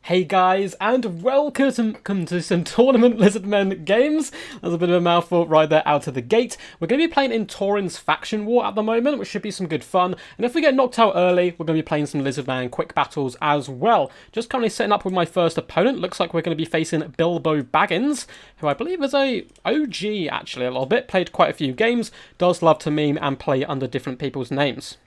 Hey guys, and welcome to some Tournament Lizardmen games. There's a bit of a mouthful right there out of the gate. We're going to be playing in Tauren's Faction War at the moment, which should be some good fun. And if we get knocked out early, we're going to be playing some Lizardman quick battles as well. Just currently setting up with my first opponent. Looks like we're going to be facing Bilbo Baggins, who I believe is a OG actually a little bit. Played quite a few games, does love to meme and play under different people's names.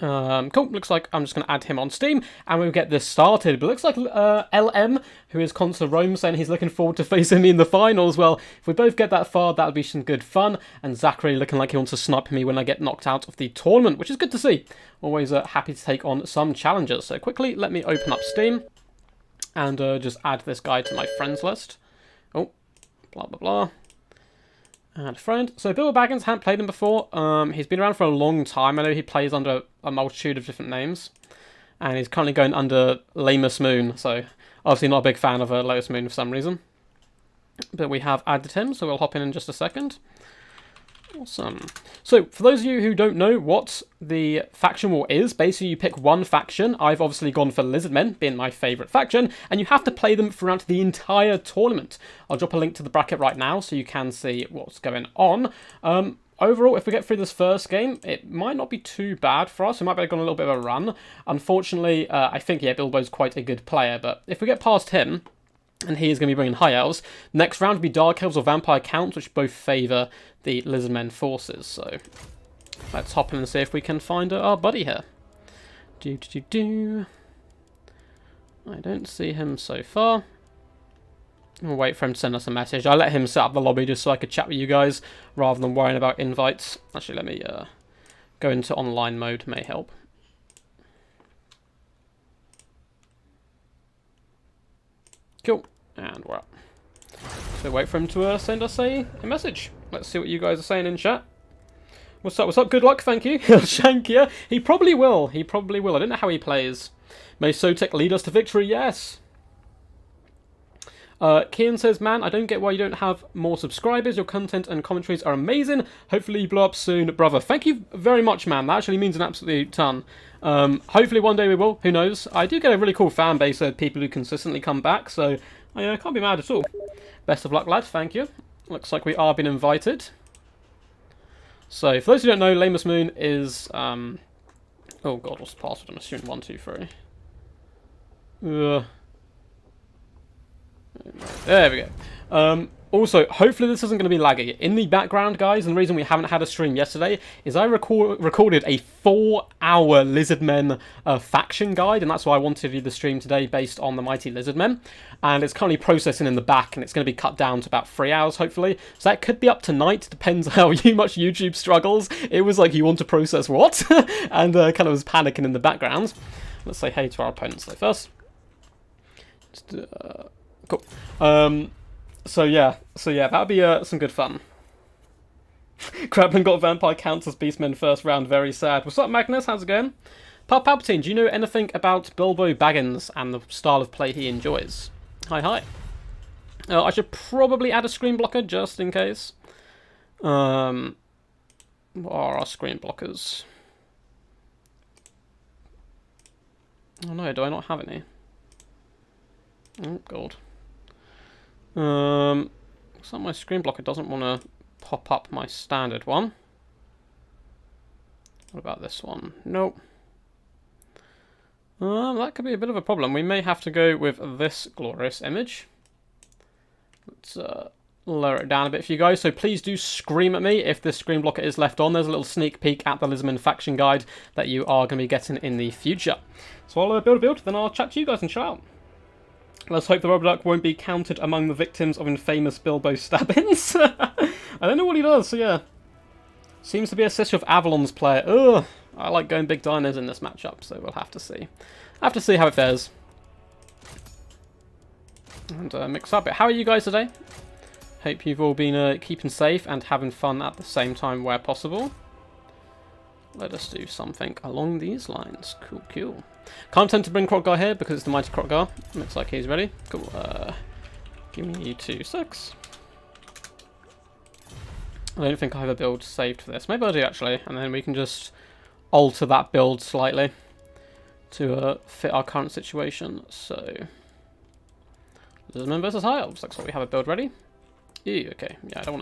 Cool, looks like I'm just going to add him on Steam, and we'll get this started. But looks like LM, who is Consul Rome, saying he's looking forward to facing me in the finals. Well, if we both get that far, that'll be some good fun. And Zachary looking like he wants to snipe me when I get knocked out of the tournament, which is good to see. Always happy to take on some challenges. So quickly, let me open up Steam, and just add this guy to my friends list. Oh, blah, blah, blah. And a friend. So Bilbo Baggins, haven't played him before. He's been around for a long time. I know he plays under a multitude of different names. And he's currently going under Lamus Moon. So obviously not a big fan of Lotus Moon for some reason. But we have added him, so we'll hop in just a second. Awesome. So, for those of you who don't know what the faction war is, basically you pick one faction. I've obviously gone for Lizardmen, being my favourite faction, and you have to play them throughout the entire tournament. I'll drop a link to the bracket right now so you can see what's going on. Overall, if we get through this first game, it might not be too bad for us. We might be on a little bit of a run. Unfortunately, I think, yeah, Bilbo's quite a good player, but if we get past him, and he is going to be bringing High Elves. Next round will be Dark Elves or Vampire Counts, which both favour the Lizardmen forces. So let's hop in and see if we can find our buddy here. I don't see him so far. I'll wait for him to send us a message. I let him set up the lobby just so I could chat with you guys rather than worrying about invites. Actually, let me go into online mode. May help. Cool. And we're up. So wait for him to send us a message. Let's see what you guys are saying in chat. What's up? What's up? Good luck, thank you. Shankia. He probably will. He probably will. I don't know how he plays. May Sotek lead us to victory? Yes. Kian says, man, I don't get why you don't have more subscribers. Your content and commentaries are amazing. Hopefully you blow up soon, brother. Thank you very much, man. That actually means an absolute ton. Hopefully one day we will. Who knows? I do get a really cool fan base of people who consistently come back, so I can't be mad at all. Best of luck, lad. Thank you. Looks like we are being invited. So, for those who don't know, Lamus Moon is... oh god, what's the password? I'm assuming 1, 2, 3. There we go. Also, hopefully this isn't going to be laggy. In the background, guys, and the reason we haven't had a stream yesterday is I recorded a 4-hour Lizardmen faction guide, and that's why I wanted to do the stream today based on the mighty Lizardmen. And it's currently processing in the back, and it's going to be cut down to about 3 hours, hopefully. So that could be up tonight, depends how much YouTube struggles. It was like, you want to process what? And kind of was panicking in the background. Let's say hey to our opponents though first. Just, cool. So yeah, that'll be some good fun. Krablin got Vampire Counts as Beastmen first round, very sad. What's up, Magnus? How's it going? Palpatine, do you know anything about Bilbo Baggins and the style of play he enjoys? Hi. I should probably add a screen blocker just in case. What are our screen blockers? Oh no, do I not have any? Oh god. Looks like my screen blocker doesn't want to pop up my standard one. What about this one? Nope. That could be a bit of a problem. We may have to go with this glorious image. Let's lower it down a bit for you guys. So please do scream at me if this screen blocker is left on. There's a little sneak peek at the Lizardmen faction guide that you are going to be getting in the future. So I'll build, then I'll chat to you guys and shout out. Let's hope the Rubberduck won't be counted among the victims of infamous Bilbo stabbings. I don't know what he does, so yeah. Seems to be a sister of Avalon's player. Ugh, I like going big dinos in this matchup, so we'll have to see. Have to see how it fares. And mix up it. How are you guys today? Hope you've all been keeping safe and having fun at the same time where possible. Let us do something along these lines. Cool. Can't tend to bring Krotgar here because it's the mighty Krotgar. Looks like he's ready. Cool. Give me 2 secs. I don't think I have a build saved for this. Maybe I do actually, and then we can just alter that build slightly to fit our current situation. So, Lizardmen versus High Elves. Looks like we have a build ready. Ew, okay. Yeah, I don't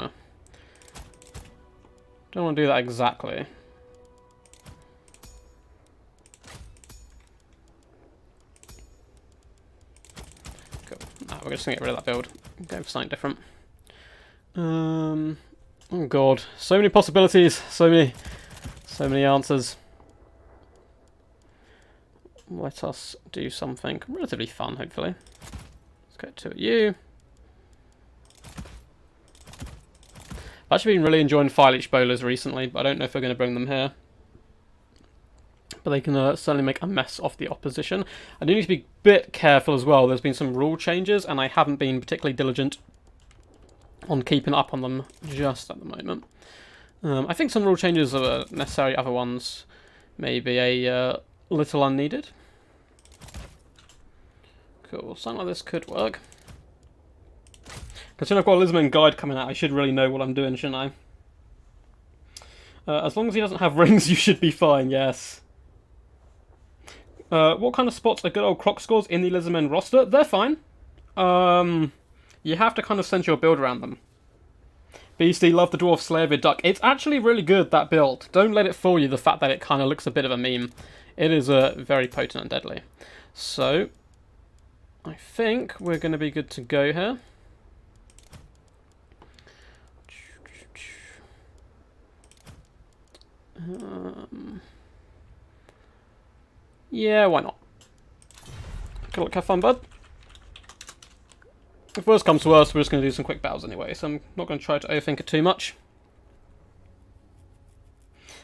want to do that exactly. Cool. Nah, we're just gonna get rid of that build. Go for something different. Oh god, so many possibilities, so many answers. Let us do something relatively fun, hopefully. Let's go to you. I've actually been really enjoying Fire Leech Bowlers recently, but I don't know if we're going to bring them here. But they can certainly make a mess of the opposition. I do need to be a bit careful as well. There's been some rule changes, and I haven't been particularly diligent on keeping up on them just at the moment. I think some rule changes are necessary, other ones maybe a little unneeded. Cool, something like this could work. Considering I've got a Lizardmen guide coming out, I should really know what I'm doing, shouldn't I? As long as he doesn't have rings, you should be fine, yes. What kind of spots are good old croc scores in the Lizardmen roster? They're fine. You have to kind of center your build around them. Beastie, love the Dwarf Slayer Duck. It's actually really good, that build. Don't let it fool you, the fact that it kind of looks a bit of a meme. It is very potent and deadly. So, I think we're going to be good to go here. Yeah, why not? Good luck, have fun, bud. If worst comes to worst, we're just going to do some quick battles anyway, so I'm not going to try to overthink it too much.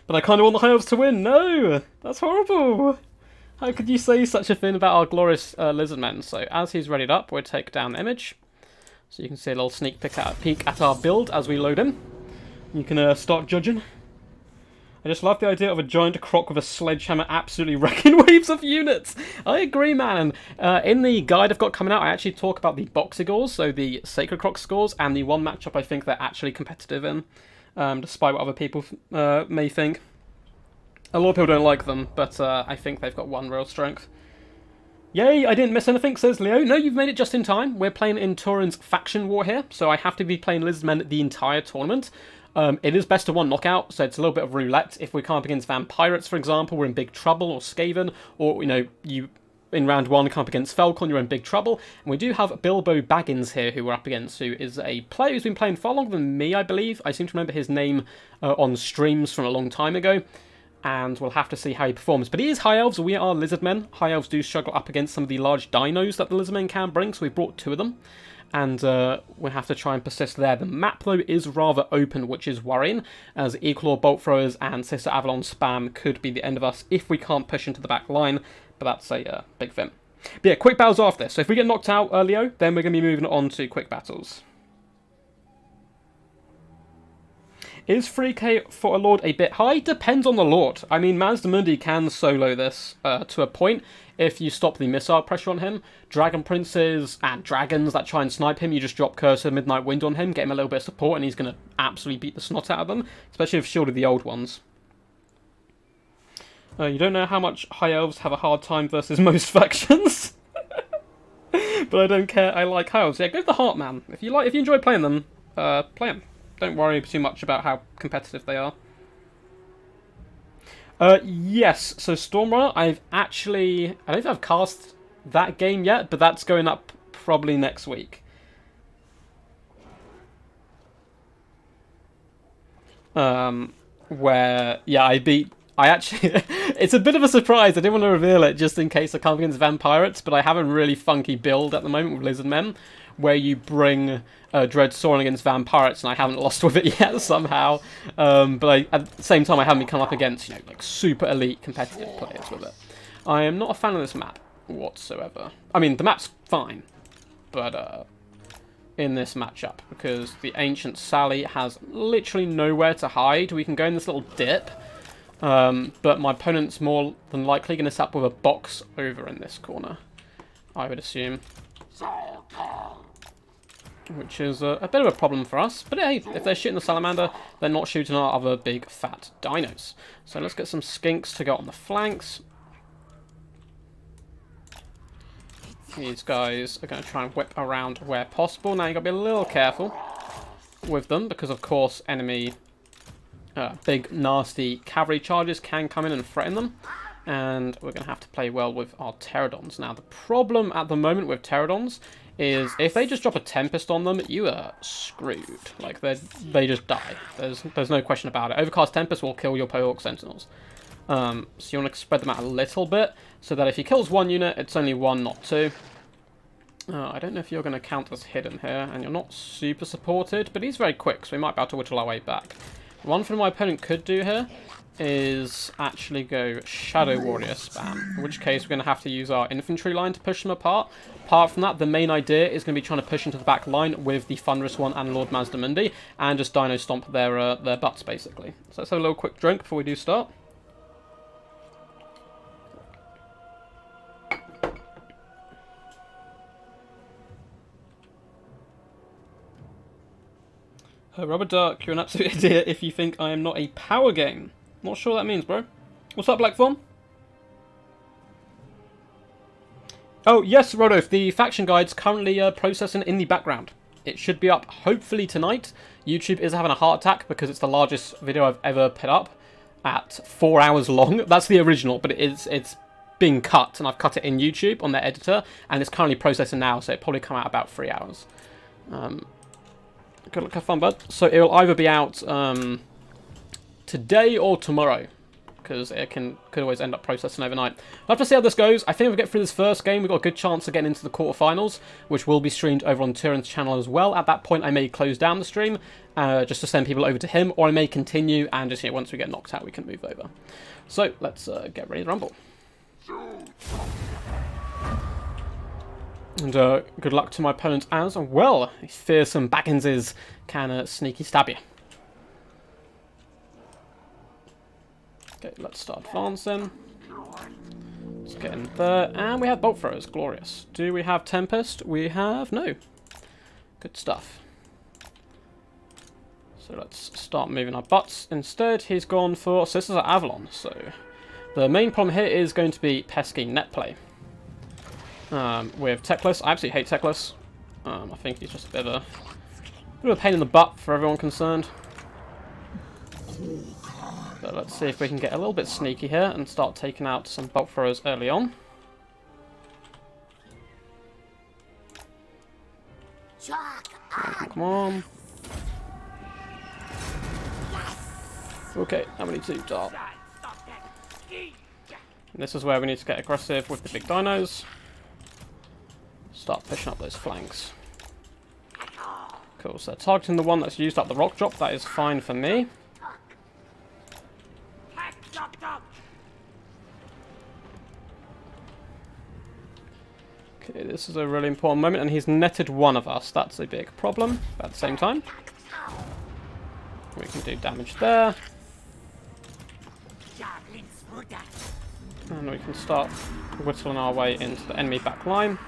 But I kind of want the High Elves to win. No! That's horrible! How could you say such a thing about our glorious Lizardmen? So, as he's readied up, we'll take down the image. So you can see a little sneak peek at our build as we load him. You can start judging. I just love the idea of a giant croc with a sledgehammer absolutely wrecking waves of units. I agree, man. And in the guide I've got coming out, I actually talk about the Boxigors, so the Sacred Croc scores, and the one matchup I think they're actually competitive in, despite what other people may think. A lot of people don't like them, but I think they've got one real strength. Yay, I didn't miss anything, says Leo. No, you've made it just in time. We're playing in Turin's faction war here, so I have to be playing Lizardmen the entire tournament. It is best of one knockout, so it's a little bit of roulette. If we come up against Vampirates, for example, we're in big trouble, or Skaven, or, you know, you in round one come up against Falcon, you're in big trouble. And we do have Bilbo Baggins here, who we're up against, who is a player who's been playing far longer than me, I believe. I seem to remember his name on streams from a long time ago, and we'll have to see how he performs. But he is High Elves, we are Lizardmen. High Elves do struggle up against some of the large dinos that the Lizardmen can bring, so we've brought 2 of them. And we'll have to try and persist there. The map, though, is rather open, which is worrying, as Eclaw, Bolt Throwers, and Sister Avalon spam could be the end of us if we can't push into the back line, but that's a big thing. But yeah, quick battles after this. So if we get knocked out, Leo, then we're going to be moving on to quick battles. Is 3k for a Lord a bit high? Depends on the Lord. I mean, Mazdamundi can solo this to a point if you stop the missile pressure on him. Dragon Princes and Dragons that try and snipe him, you just drop Cursor Midnight Wind on him, get him a little bit of support, and he's going to absolutely beat the snot out of them, especially if shielded the old ones. You don't know how much High Elves have a hard time versus most factions. But I don't care, I like High Elves. Yeah, go for the Heart, man. If you enjoy playing them, play them. Don't worry too much about how competitive they are. Yes, so Stormrunner, I don't think I've cast that game yet, but that's going up probably next week. Where, yeah, it's a bit of a surprise, I didn't want to reveal it just in case I come against Vampirates, but I have a really funky build at the moment with Lizardmen, where you bring Dread Soaring against Vampirates, and I haven't lost with it yet somehow. But at the same time, I haven't come up against, like super elite competitive players with it. I am not a fan of this map whatsoever. I mean, the map's fine, but in this matchup, because the Ancient Sally has literally nowhere to hide. We can go in this little dip, but my opponent's more than likely going to set up with a box over in this corner, I would assume. Which is a bit of a problem for us. But hey, if they're shooting the Salamander, they're not shooting our other big fat dinos. So let's get some skinks to go on the flanks. These guys are going to try and whip around where possible. Now, you've got to be a little careful with them because, of course, enemy big, nasty cavalry charges can come in and threaten them. And we're going to have to play well with our pterodons. Now, the problem at the moment with pterodons is if they just drop a Tempest on them, you are screwed. Like, they just die. There's no question about it. Overcast Tempest will kill your Pohawk Sentinels. So you want to spread them out a little bit, so that if he kills one unit, it's only one, not two. I don't know if you're going to count as hidden here, and you're not super supported, but he's very quick, so we might be able to whittle our way back. One thing my opponent could do here is actually go Shadow Warrior spam, in which case we're going to have to use our infantry line to push them apart. Apart from that, the main idea is going to be trying to push into the back line with the Thunderous One and Lord Mazdamundi, and just Dino Stomp their butts, basically. So let's have a little quick drink before we do start. Robert Dark, you're an absolute idiot if you think I am not a power game. Not sure what that means, bro. What's up, Blackform? Oh, yes, Rodolph, the faction guide's currently processing in the background. It should be up hopefully tonight. YouTube is having a heart attack because it's the largest video I've ever put up at 4 hours long. That's the original, but it's being cut, and I've cut it in YouTube on their editor, and it's currently processing now, so it'll probably come out about 3 hours. Good luck, have fun, bud. So it'll either be out today or tomorrow, because it could always end up processing overnight. We'll have to see how this goes. I think if we get through this first game, we've got a good chance of getting into the quarterfinals, which will be streamed over on Turin's channel as well. At that point, I may close down the stream, just to send people over to him, or I may continue, and just, once we get knocked out, we can move over. So, let's get ready to rumble. And good luck to my opponent as well. These fearsome Bagginses can sneaky stab you. Okay, let's start advancing. Let's get in there. And we have bolt throwers. Glorious. Do we have Tempest? We have no. Good stuff. So let's start moving our butts. Instead, he's gone for... So this is an Avalon. So the main problem here is going to be pesky net play. With Teclis. I absolutely hate Teclis. I think he's just a bit of a pain in the butt for everyone concerned. But let's see if we can get a little bit sneaky here and start taking out some bolt throwers early on. Come on. Okay, how many two dart? This is where we need to get aggressive with the big dinos. Start pushing up those flanks. Cool, so targeting the one that's used up the rock drop, that is fine for me. Okay, this is a really important moment, and he's netted one of us. That's a big problem, but at the same time, we can do damage there. And we can start whittling our way into the enemy back line.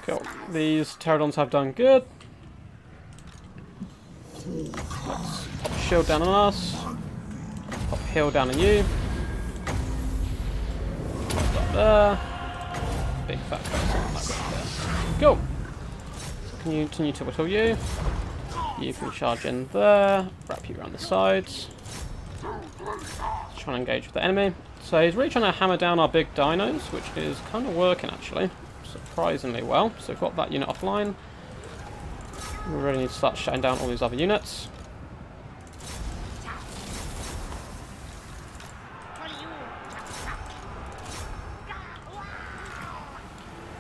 Cool. These pterodons have done good. Let's pop shield down on us. Pop heal down on you. Pop there. Big fat cuts on that. Cool. Can you continue to whittle you? You can charge in there. Wrap you around the sides. Let's try and engage with the enemy. So he's really trying to hammer down our big dinos, which is kind of working actually, surprisingly well. So we've got that unit offline. We really need to start shutting down all these other units.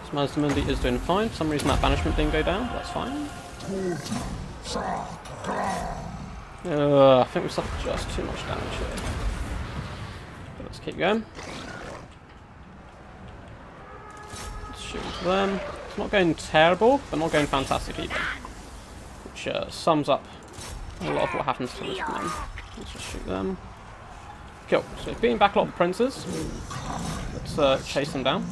So Mazdamundi is doing fine. For some reason that banishment didn't go down, but that's fine. I think we suffered just too much damage here. But let's keep going. Let's shoot into them. It's not going terrible, but not going fantastic either. Which sums up a lot of what happens to Lizardmen. Let's just shoot them. Cool. So beating back a lot of princes. Let's chase them down.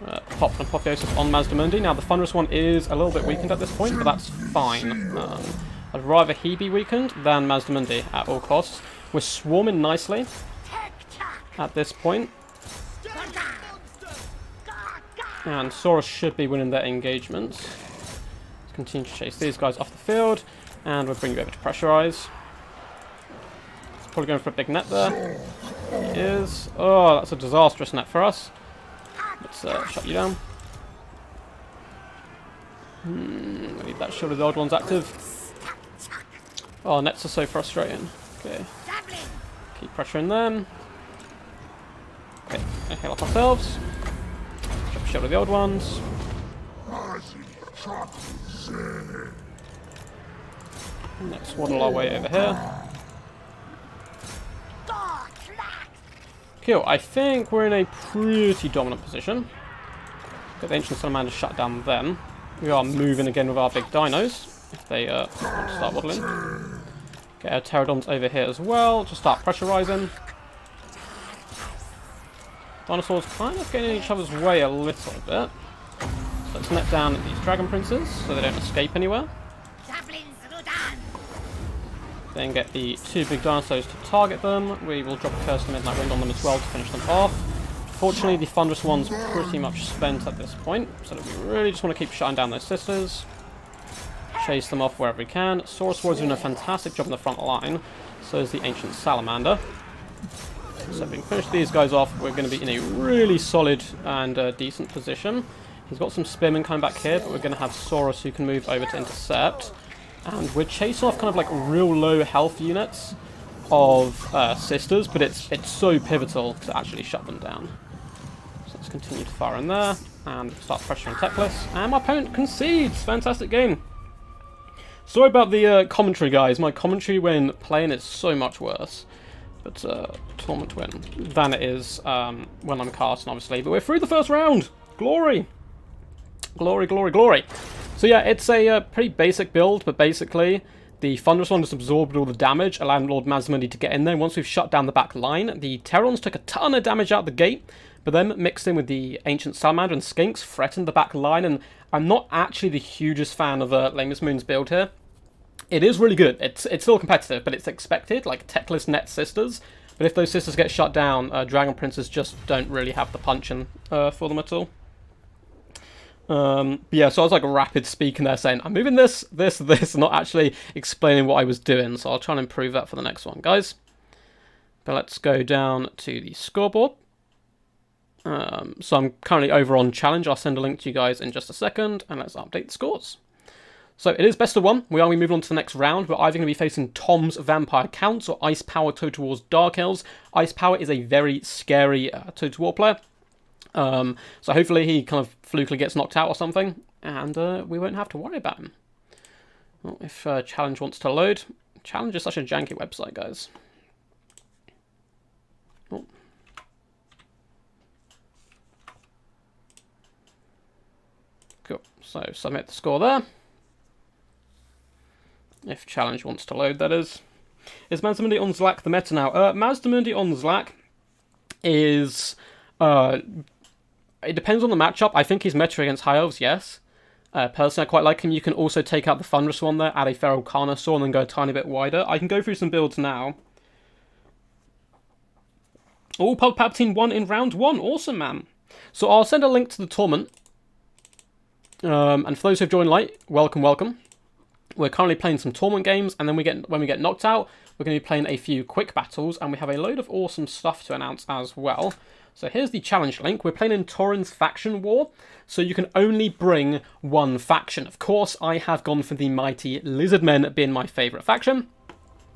Pop and Apotheosis on Mazdamundi. Now, the Thunderous one is a little bit weakened at this point, but that's fine. I'd rather he be weakened than Mazdamundi at all costs. We're swarming nicely at this point. And Saurus should be winning their engagements. Let's continue to chase these guys off the field. And we'll bring you over to pressurize. It's probably going for a big net there. He is. Oh, that's a disastrous net for us. Let's shut you down. I need that Shield of the Old Ones active. Oh, nets are so frustrating. Okay. Keep pressuring them. Okay, heal up ourselves. Drop Shield of the Old Ones. Let's waddle our way over here. Cool, I think we're in a pretty dominant position. Got the Ancient Salamander shut down then. We are moving again with our big dinos, if they want to start waddling. Get our Pterodons over here as well, just start pressurizing. Dinosaurs kind of getting in each other's way a little bit. So let's net down these Dragon Princes so they don't escape anywhere. Then get the two big dinosaurs to target them. We will drop a Curse of Midnight Wind on them as well to finish them off. Fortunately, the Thunderous one's pretty much spent at this point, so that we really just want to keep shutting down those sisters. Chase them off wherever we can. Saurus War is doing a fantastic job in the front line, so is the Ancient Salamander. So if we can finish these guys off, we're going to be in a really solid and decent position. He's got some Spearmen coming back here, but we're going to have Saurus who can move over to intercept. And we're chasing off kind of like real low health units of sisters, but it's so pivotal to actually shut them down. So let's continue to fire in there, and start pressuring Techless. And my opponent concedes! Fantastic game! Sorry about the commentary, guys. My commentary when playing is so much worse. But tournament win than it is when I'm casting, obviously. But we're through the first round! Glory! Glory, glory, glory! So yeah, it's a pretty basic build, but basically the Thunderous one just absorbed all the damage, allowing Lord Mazdamundi to get in there. Once we've shut down the back line, the Pterodons took a ton of damage out the gate, but then mixed in with the Ancient Salamander and Skinks, threatened the back line, and I'm not actually the hugest fan of Lamus Moon's build here. It is really good. It's still competitive, but it's expected, like Techless net sisters. But if those sisters get shut down, Dragon Princes just don't really have the punch in for them at all. But yeah, so I was like rapid speaking there saying, I'm moving this, not actually explaining what I was doing. So I'll try and improve that for the next one, guys. But let's go down to the scoreboard. So I'm currently over on challenge. I'll send a link to you guys in just a second, and let's update the scores. So it is best of one. We are moving on to the next round. We're either going to be facing Tom's Vampire Counts or Ice Power Total War's Dark Elves. Ice Power is a very scary Total War player. So hopefully he kind of flukily gets knocked out or something, and we won't have to worry about him. Well, if Challenge wants to load. Challenge is such a janky website, guys. Oh. Cool. So submit the score there. If Challenge wants to load, that is. Is Mazdamundi on Zlak the meta now? Mazdamundi on Zlak is... it depends on the matchup. I think he's meta against High Elves, yes. Personally, I quite like him. You can also take out the Thunderous one there, add a Feral Carnosaur, and then go a tiny bit wider. I can go through some builds now. Oh, Palpatine won in round 1. Awesome, man. So I'll send a link to the tournament. And for those who've joined late, welcome, welcome. We're currently playing some tournament games, and then when we get knocked out, we're going to be playing a few quick battles, and we have a load of awesome stuff to announce as well. So here's the challenge link. We're playing in Tauren's Faction War, so you can only bring one faction. Of course, I have gone for the mighty Lizardmen being my favourite faction.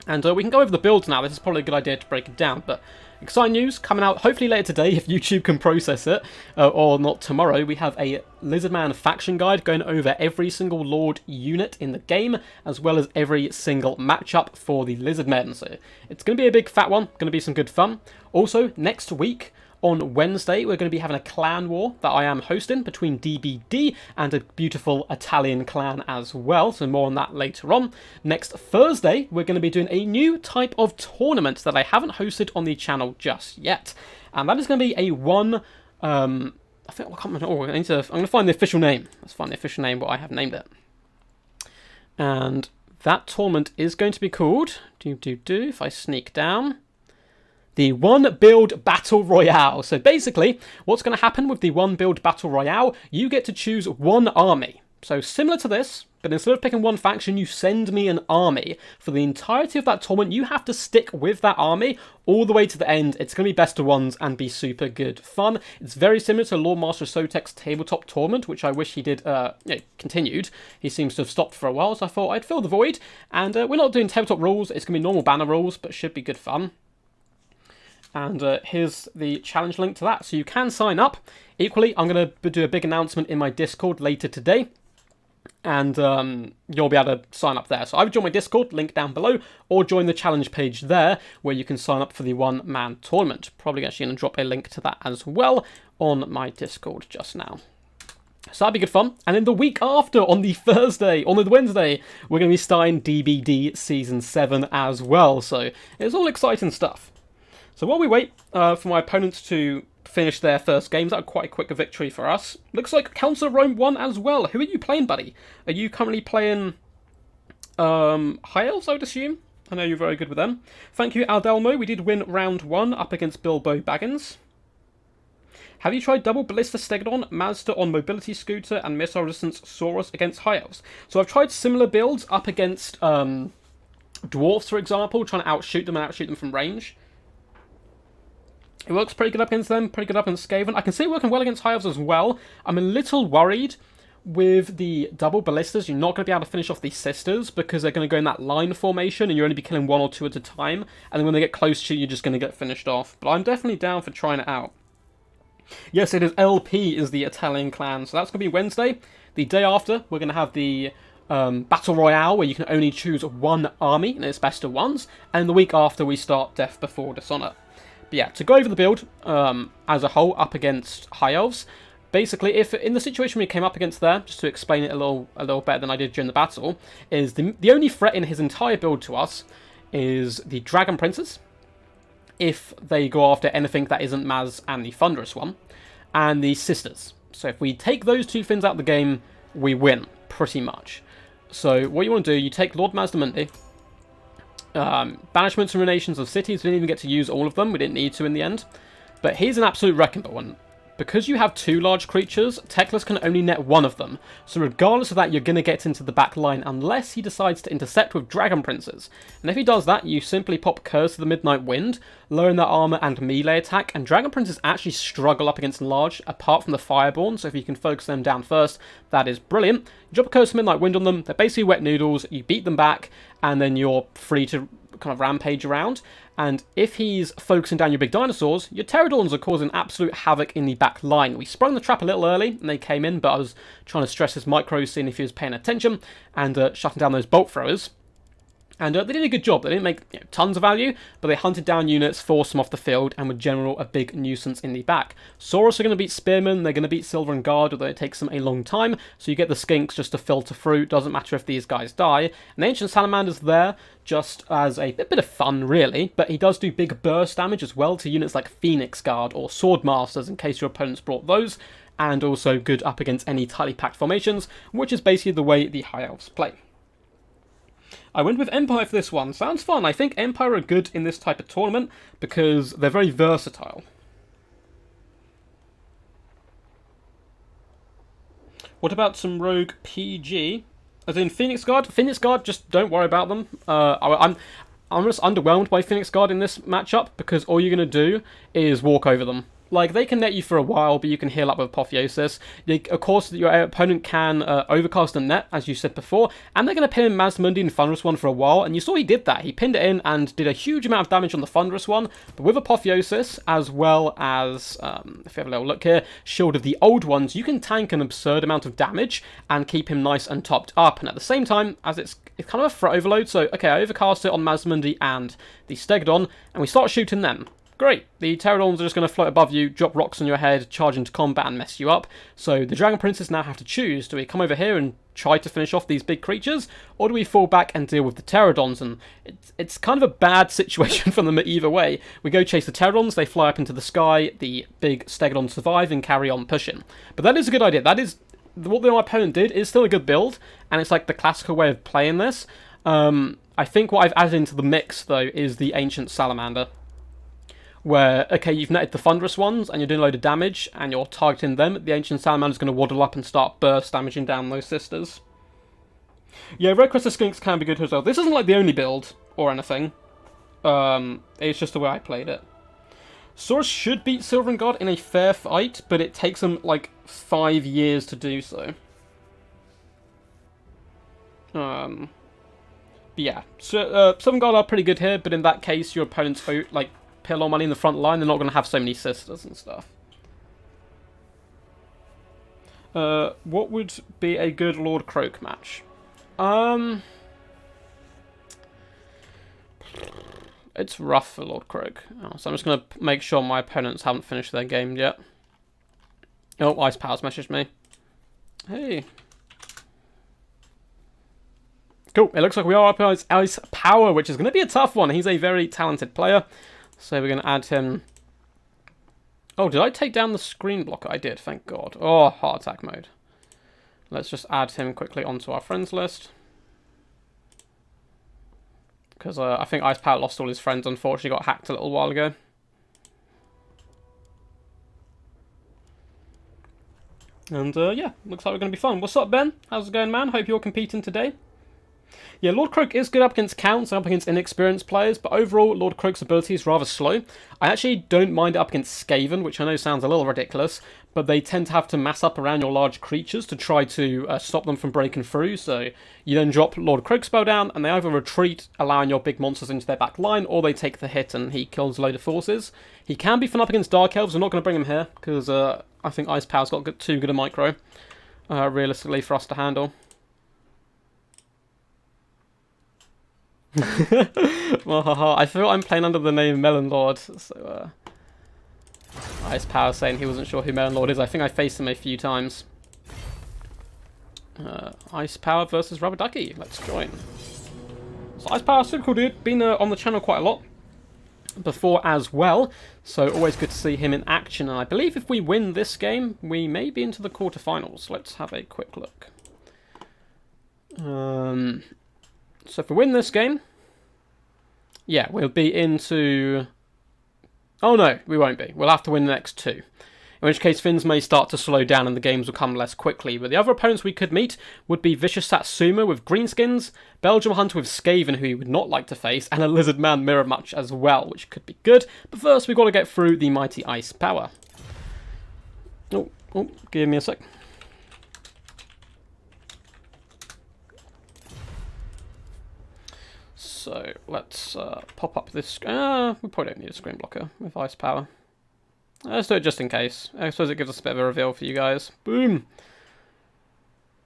And we can go over the builds now. This is probably a good idea to break it down, but exciting news coming out hopefully later today if YouTube can process it, or not tomorrow. We have a Lizardman faction guide going over every single Lord unit in the game, as well as every single matchup for the Lizardmen. So it's going to be a big fat one, going to be some good fun. Also, next week, on Wednesday, we're going to be having a clan war that I am hosting between DBD and a beautiful Italian clan as well, so more on that later on. Next Thursday, we're going to be doing a new type of tournament that I haven't hosted on the channel just yet, and that is going to be a I think I can't remember. Oh, I'm going to find the official name. Let's find the official name, what I have named it. And that tournament is going to be called, if I sneak down, the One Build Battle Royale. So basically, what's going to happen with the One Build Battle Royale, you get to choose one army. So similar to this, but instead of picking one faction, you send me an army. For the entirety of that tournament, you have to stick with that army all the way to the end. It's going to be best of ones and be super good fun. It's very similar to Lord Master Sotek's tabletop tournament, which I wish he did, continued. He seems to have stopped for a while, so I thought I'd fill the void. And we're not doing tabletop rules. It's going to be normal banner rules, but should be good fun. And here's the challenge link to that. So you can sign up. Equally, I'm going to do a big announcement in my Discord later today. And you'll be able to sign up there. So I would join my Discord, link down below, or join the challenge page there, where you can sign up for the one-man tournament. Probably actually going to drop a link to that as well on my Discord just now. So that'd be good fun. And then the week after, on the Wednesday, we're going to be starting DBD Season 7 as well. So it's all exciting stuff. So while we wait for my opponents to finish their first games, that was quite a quick victory for us. Looks like Council of Rome won as well. Who are you playing, buddy? Are you currently playing High Elves, I would assume? I know you're very good with them. Thank you, Aldelmo. We did win round 1 up against Bilbo Baggins. Have you tried double Ballista Stegodon, Mazda on Mobility Scooter, and Missile Resistance Saurus against High Elves? So I've tried similar builds up against Dwarfs, for example, trying to outshoot them from range. It works pretty good up against them, pretty good up against Skaven. I can see it working well against High Elves as well. I'm a little worried with the double ballistas. You're not going to be able to finish off these sisters because they're going to go in that line formation and you're only be killing 1 or 2 at a time. And then when they get close to you, you're just going to get finished off. But I'm definitely down for trying it out. Yes, it is LP is the Italian clan. So that's going to be Wednesday. The day after, we're going to have the Battle Royale, where you can only choose one army, and it's best of ones. And the week after, we start Death Before Dishonor. But yeah, to go over the build as a whole up against High Elves, basically, if in the situation we came up against there, just to explain it a little better than I did during the battle, is the only threat in his entire build to us is the Dragon Princes, if they go after anything that isn't Maz and the Thunderous one, and the Sisters. So if we take those 2 things out of the game, we win, pretty much. So what you want to do, you take Lord Mazdamundi, banishments and renations of cities. We didn't even get to use all of them. We didn't need to in the end. But he's an absolute wrecking ball. And because you have 2 large creatures, Teclis can only net 1 of them. So regardless of that, you're going to get into the back line unless he decides to intercept with Dragon Princes. And if he does that, you simply pop Curse of the Midnight Wind, lowering their armor and melee attack. And Dragon Princes actually struggle up against large, apart from the Fireborn. So if you can focus them down first, that is brilliant. You drop a Curse of Midnight Wind on them. They're basically wet noodles. You beat them back, and then you're free to kind of rampage around. And if he's focusing down your big dinosaurs, your Pterodons are causing absolute havoc in the back line. We sprung the trap a little early, and they came in, but I was trying to stress his micro, seeing if he was paying attention, and shutting down those bolt throwers. And they did a good job. They didn't make tons of value, but they hunted down units, forced them off the field, and were general a big nuisance in the back. Saurus are going to beat Spearmen. They're going to beat Silver and Guard, although it takes them a long time. So you get the Skinks just to filter through. Doesn't matter if these guys die. And the Ancient Salamander's there just as a bit of fun, really. But he does do big burst damage as well to units like Phoenix Guard or Swordmasters, in case your opponents brought those. And also good up against any tightly packed formations, which is basically the way the High Elves play. I went with Empire for this one. Sounds fun. I think Empire are good in this type of tournament because they're very versatile. What about some Rogue PG? As in Phoenix Guard? Phoenix Guard, just don't worry about them. I'm just underwhelmed by Phoenix Guard in this matchup because all you're going to do is walk over them. Like, they can net you for a while, but you can heal up with Apotheosis. Of course, your opponent can overcast a net, as you said before, and they're going to pin Mazdamundi and Thunderous one for a while, and you saw he did that. He pinned it in and did a huge amount of damage on the Thunderous one, but with Apotheosis, as well as, if you have a little look here, Shield of the Old Ones, you can tank an absurd amount of damage and keep him nice and topped up. And at the same time, as it's kind of a threat overload, so, okay, I overcast it on Mazdamundi and the Stegodon, and we start shooting them. great. The pterodons are just going to float above you, drop rocks on your head, charge into combat and mess you up. So the dragon princes now have to choose. Do we come over here and try to finish off these big creatures, or do we fall back and deal with the pterodons? And it's kind of a bad situation for them either way. We go chase the pterodons, they fly up into the sky, the big stegodons survive and carry on pushing. But that is a good idea. That is what my opponent did is still a good build, and it's like the classical way of playing this. I think what I've added into the mix, though, is the Ancient Salamander. Where, okay, you've netted the Thunderous ones, and you're doing a load of damage, and you're targeting them, the Ancient Salamander's going to waddle up and start burst damaging down those sisters. Yeah, Red Crested Skinks can be good as well. This isn't like the only build, or anything. It's just the way I played it. Saurus should beat Silver God in a fair fight, but it takes them, like, 5 years to do so. But yeah, so, Silver God are pretty good here, but in that case, your opponent's, like, pillar money in the front line, they're not going to have so many sisters and stuff. What would be a good Lord Croak match? It's rough for Lord Croak. Oh, so I'm just going to make sure my opponents haven't finished their game yet. Oh, Ice Power's messaged me. Hey. Cool, it looks like we are up against Ice Power, which is going to be a tough one. He's a very talented player. So we're going to add him... Oh, did I take down the screen blocker? I did, thank God. Oh, heart attack mode. Let's just add him quickly onto our friends list. Because I think Ice Power lost all his friends, unfortunately, got hacked a little while ago. And yeah, looks like we're going to be fun. What's up, Ben? How's it going, man? Hope you're competing today. Yeah, Lord Croak is good up against counts and up against inexperienced players, but overall, Lord Croak's ability is rather slow. I actually don't mind it up against Skaven, which I know sounds a little ridiculous, but they tend to have to mass up around your large creatures to try to stop them from breaking through, so you then drop Lord Croak's spell down, and they either retreat, allowing your big monsters into their back line, or they take the hit and he kills a load of forces. He can be fun up against Dark Elves. I'm not going to bring him here, because I think Ice Power's got too good a micro, realistically, for us to handle. I feel I'm playing under the name Melon Lord, so Ice Power saying he wasn't sure who Melon Lord is. I think I faced him a few times. Ice Power versus Rubber Ducky. Let's join. So Ice Power, super cool dude. Been on the channel quite a lot before as well, so always good to see him in action. And I believe if we win this game, we may be into the quarterfinals. Let's have a quick look. So if we win this game, yeah, we'll be into... Oh no, we won't be. We'll have to win the next two. In which case, things may start to slow down and the games will come less quickly. But the other opponents we could meet would be Vicious Satsuma with Greenskins, Belgium Hunter with Skaven, who you would not like to face, and a Lizardman Mirror Match as well, which could be good. But first, we've got to get through the mighty Ice Power. Oh, give me a sec. So let's pop up this. We probably don't need a screen blocker with Ice Power. Let's do it just in case. I suppose it gives us a bit of a reveal for you guys. Boom!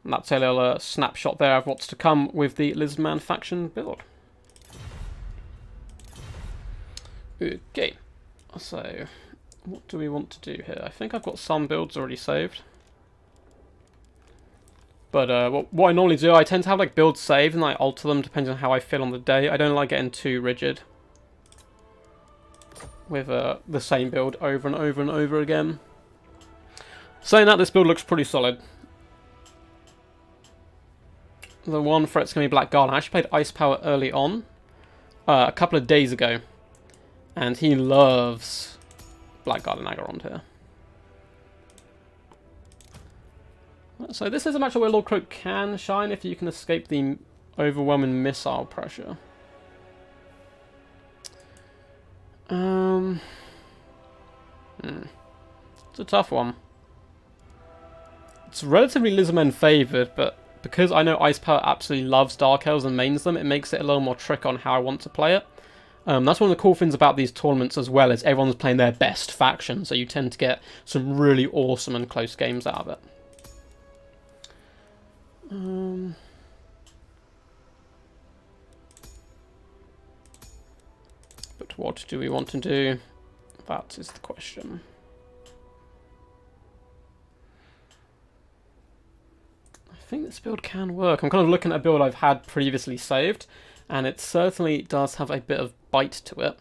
And that's a little snapshot there of what's to come with the Lizardman faction build. Okay, so what do we want to do here? I think I've got some builds already saved. But what I normally do, I tend to have like builds saved and I alter them depending on how I feel on the day. I don't like getting too rigid with the same build over and over and over again. Saying that, this build looks pretty solid. The one threat's going to be Blackguard. I actually played Ice Power early on, a couple of days ago, and he loves Blackguard and Agarond here. So this is a matchup where Lord Croak can shine if you can escape the overwhelming missile pressure. It's a tough one. It's relatively Lizardmen favoured, but because I know Ice Power absolutely loves Dark Elves and mains them, it makes it a little more trick on how I want to play it. That's one of the cool things about these tournaments as well, is everyone's playing their best faction, so you tend to get some really awesome and close games out of it. But what do we want to do? That is the question. I think this build can work. I'm kind of looking at a build I've had previously saved, and it certainly does have a bit of bite to it.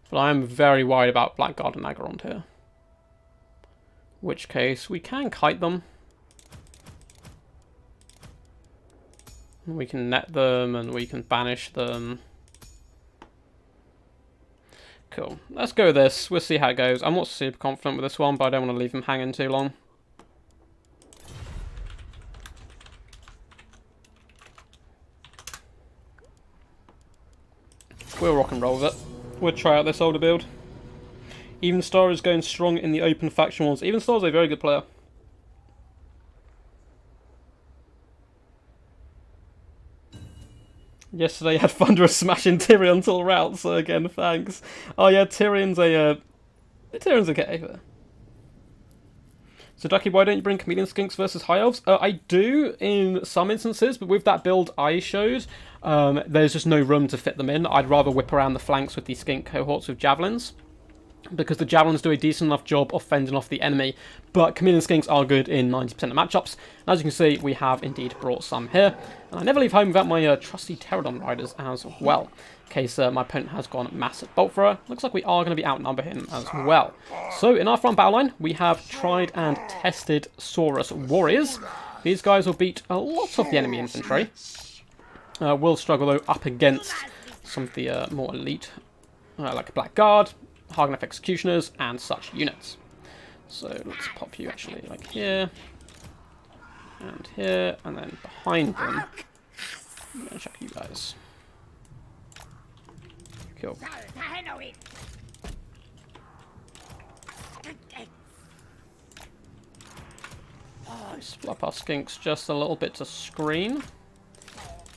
But I am very worried about Blackguard and Agarond here. In which case, we can kite them. We can net them, and we can banish them. Cool. Let's go with this. We'll see how it goes. I'm not super confident with this one, but I don't want to leave him hanging too long. We'll rock and roll with it. We'll try out this older build. Even Star is going strong in the open faction wars. Even Star is a very good player. Yesterday had Thunderous smashing Tyrion's all route, so again, thanks. Oh yeah, Tyrion's okay. So Ducky, why don't you bring Chameleon Skinks versus High Elves? I do in some instances, but with that build I showed, there's just no room to fit them in. I'd rather whip around the flanks with these Skink cohorts with Javelins, because the Javelins do a decent enough job of fending off the enemy, but Chameleon Skinks are good in 90% of matchups. And as you can see, we have indeed brought some here. And I never leave home without my trusty Pterodon Riders as well, in case my opponent has gone massive Bolt Thrower. Looks like we are going to be outnumber him as well. So in our front battle line, we have tried and tested Saurus Warriors. These guys will beat a lot of the enemy infantry. Will struggle though up against some of the more elite, like Blackguard, Hagenef Executioners, and such units. So let's pop you actually like here, and then behind them, I'm going to check you guys. Cool. Split up our Skinks just a little bit to screen,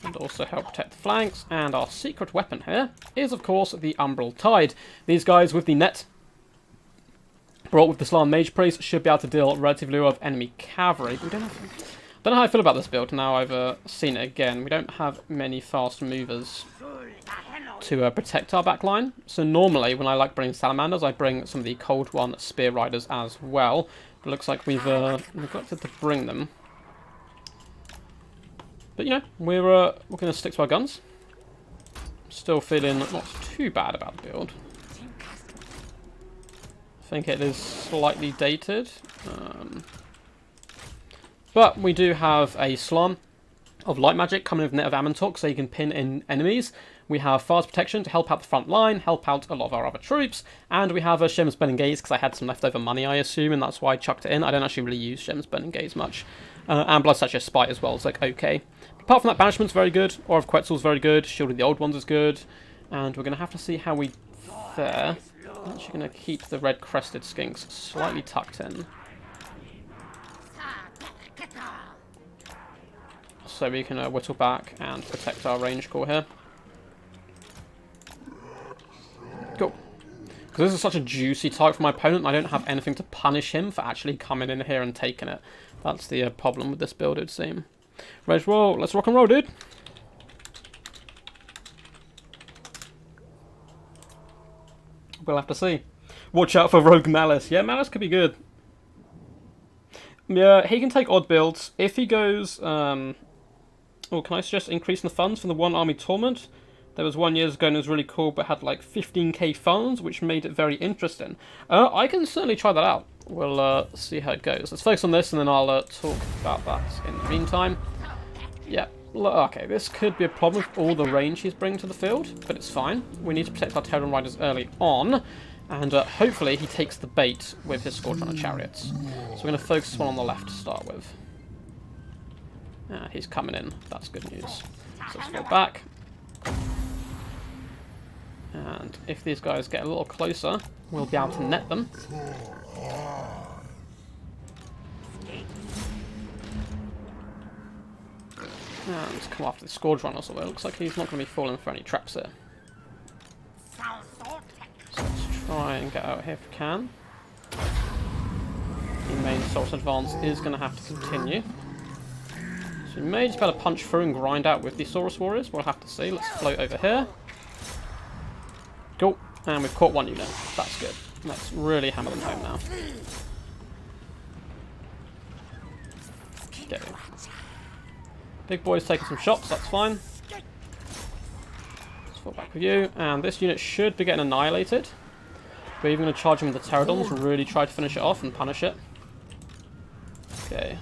and also help protect the flanks. And our secret weapon here is, of course, the Umbral Tide. These guys with the net, brought with the Slan Mage Priest, should be able to deal relatively well with enemy cavalry. But we don't know how I feel about this build now I've seen it again. We don't have many fast movers to protect our backline. So normally, when I like bringing Salamanders, I bring some of the Cold One Spear Riders as well. But it looks like we've neglected to bring them. But, you know, we're going to stick to our guns. Still feeling not too bad about the build. I think it is slightly dated. But we do have a Slum of Light Magic coming with Net of Amantok, so you can pin in enemies. We have Fast Protection to help out the front line, help out a lot of our other troops. And we have a Shem's Burning Gaze, because I had some leftover money, I assume, and that's why I chucked it in. I don't actually really use Shem's Burning Gaze much. And Bloodsucker Spite as well, it's like, okay. Apart from that, Banishment's very good, Aura of Quetzal's very good, Shield of the Old Ones is good, and we're going to have to see how we fare. I'm actually going to keep the red crested Skinks slightly tucked in, so we can whittle back and protect our range core here. Cool. Because this is such a juicy target for my opponent, I don't have anything to punish him for actually coming in here and taking it. That's the problem with this build, it would seem. Right, well, let's rock and roll, dude. We'll have to see. Watch out for Rogue Malice. Yeah, Malice could be good. Yeah, he can take odd builds. If he goes... oh, can I suggest increasing the funds from the One Army Torment? There was one years ago and it was really cool, but had like 15k funds, which made it very interesting. I can certainly try that out. We'll see how it goes. Let's focus on this, and then I'll talk about that in the meantime. Yeah, okay, this could be a problem with all the range he's bringing to the field, but it's fine. We need to protect our Terran Riders early on, and hopefully he takes the bait with his Scorchrunner Chariots. So we're going to focus one on the left to start with. He's coming in. That's good news. So let's fall back. And if these guys get a little closer, we'll be able to net them. And let's come after the Scourge Runners, although it looks like he's not going to be falling for any traps here. So let's try and get out here if we can. The main Assault Advance is going to have to continue. So we may just be able to punch through and grind out with the Saurus Warriors. We'll have to see. Let's float over here. Cool. And we've caught one unit. That's good. Let's really hammer them home now. Okay. Big boy's taking some shots, that's fine. Let's fall back with you. And this unit should be getting annihilated. We're even going to charge him with the Pterodons and really try to finish it off and punish it. Okay.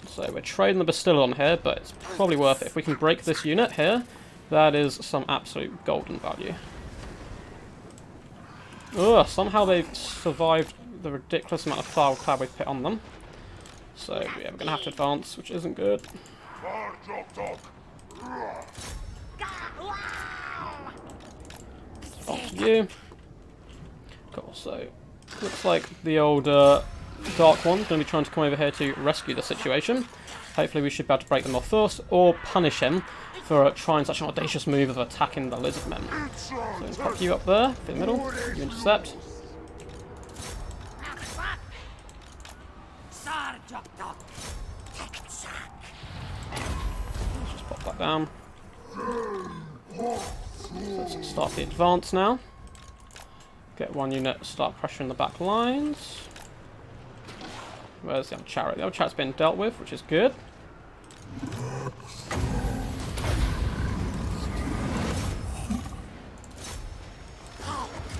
So we're trading the Bastillon here, but it's probably worth it. If we can break this unit here, that is some absolute golden value. Ugh, somehow they've survived the ridiculous amount of fire cloud we've put on them. So yeah, we're going to have to advance, which isn't good. Off to you. Cool, so looks like the old Dark One's going to be trying to come over here to rescue the situation. Hopefully we should be able to break them off first, or punish him for trying such an audacious move of attacking the Lizardmen. So let's pop you up there, in the middle, you intercept. Let's just pop that down. Let's start the advance now. Get one unit, start pressuring the back lines. Where's the other chariot? The other chariot's been dealt with, which is good.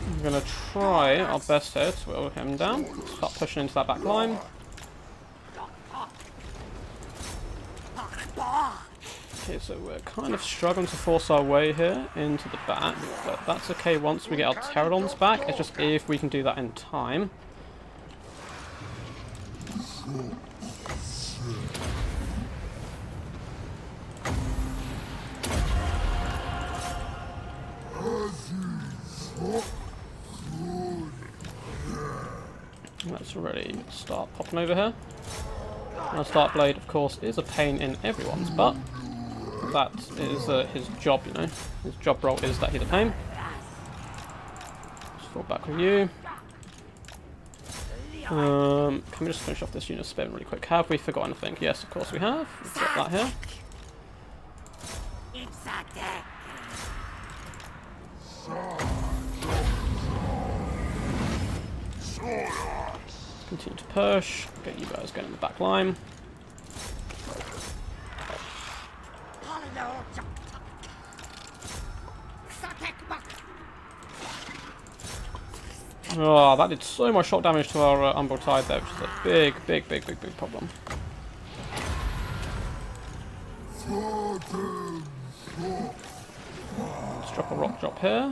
I'm going to try our best here to whittle him down. Start pushing into that back line. Okay, so we're kind of struggling to force our way here into the back, but that's okay once we get our Pterodons back. It's just if we can do that in time. Let's really start popping over here. Our Start Blade, of course, is a pain in everyone's butt. That is his job, you know. His job role is that he's a pain. Just fall back with you. Can we just finish off this unit spin really quick? Have we forgotten anything? Yes, of course we have. We've got that here. Continue to push. Get you guys going in the back line. Oh, that did so much shock damage to our Umbral Tide there, which is a big problem. Let's drop a rock drop here.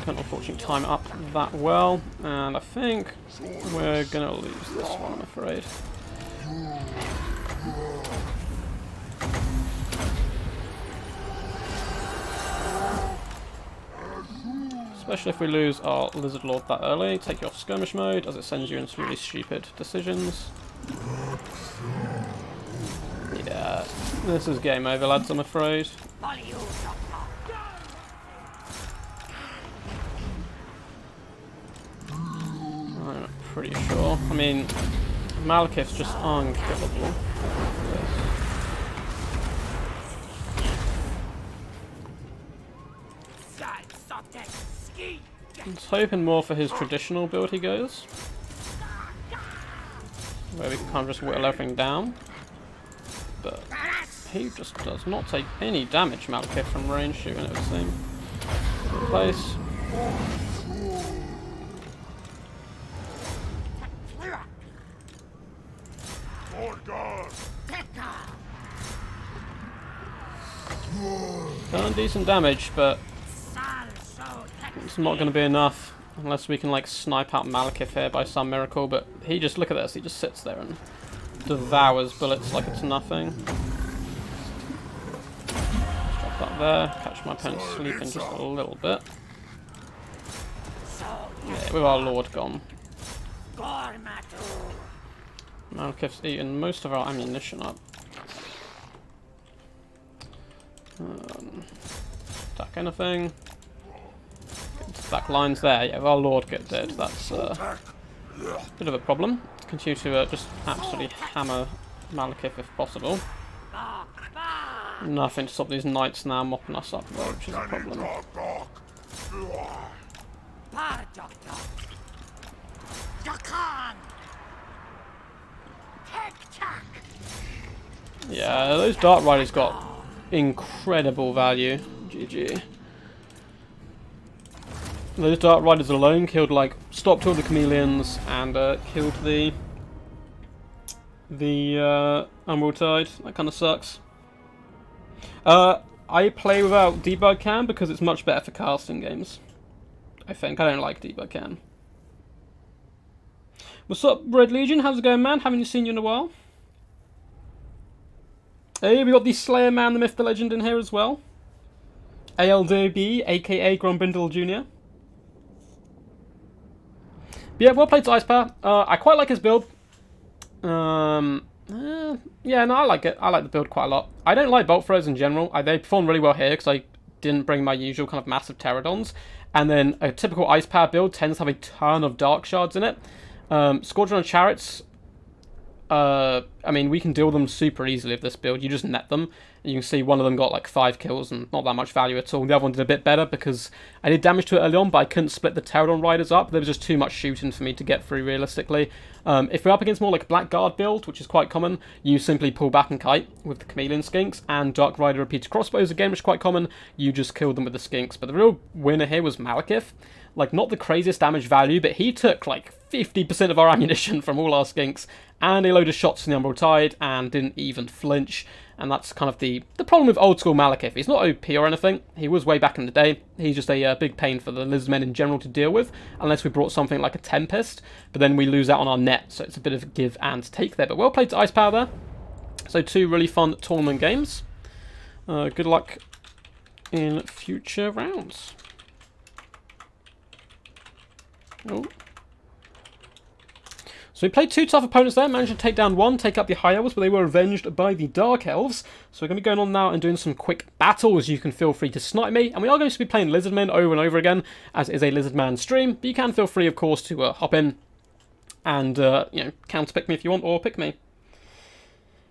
Can't unfortunately time it up that well, and I think we're gonna lose this one, I'm afraid. Especially if we lose our Lizard Lord that early. Take you off skirmish mode, as it sends you into really stupid decisions. Yeah, this is game over, lads, I'm afraid. I'm pretty sure. I mean, Malekith's just unkillable. I was hoping more for his traditional build he goes, where we can kind of just whittle everything down, but he just does not take any damage, Malekith, from range shooting, it would seem. Good place. Done decent damage, but it's not going to be enough unless we can like snipe out Malekith here by some miracle. But he just, look at this, he just sits there and devours bullets like it's nothing. Drop that there, catch my opponent sleeping just a little bit. Yeah, with our Lord gone. Malekith's eaten most of our ammunition up. Attack anything. Back lines there. Yeah, if our Lord get dead, that's a bit of a problem. Continue to just absolutely hammer Malekith if possible. Nothing to stop these knights now mopping us up, though, which is a problem. Yeah, those Dark Riders got incredible value. GG. Those Dark Riders alone killed, like, stopped all the chameleons and killed the Emerald Tide. That kind of sucks. I play without debug cam because it's much better for casting games. I think. I don't like debug cam. What's up, Red Legion? How's it going, man? Haven't seen you in a while. Hey, we got the Slayer Man, the Myth, the Legend in here as well. ALDB, aka Grombrindle Jr. But yeah, well played to Ice Power. I quite like his build. Yeah, no, I like it. I like the build quite a lot. I don't like bolt throws in general. They perform really well here because I didn't bring my usual kind of massive pterodons. And then a typical Ice Power build tends to have a ton of Dark Shards in it. Squadron of Chariots, I mean, we can deal with them super easily with this build. You just net them. And you can see one of them got like 5 kills and not that much value at all. The other one did a bit better because I did damage to it early on, but I couldn't split the Pterodon Riders up. There was just too much shooting for me to get through realistically. If we're up against more like a Blackguard build, which is quite common, you simply pull back and kite with the Chameleon Skinks, and Dark Rider repeated crossbows again, which is quite common. You just killed them with the Skinks. But the real winner here was Malekith. Like, not the craziest damage value, but he took like 50% of our ammunition from all our Skinks, and a load of shots from the Emerald Tide, and didn't even flinch. And that's kind of the problem with old school Malekith. He's not OP or anything. He was way back in the day. He's just a big pain for the Lizardmen in general to deal with, unless we brought something like a Tempest. But then we lose out on our net, so it's a bit of a give and take there. But well played to Ice Power there. So 2 really fun tournament games. Good luck in future rounds. Oh. So we played 2 tough opponents there, managed to take down 1, take up the High Elves, but they were avenged by the Dark Elves. So we're going to be going on now and doing some quick battles. You can feel free to snipe me, and we are going to be playing Lizardmen over and over again, as it is a Lizardman stream. But you can feel free, of course, to hop in and, you know, counter-pick me if you want, or pick me.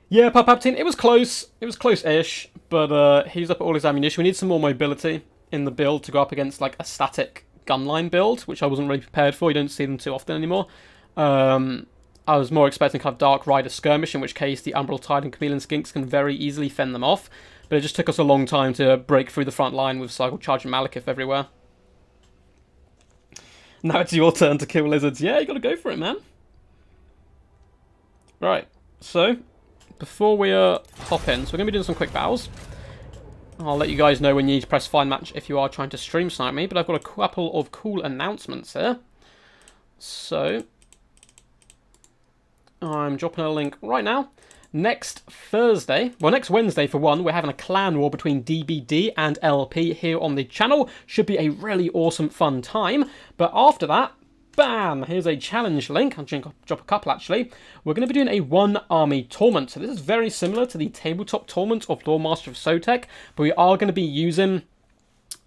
Yeah, Palpatine, it was close. It was close-ish, but he used up all his ammunition. We need some more mobility in the build to go up against, like, a static gunline build, which I wasn't really prepared for. You don't see them too often anymore. I was more expecting kind of Dark Rider skirmish, in which case the Umbral Tide and Chameleon Skinks can very easily fend them off. But it just took us a long time to break through the front line with Cycle Charge and Malekith everywhere. Now it's your turn to kill lizards. Yeah, you gotta go for it, man. Right, so before we hop in, so we're gonna be doing some quick battles. I'll let you guys know when you need to press Find Match if you are trying to stream snipe me, but I've got a couple of cool announcements here. So I'm dropping a link right now. Next Wednesday for one, we're having a clan war between DBD and LP here on the channel. Should be a really awesome, fun time. But after that, bam, here's a challenge link. I'll drop a couple actually. We're going to be doing a 1 army tournament. So this is very similar to the tabletop tournament of Loremaster of Sotek, but we are going to be using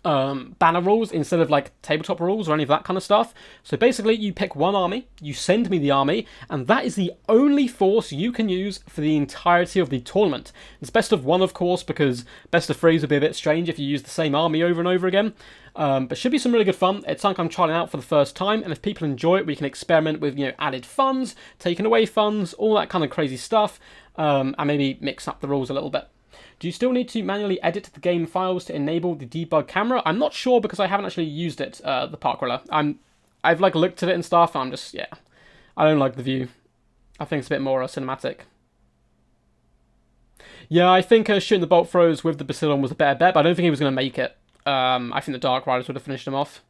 banner rules instead of like tabletop rules or any of that kind of stuff. So basically you pick 1 army, you send me the army, and that is the only force you can use for the entirety of the tournament. It's best of 1, of course, because best of 3s would be a bit strange if you use the same army over and over again. But should be some really good fun. It's something I'm trying out for the first time, and if people enjoy it, we can experiment with, you know, added funds, taking away funds, all that kind of crazy stuff, and maybe mix up the rules a little bit. Do you still need to manually edit the game files to enable the debug camera? I'm not sure because I haven't actually used it, the Parkriller. I've like looked at it and stuff, and I'm just, yeah, I don't like the view. I think it's a bit more cinematic. Yeah, I think shooting the bolt throws with the Basilion was a better bet, but I don't think he was going to make it. I think the Dark Riders would have finished him off.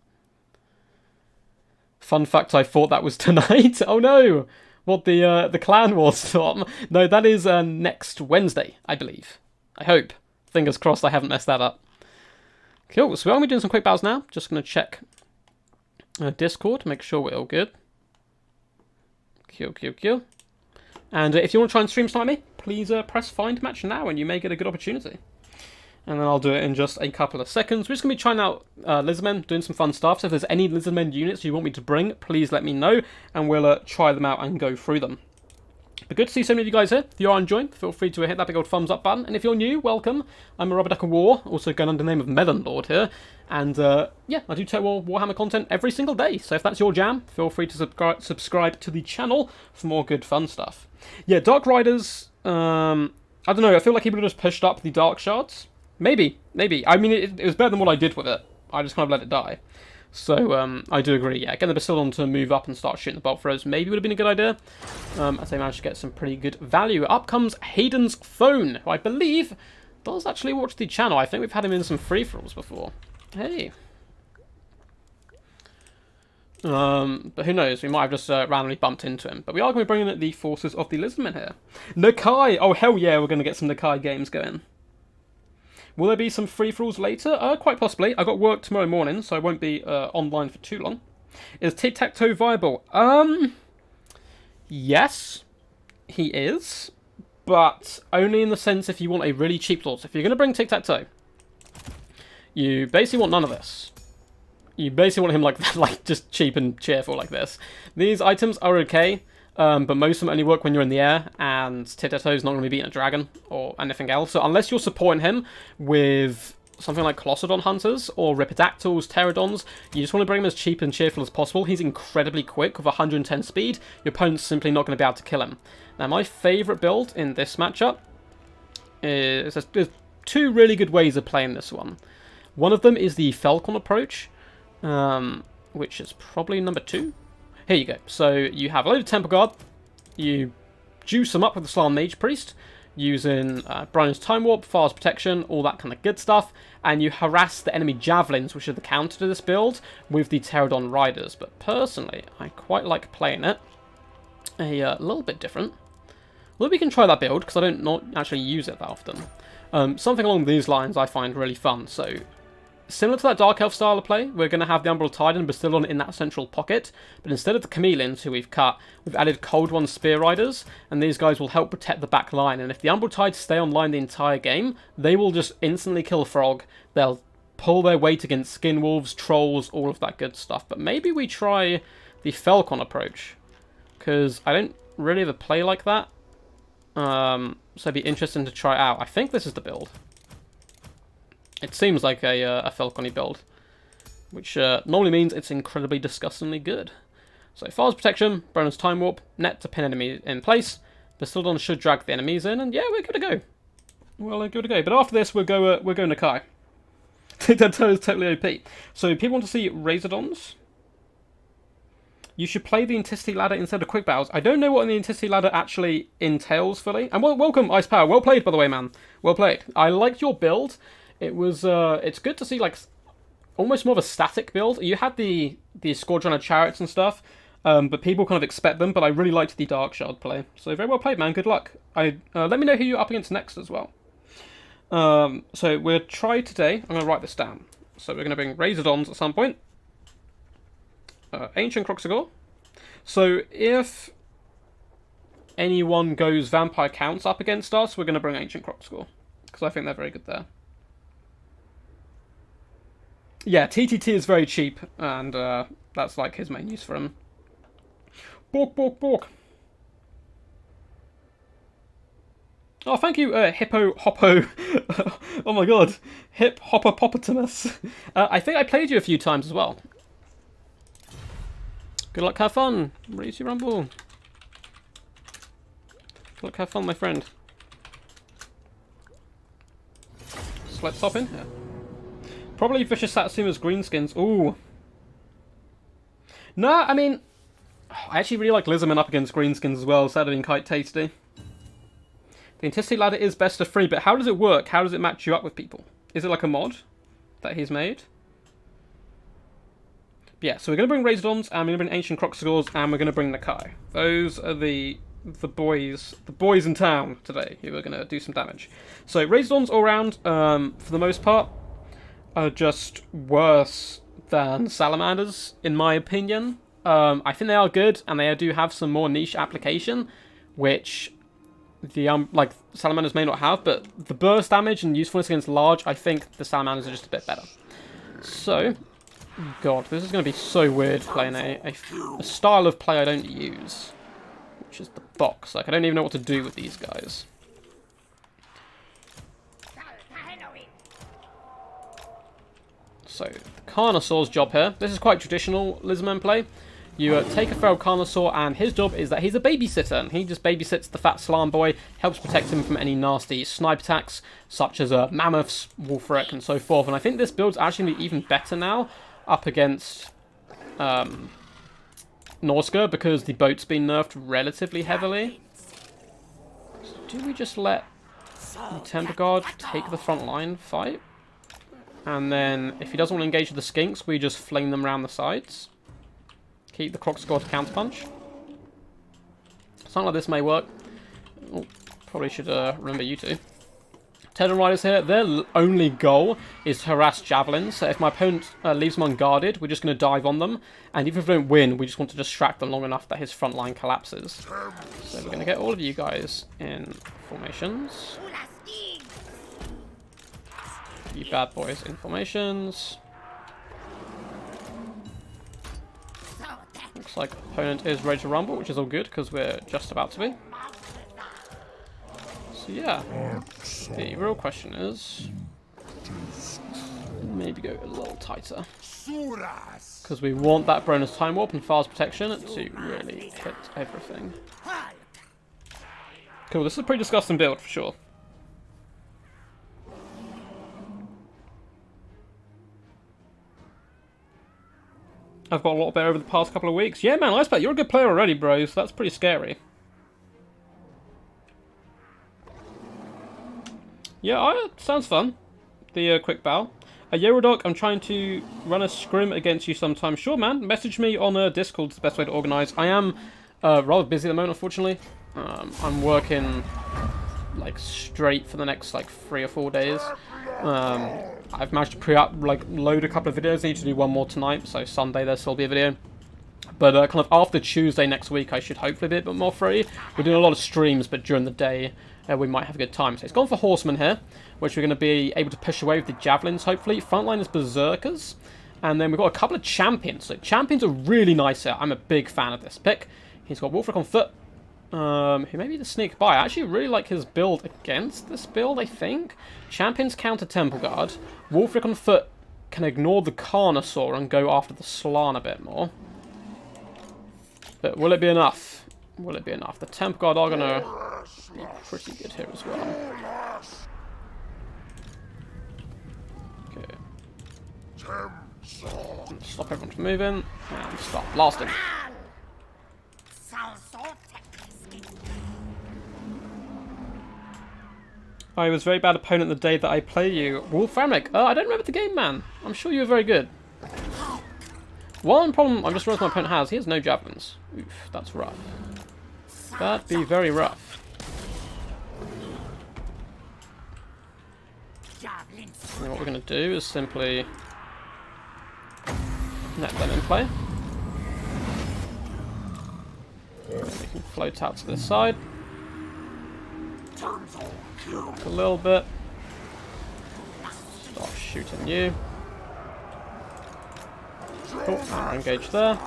Fun fact, I thought that was tonight. Oh no! What, the Clan Wars storm? No, that is next Wednesday, I believe. I hope. Fingers crossed I haven't messed that up. Cool, so we're going to be doing some quick battles now. Just going to check Discord, make sure we're all good. Cool. And if you want to try and stream snipe me, please press Find Match now and you may get a good opportunity. And then I'll do it in just a couple of seconds. We're just going to be trying out Lizardmen, doing some fun stuff. So if there's any Lizardmen units you want me to bring, please let me know. And we'll try them out and go through them. But good to see so many of you guys here. If you are enjoying, feel free to hit that big old thumbs up button. And if you're new, welcome. I'm a Rubber Duck of War, also going under the name of Melon Lord here. And yeah, I do Total Warhammer content every single day. So if that's your jam, feel free to subscribe to the channel for more good fun stuff. Yeah, Dark Riders, I don't know, I feel like he would have just pushed up the Dark Shards. Maybe. I mean, it was better than what I did with it. I just kind of let it die. So, I do agree, yeah. Getting the Bastillon to move up and start shooting the bolt throws maybe would have been a good idea. As they managed to get some pretty good value. Up comes Hayden's Phone, who I believe does actually watch the channel. I think we've had him in some free-for-alls before. Hey. But who knows, we might have just randomly bumped into him. But we are going to be bringing in the forces of the Lizardmen here. Nakai! Oh, hell yeah, we're going to get some Nakai games going. Will there be some free-for-alls later? Quite possibly. I got work tomorrow morning, so I won't be online for too long. Is Tic-Tac-Toe viable? Yes, he is. But only in the sense if you want a really cheap lord. So if you're going to bring Tic-Tac-Toe, you basically want none of this. You basically want him like just cheap and cheerful like this. These items are okay. But most of them only work when you're in the air, and Tic-Tac-Toe's not going to be beating a dragon or anything else. So unless you're supporting him with something like Colossodon Hunters or Ripidactyls, Pterodons, you just want to bring him as cheap and cheerful as possible. He's incredibly quick with 110 speed. Your opponent's simply not going to be able to kill him. Now, my favourite build in this matchup is... There's two really good ways of playing this one. One of them is the Falcon approach, which is probably number 2. Here you go. So you have a load of Temple Guard. You juice them up with the Slan Mage Priest, using Brian's Time Warp, Fast Protection, all that kind of good stuff. And you harass the enemy Javelins, which are the counter to this build, with the Pterodon Riders. But personally, I quite like playing it a little bit different. Well, we can try that build, because I don't not actually use it that often. Something along these lines I find really fun. So, similar to that Dark Elf style of play, we're going to have the Umbral Tide and Bastillon in that central pocket, but instead of the Chameleons, who we've cut, we've added Cold One Spear Riders, and these guys will help protect the back line, and if the Umbral Tide stay online the entire game, they will just instantly kill Frog, they'll pull their weight against Skin Wolves, Trolls, all of that good stuff. But maybe we try the Falcon approach, because I don't really ever play like that, so it'd be interesting to try out. I think this is the build. It seems like a Falcon-y build, which normally means it's incredibly disgustingly good. So, Fast Protection, bonus Time Warp, net to pin enemy in place. Bastillon should drag the enemies in, and yeah, we're good to go. Well, good to go. But after this, we're going Nakai. Tic-Tac-Toe is totally OP. So, people want to see Razordons. You should play the Intensity Ladder instead of Quick Battles. I don't know what the Intensity Ladder actually entails fully. And welcome, Ice Power. Well played, by the way, man. Well played. I liked your build. It was, it's good to see, like, almost more of a static build. You had the Squadron of Chariots and stuff, but people kind of expect them, but I really liked the Dark Shard play. So very well played, man. Good luck. Let me know who you're up against next as well. So we'll try today. I'm going to write this down. So we're going to bring Razordons at some point. Ancient Croxagore. So if anyone goes Vampire Counts up against us, we're going to bring Ancient Croxagore, because I think they're very good there. Yeah, TTT is very cheap, and that's like his main use for him. Bork. Oh, thank you, Hippo Hoppo. Oh my god, Hip Hoppopotamus. I think I played you a few times as well. Good luck, have fun. Race your rumble. Good luck, have fun, my friend. So let's hop in here. Probably Vicious Satsuma's Greenskins. Ooh. No, I mean, I actually really like Lizardmen up against Greenskins as well, so that'd have been quite tasty. The Intensity Ladder is best of 3, but how does it work? How does it match you up with people? Is it like a mod that he's made? Yeah, so we're going to bring Razordons, and we're going to bring Ancient Croxagores, and we're going to bring Nakai. Those are the boys in town today who are going to do some damage. So Razordons all around, for the most part, are just worse than Salamanders, in my opinion. I think they are good, and they do have some more niche application, which the like Salamanders may not have, but the burst damage and usefulness against large, I think the Salamanders are just a bit better. So, God, this is going to be so weird playing a style of play I don't use, which is the box. Like, I don't even know what to do with these guys. So, the Carnosaur's job here. This is quite traditional Lizardmen play. You take a feral Carnosaur, and his job is that he's a babysitter. And he just babysits the fat Slan boy, helps protect him from any nasty snipe attacks, such as mammoths, wolfwreck, and so forth. And I think this build's actually going to be even better now up against Norska, because the boat's been nerfed relatively heavily. So do we just let the Temple Guard take the front line fight? And then, if he doesn't want to engage with the skinks, we just fling them around the sides. Keep the Croc Squad to counterpunch. Something like this may work. Oh, probably should remember you two. Tedder Riders here, their only goal is to harass javelins. So if my opponent leaves them unguarded, we're just going to dive on them. And even if we don't win, we just want to distract them long enough that his front line collapses. So we're going to get all of you guys in formations. You bad boys in formations. Looks like opponent is ready to rumble, which is all good because we're just about to be. So yeah, the real question is maybe go a little tighter because we want that bonus time warp and fast protection to really hit everything. Cool, this is a pretty disgusting build for sure. I've got a lot better over the past couple of weeks. Yeah, man, Icebat, you're a good player already, bro, so that's pretty scary. Yeah, sounds fun. The quick bow. Eurodoc, I'm trying to run a scrim against you sometime. Sure, man. Message me on Discord. It's the best way to organise. I am rather busy at the moment, unfortunately. I'm working like straight for the next like 3 or 4 days. I've managed to load a couple of videos. I need to do one more tonight, so Sunday there'll still be a video. But kind of after Tuesday next week, I should hopefully be a bit more free. We're doing a lot of streams, but during the day, we might have a good time. So it's gone for Horsemen here, which we're going to be able to push away with the Javelins, hopefully. Frontline is Berserkers. And then we've got a couple of Champions. So Champions are really nice here. I'm a big fan of this pick. He's got Wolfric on foot, who may be the sneak by. I actually really like his build against this build, I think. Champions counter Temple Guard. Wolfric on foot can ignore the Carnosaur and go after the Slan a bit more. But will it be enough? Will it be enough? The Temple Guard are going to be pretty good here as well. Okay. Stop everyone from moving and start blasting. I was a very bad opponent the day that I play you. Wolframic. I don't remember the game, man. I'm sure you were very good. One problem I just realized my opponent has, he has no javelins. Oof, that's rough. That'd be very rough. And then what we're going to do is simply net them in play. And we can float out to this side. Back a little bit. Start shooting you. Cool, and we're engaged there.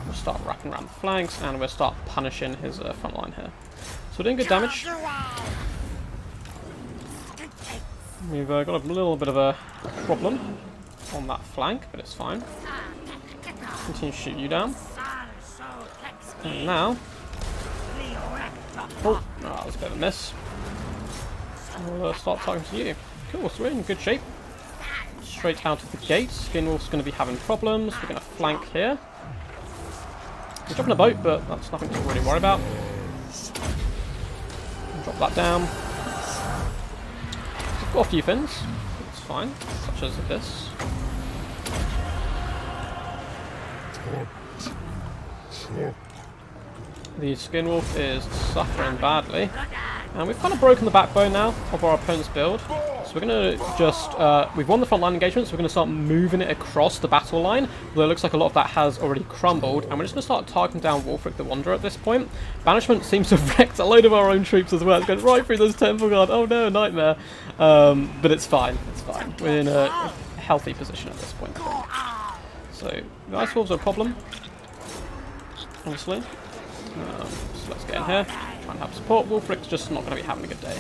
We'll start wrapping around the flanks and we'll start punishing his front line here. So we're doing good damage. We've got a little bit of a problem on that flank, but it's fine. Continue to shoot you down. And now... Oh, that was a bit of a miss. We'll start talking to you. Cool, so we're in good shape. Straight out of the gate. Skinwolf's going to be having problems. We're going to flank here. We're dropping a boat, but that's nothing to really worry about. Drop that down. We've got a few fins. It's fine, such as this. The Skinwolf is suffering badly. And we've kind of broken the backbone now of our opponent's build. So we're going to just... we've won the frontline engagement, so we're going to start moving it across the battle line. Although it looks like a lot of that has already crumbled. And we're just going to start targeting down Wulfric the Wanderer at this point. Banishment seems to have wrecked a load of our own troops as well. It's going right through this Temple Guard. Oh no, nightmare. But it's fine. It's fine. We're in a healthy position at this point. So the Ice Wolves are a problem, honestly. So let's get in here. Try and help support. Wulfric's just not going to be having a good day.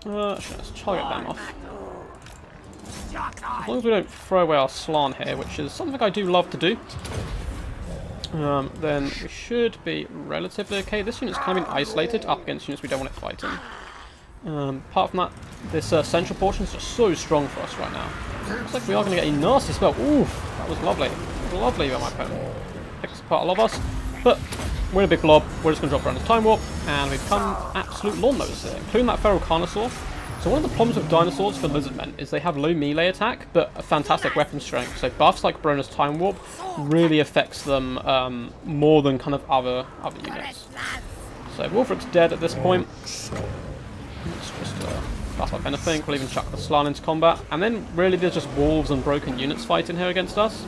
Let's target them off. As long as we don't throw away our Slan here, which is something I do love to do, then we should be relatively okay. This unit's kind of been isolated up against units we don't want it fighting. Apart from that, this central portion is just so strong for us right now. Looks like we are going to get a nasty spell. Oof, that was lovely. That was lovely by my opponent. Picks apart a lot of us, but we're in a big blob. We're just going to drop around this Time Warp, and we've become absolute lawnmowers here, including that Feral Carnosaur. So one of the problems with dinosaurs for Lizardmen is they have low melee attack, but a fantastic weapon strength. So buffs like Brona's Time Warp really affects them more than kind of other units. So Wulfric's dead at this point. Let's just pass up anything. We'll even chuck the Slan into combat. And then really there's just wolves and broken units fighting here against us.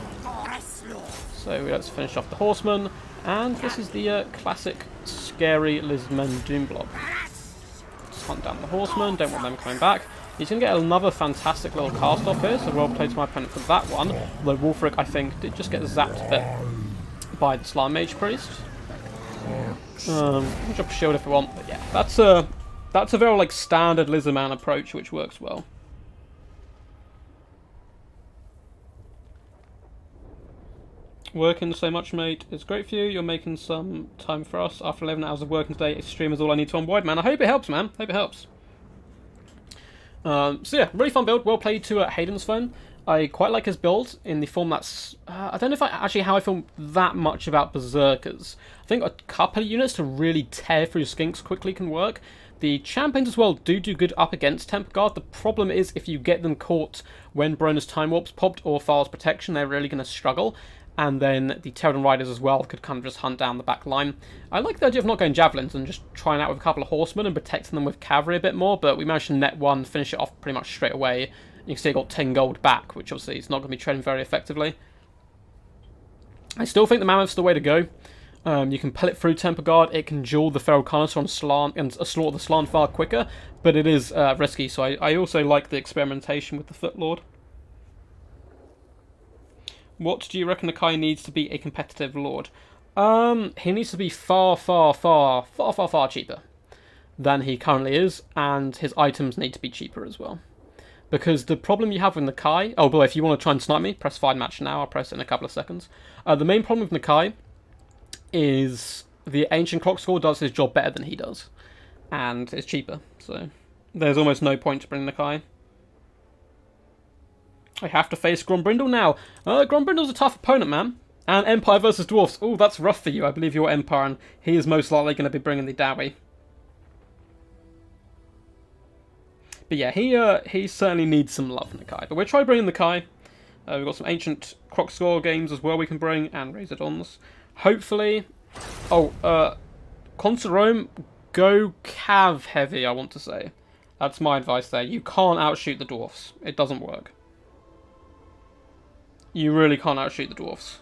So let's finish off the Horsemen. And this is the classic scary Lizardmen Doom Blob. Just hunt down the Horsemen, don't want them coming back. He's going to get another fantastic little cast off here, so well played to my opponent for that one. Although Wulfric, I think, did just get zapped a bit by the Slan Mage Priest. We can drop a shield if we want, but yeah, that's a very like standard Lizardman approach, which works well. Working so much, mate. It's great for you. You're making some time for us. After 11 hours of working today, a stream is all I need to unwind, man. I hope it helps, man. Hope it helps. So yeah, really fun build. Well played to Hayden's phone. I quite like his build in the form that's... I don't know if how I feel that much about Berserkers. I think a couple of units to really tear through Skinks quickly can work. The champions as well do good up against Temple Guard. The problem is if you get them caught when Brona's Time Warp's popped or Files Protection, they're really going to struggle. And then the Terran Riders as well could kind of just hunt down the back line. I like the idea of not going Javelins and just trying out with a couple of Horsemen and protecting them with Cavalry a bit more, but we managed to net one, finish it off pretty much straight away. You can see I got 10 gold back, which obviously is not going to be trading very effectively. I still think the Mammoth's the way to go. You can pull it through Temple Guard, it can duel the Feral Carnosaur on Slan and slaughter the Slan far quicker, but it is risky, so I also like the experimentation with the Footlord. What do you reckon Nakai needs to be a competitive Lord? He needs to be far cheaper than he currently is, and his items need to be cheaper as well. Because the problem you have with Nakai... Oh, boy, if you want to try and snipe me, press Find Match now. I'll press it in a couple of seconds. The main problem with Nakai is the Ancient Crocscore does his job better than he does. And it's cheaper, so there's almost no point to bring Nakai. I have to face Grombrindle now. Grombrindle's a tough opponent, man. And Empire versus Dwarfs. Oh, that's rough for you. I believe you're Empire, and he is most likely going to be bringing the Dowie. But yeah, he certainly needs some love from Nakai. But we'll try bringing Nakai. We've got some Ancient Crocscore games as well we can bring, and Razordons. Hopefully... Oh, Constant Rome, go Cav heavy, I want to say. That's my advice there. You can't outshoot the Dwarfs. It doesn't work. You really can't outshoot the Dwarfs.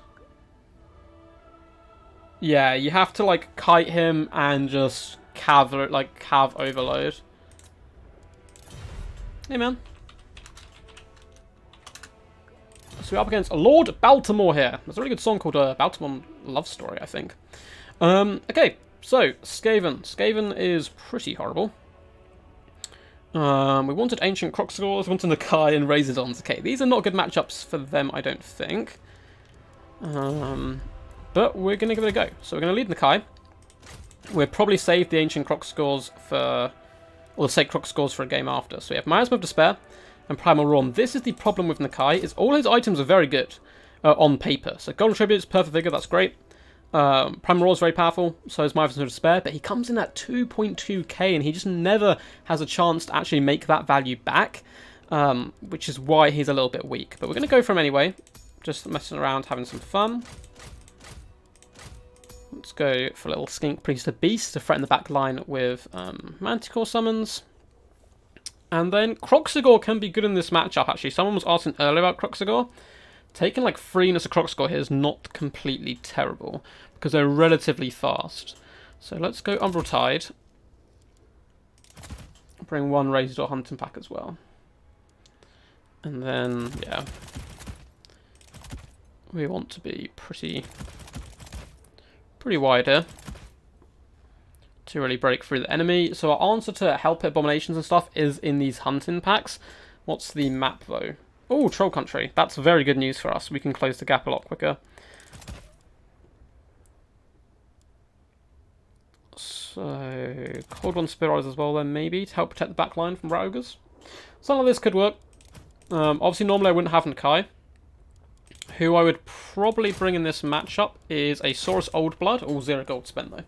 Yeah, you have to, like, kite him and just cav overload. Hey, man. So we're up against Lord Baltimore here. There's a really good song called Baltimore Love Story, I think. Okay, so Skaven. Skaven is pretty horrible. We wanted Ancient Crocscores, wanted Nakai and Razordons. Okay, these are not good matchups for them, I don't think. But we're going to give it a go. So we're going to lead Nakai. We'll probably save the Ancient Crocscores for... or the Sacred Crocscores for a game after. So we have Miasma of Despair and Primal Roar. This is the problem with Nakai, is all his items are very good on paper. So Golden Tributes, Perfect Vigor, that's great. Primal Roar is very powerful, so is Miasma of Despair, but he comes in at 2.2k and he just never has a chance to actually make that value back, which is why he's a little bit weak. But we're going to go for him anyway, just messing around, having some fun. Let's go for a little Skink Priest of Beast to threaten the back line with Manticore summons. And then Croxigor can be good in this matchup, actually. Someone was asking earlier about Croxigor. Taking like 3 units of Croxigor here is not completely terrible, because they're relatively fast. So let's go Umbral Tide. Bring 1 Razor Hunting Pack as well. And then, yeah. We want to be pretty wide here to really break through the enemy. So our answer to help abominations and stuff is in these hunting packs. What's the map though? Oh, Troll Country. That's very good news for us. We can close the gap a lot quicker. So Cold One Spirit Eyes as well then, maybe, to help protect the back line from Rat Ogres. Something like this could work. Obviously normally I wouldn't have Nakai. Who I would probably bring in this matchup is a Saurus Old Blood. Oh, 0 gold spent though.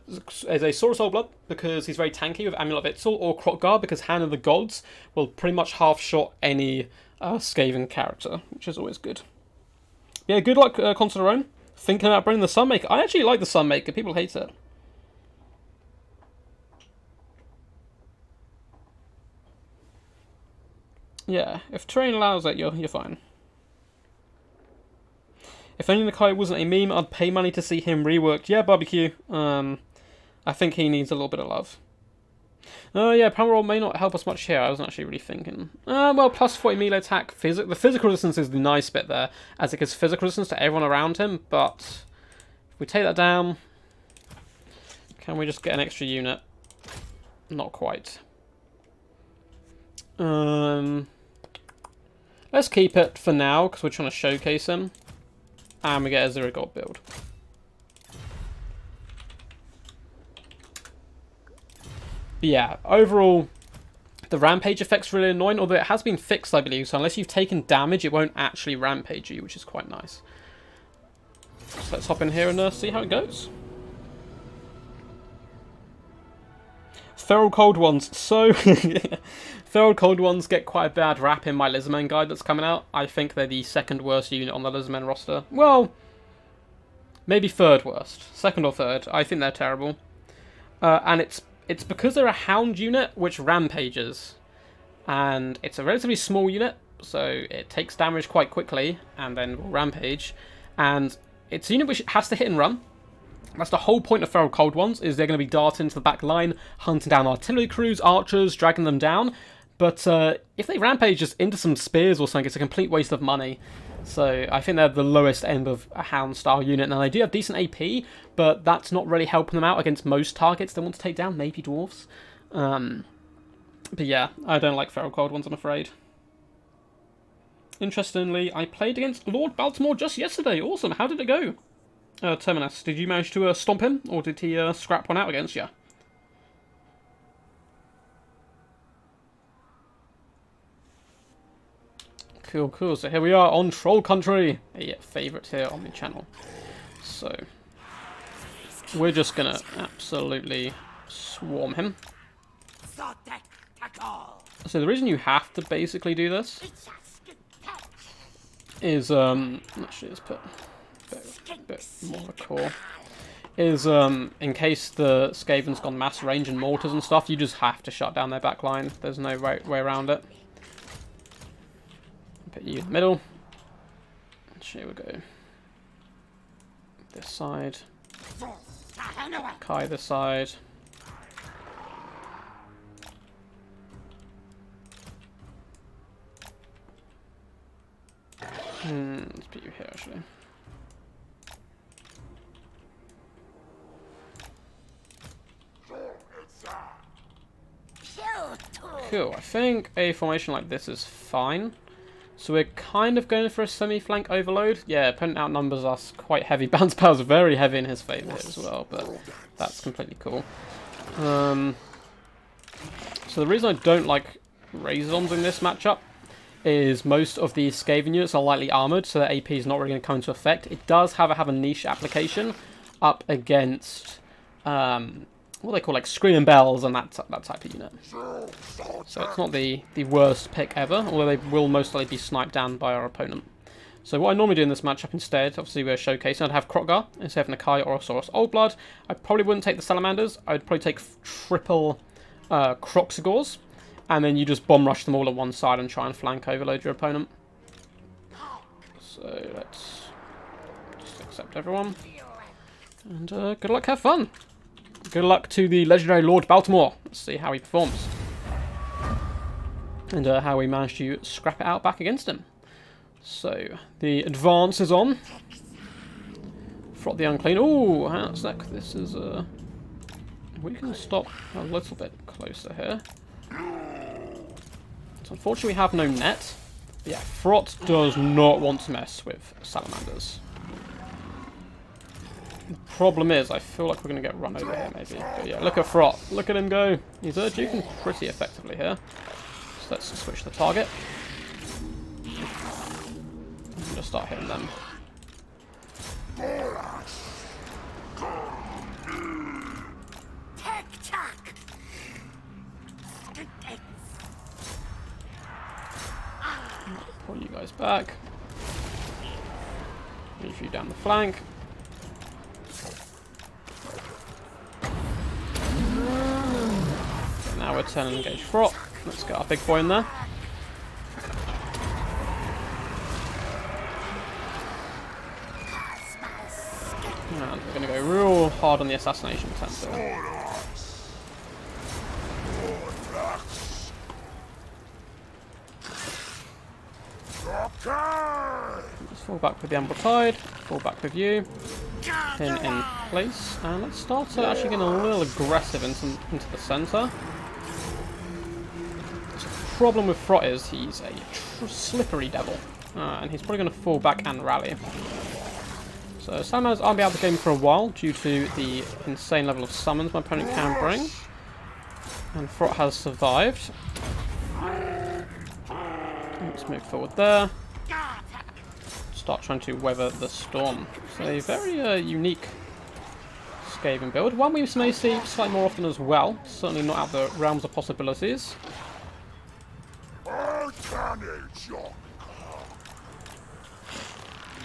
Is a Saurus Old Blood because he's very tanky with Amulet of Itzel, or Krotgar because Hand of the Gods will pretty much half-shot any Skaven character, which is always good. Yeah, good luck, Considerone. Thinking about bringing the Sunmaker. I actually like the Sunmaker. People hate it. Yeah, if terrain allows it, you're fine. If only Nakai wasn't a meme, I'd pay money to see him reworked. Yeah, Barbecue. I think he needs a little bit of love. Yeah, Power Roll may not help us much here. I wasn't actually really thinking. Well, plus 40 melee attack. The physical resistance is the nice bit there, as it gives physical resistance to everyone around him. But if we take that down, can we just get an extra unit? Not quite. Let's keep it for now, because we're trying to showcase him. And we get a 0 gold build. But yeah, overall, the rampage effect's really annoying, although it has been fixed, I believe, so unless you've taken damage, it won't actually rampage you, which is quite nice. So let's hop in here and see how it goes. Feral Cold Ones. So, Feral Cold Ones get quite a bad rap in my Lizardmen guide that's coming out. I think they're the 2nd worst unit on the Lizardmen roster. Well, maybe 3rd worst. 2nd or 3rd. I think they're terrible. And it's because they're a Hound unit which rampages. And it's a relatively small unit, so it takes damage quite quickly and then will rampage. And it's a unit which has to hit and run. That's the whole point of Feral Cold Ones, is they're going to be darting into the back line, hunting down artillery crews, archers, dragging them down. But if they rampage just into some spears or something, it's a complete waste of money. So I think they're the lowest end of a Hound-style unit. Now, they do have decent AP, but that's not really helping them out against most targets they want to take down, maybe dwarves. But yeah, I don't like Feral Cold Ones, I'm afraid. Interestingly, I played against Lord Baltimore just yesterday. Awesome, how did it go? Terminus, did you manage to stomp him, or did he scrap one out against you? Cool, cool. So here we are on Troll Country, a favourite here on the channel. So we're just gonna absolutely swarm him. So the reason you have to basically do this is actually let's put a bit more of a core. Is in case the Skaven's gone mass range and mortars and stuff, you just have to shut down their back line. There's no way around it. Put you in the middle. Here we go. This side. Kai this side. Let's put you here actually. Cool, I think a formation like this is fine. So we're kind of going for a semi-flank overload. Yeah, opponent outnumbers us quite heavy. Bounce power's very heavy in his favour as well, but that's completely cool. So the reason I don't like Razors in this matchup is most of the Skaven units are lightly armoured, so their AP is not really going to come into effect. It does have a niche application up against what they call like Screaming Bells and that type of unit. So it's not the worst pick ever, although they will most likely be sniped down by our opponent. So what I normally do in this matchup instead, obviously we're showcasing, I'd have Krotgar instead of Nakai or Saurus Old Blood. I probably wouldn't take the Salamanders. I would probably take triple Kroxigors, and then you just bomb rush them all at one side and try and flank overload your opponent. So let's just accept everyone. And good luck, have fun. Good luck to the legendary Lord Baltimore. Let's see how he performs. And how we managed to scrap it out back against him. So, the advance is on. Frot the Unclean. Ooh, how's that? This is, we can stop a little bit closer here. So, unfortunately, we have no net. But yeah, Frot does not want to mess with Salamanders. The problem is, I feel like we're going to get run over here, maybe. But yeah, look at Frot. Look at him go. He's juking pretty effectively here. So, let's switch the target. Just start hitting them. Pull you guys back. Move you down the flank. Okay, now we're turning engage Frot. Let's get our big boy in there. And we're going to go real hard on the assassination attempt here. Let's fall back with the Amber Tide, fall back with you, pin in place, and let's start actually getting a little aggressive into the centre. So the problem with Frot is he's a slippery devil, and he's probably going to fall back and rally. So Salamanders aren't be out of the game for a while due to the insane level of summons my opponent can bring. And Frot has survived. Let's move forward there. Start trying to weather the storm. It's a very unique Skaven build. One we may see slightly more often as well. Certainly not out of the realms of possibilities.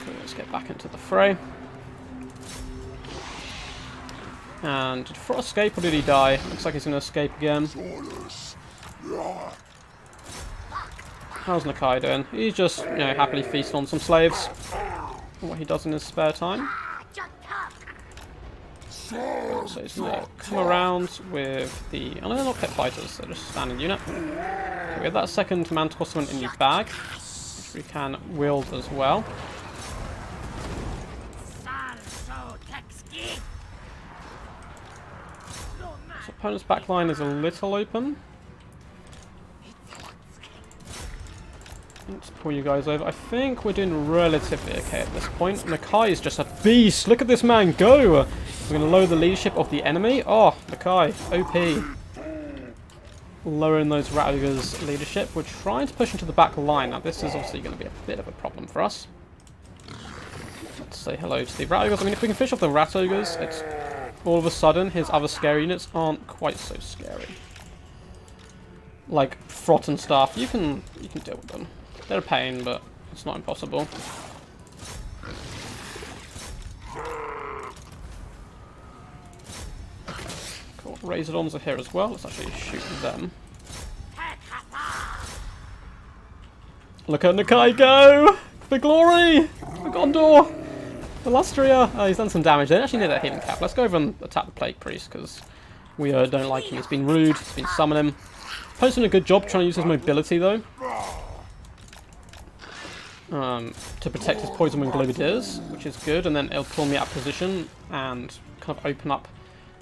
Okay, let's get back into the fray. And did Frot escape or did he die? Looks like he's going to escape again. How's Nakai doing? He's just, you know, happily feasting on some slaves. What he does in his spare time. So he's going to come around with the... Oh no, they're not pit fighters, they're just standing unit. Okay, we have that second Manticore summon in the bag, which we can wield as well. So opponent's backline is a little open. Let's pull you guys over. I think we're doing relatively okay at this point. Nakai is just a beast. Look at this man go. We're going to lower the leadership of the enemy. Oh, Nakai, OP. Lowering those Rat Ogres' leadership. We're trying to push into the back line. Now, this is obviously going to be a bit of a problem for us. Let's say hello to the Rat Ogres. I mean, if we can finish off the Rat Ogres, it's all of a sudden his other scary units aren't quite so scary. Like Frot and stuff, you can deal with them. They're a pain, but it's not impossible. Cool. Razordons are here as well. Let's actually shoot them. Look at Nakai go! For glory! For Gondor! For Lustria! Oh, he's done some damage. They actually near that healing cap. Let's go over and attack the Plague Priest, because we don't like him. He's been rude. He's been summoning him. Poe's doing a good job trying to use his mobility, though. To protect his Poison Wing Globadiers, which is good, and then it'll pull me out of position and kind of open up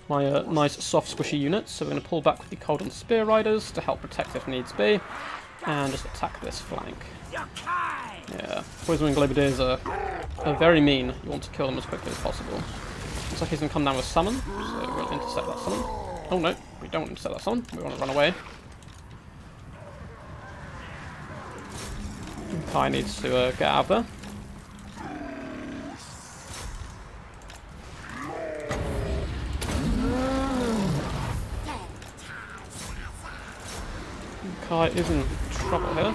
my nice soft squishy units. So we're going to pull back with the Cold and Spear Riders to help protect if needs be, and just attack this flank. Yeah, Poison Wing Globadiers are very mean. You want to kill them as quickly as possible. Looks like he's going to come down with Summon, so we'll intercept that Summon. Oh no, we don't want to intercept that Summon, we want to run away. Kai needs to get out of there. Kai is in trouble here.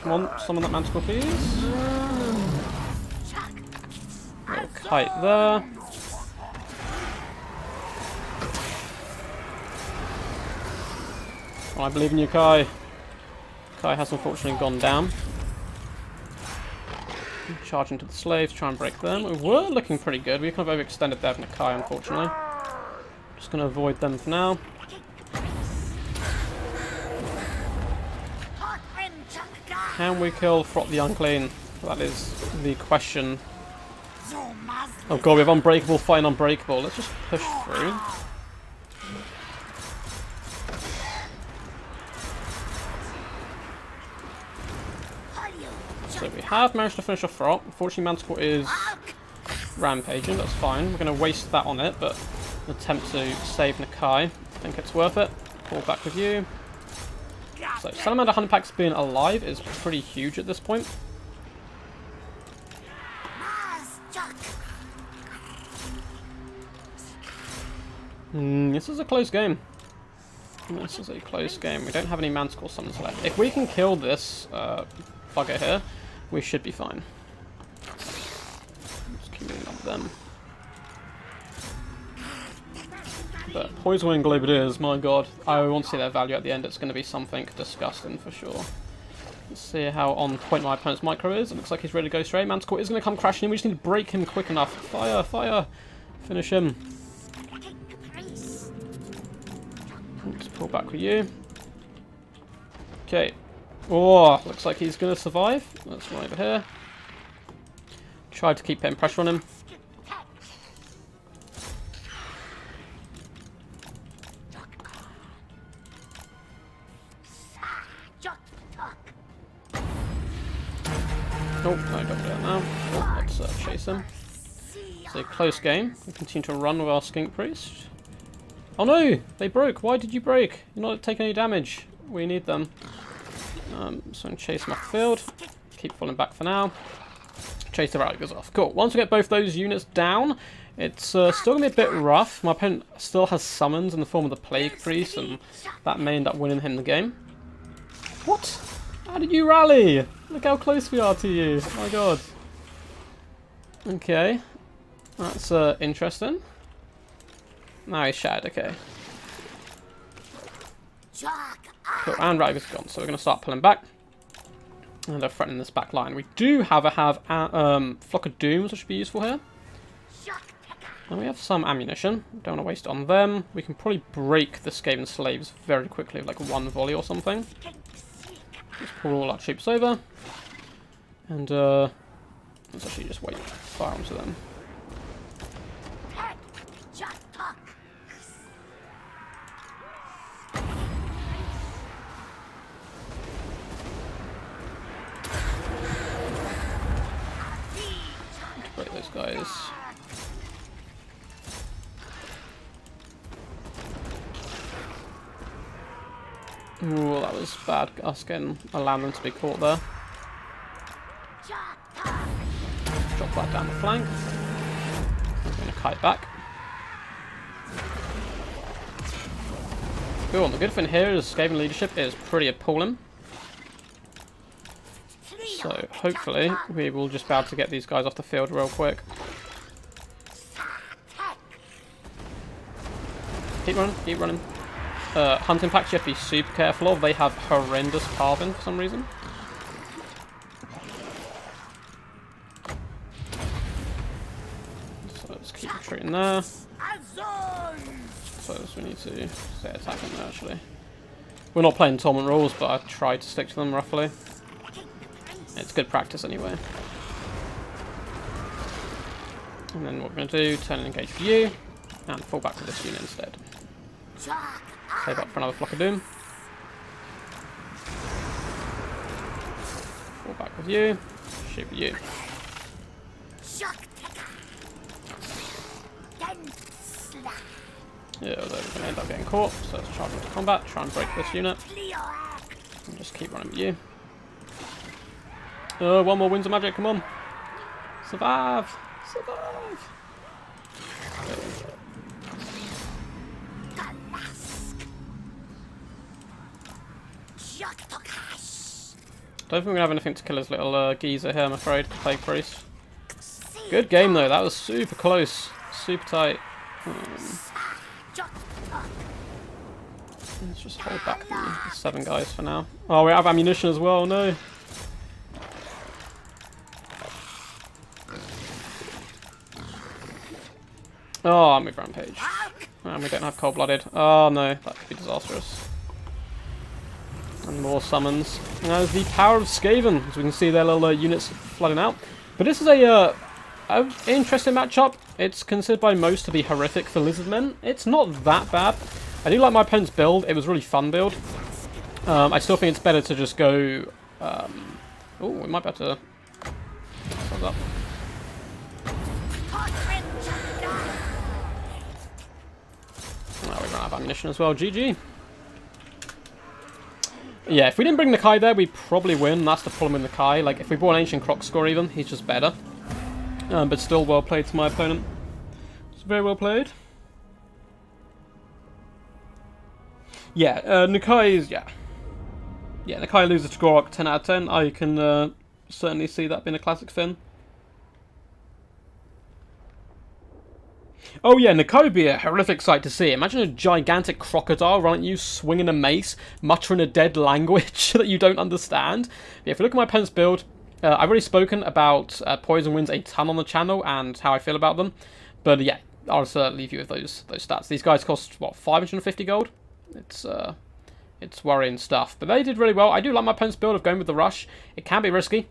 Come on, summon that manticore, please. Little kite there. Well, I believe in you, Kai. Kai has unfortunately gone down. Charge into the slaves, try and break them. We were looking pretty good. We kind of overextended there from the Kai, unfortunately. Just going to avoid them for now. Can we kill Frot the Unclean? That is the question. Oh god, we have Unbreakable fighting Unbreakable. Let's just push through. So we have managed to finish off Frot. Unfortunately, Manticore is rampaging. That's fine. We're going to waste that on it, but attempt to save Nakai. I think it's worth it. Pull back with you. So Salamander Hunter Packs being alive is pretty huge at this point. This is a close game. This is a close game. We don't have any Manticore summons left. If we can kill this bugger here, we should be fine. Just keep moving on with them. But Poison Wing Globe it is, my god. I want to see their value at the end. It's going to be something disgusting for sure. Let's see how on point my opponent's micro is. It looks like he's ready to go straight. Manticore is going to come crashing in. We just need to break him quick enough. Fire, fire. Finish him. Just pull back with you. Okay. Oh, looks like he's going to survive. Let's run over here. Try to keep putting pressure on him. Oh, no, don't do it now. Oh, let's chase him. It's a close game. We continue to run with our Skink Priest. Oh no! They broke! Why did you break? You're not taking any damage. We need them. So I'm going to chase them off the field. Keep falling back for now. Chase the Raligers off. Cool. Once we get both those units down, it's still going to be a bit rough. My opponent still has summons in the form of the Plague Priest, and that may end up winning him the game. What? How did you rally? Look how close we are to you. Oh my god. Okay. That's interesting. Now he's shattered, okay. Cool, and Raggar's gone, so we're going to start pulling back. And they're threatening this back line. We do have Flock of Dooms, which should be useful here. And we have some ammunition. Don't want to waste it on them. We can probably break the Skaven Slaves very quickly, with like one volley or something. Let's pull all our troops over. And let's actually just wait. Fire onto them. Let's break those guys. Ooh, that was bad, us allowing them to be caught there. Drop that down the flank. I'm going to kite back. Cool, and the good thing here is Skaven leadership is pretty appalling. So hopefully we will just be able to get these guys off the field real quick. Keep running, keep running. Hunting packs you have to be super careful of. They have horrendous carving for some reason. So let's keep retreating there. So we need to stay attacking there actually. We're not playing tournament rules, but I try to stick to them roughly. It's good practice anyway. And then what we're going to do, turn and engage for you, and fall back with this unit instead. Save up for another Flock of Doom. Fall back with you. Shoot with you. Yeah, although we're going to end up getting caught, so let's charge into combat, try and break this unit. And just keep running with you. One more Winds of Magic, come on. Survive! Survive! Don't think we're going to have anything to kill his little geezer here, I'm afraid. Plague Priest. Good game, though. That was super close. Super tight. Let's just hold back the 7 guys for now. Oh, we have ammunition as well. No. Oh, I'm with Rampage. And we don't have Cold-Blooded. Oh, no. That could be disastrous. And more summons. And there's the Power of Skaven. As we can see their little units flooding out. But this is an interesting matchup. It's considered by most to be horrific for Lizardmen. It's not that bad. I do like my opponent's build. It was a really fun build. I still think it's better to just go... oh, we might be able to... What's up? Oh, we run out of ammunition as well. GG. Yeah, if we didn't bring Nakai there, we'd probably win. That's the problem with Nakai. Like, if we brought an Ancient Croc score even, he's just better. But still well played to my opponent. It's very well played. Yeah, Nakai is... Yeah. Yeah, Nakai loses to Gorok 10 out of 10. I can certainly see that being a classic Finn. Oh yeah, Nakai would be a horrific sight to see. Imagine a gigantic crocodile running at you, swinging a mace, muttering a dead language that you don't understand. Yeah, if you look at my opponent's build, I've already spoken about Poison Winds a ton on the channel and how I feel about them. But yeah, I'll leave you with those stats. These guys cost, what, 550 gold? It's worrying stuff. But they did really well. I do like my opponent's build of going with the rush. It can be risky.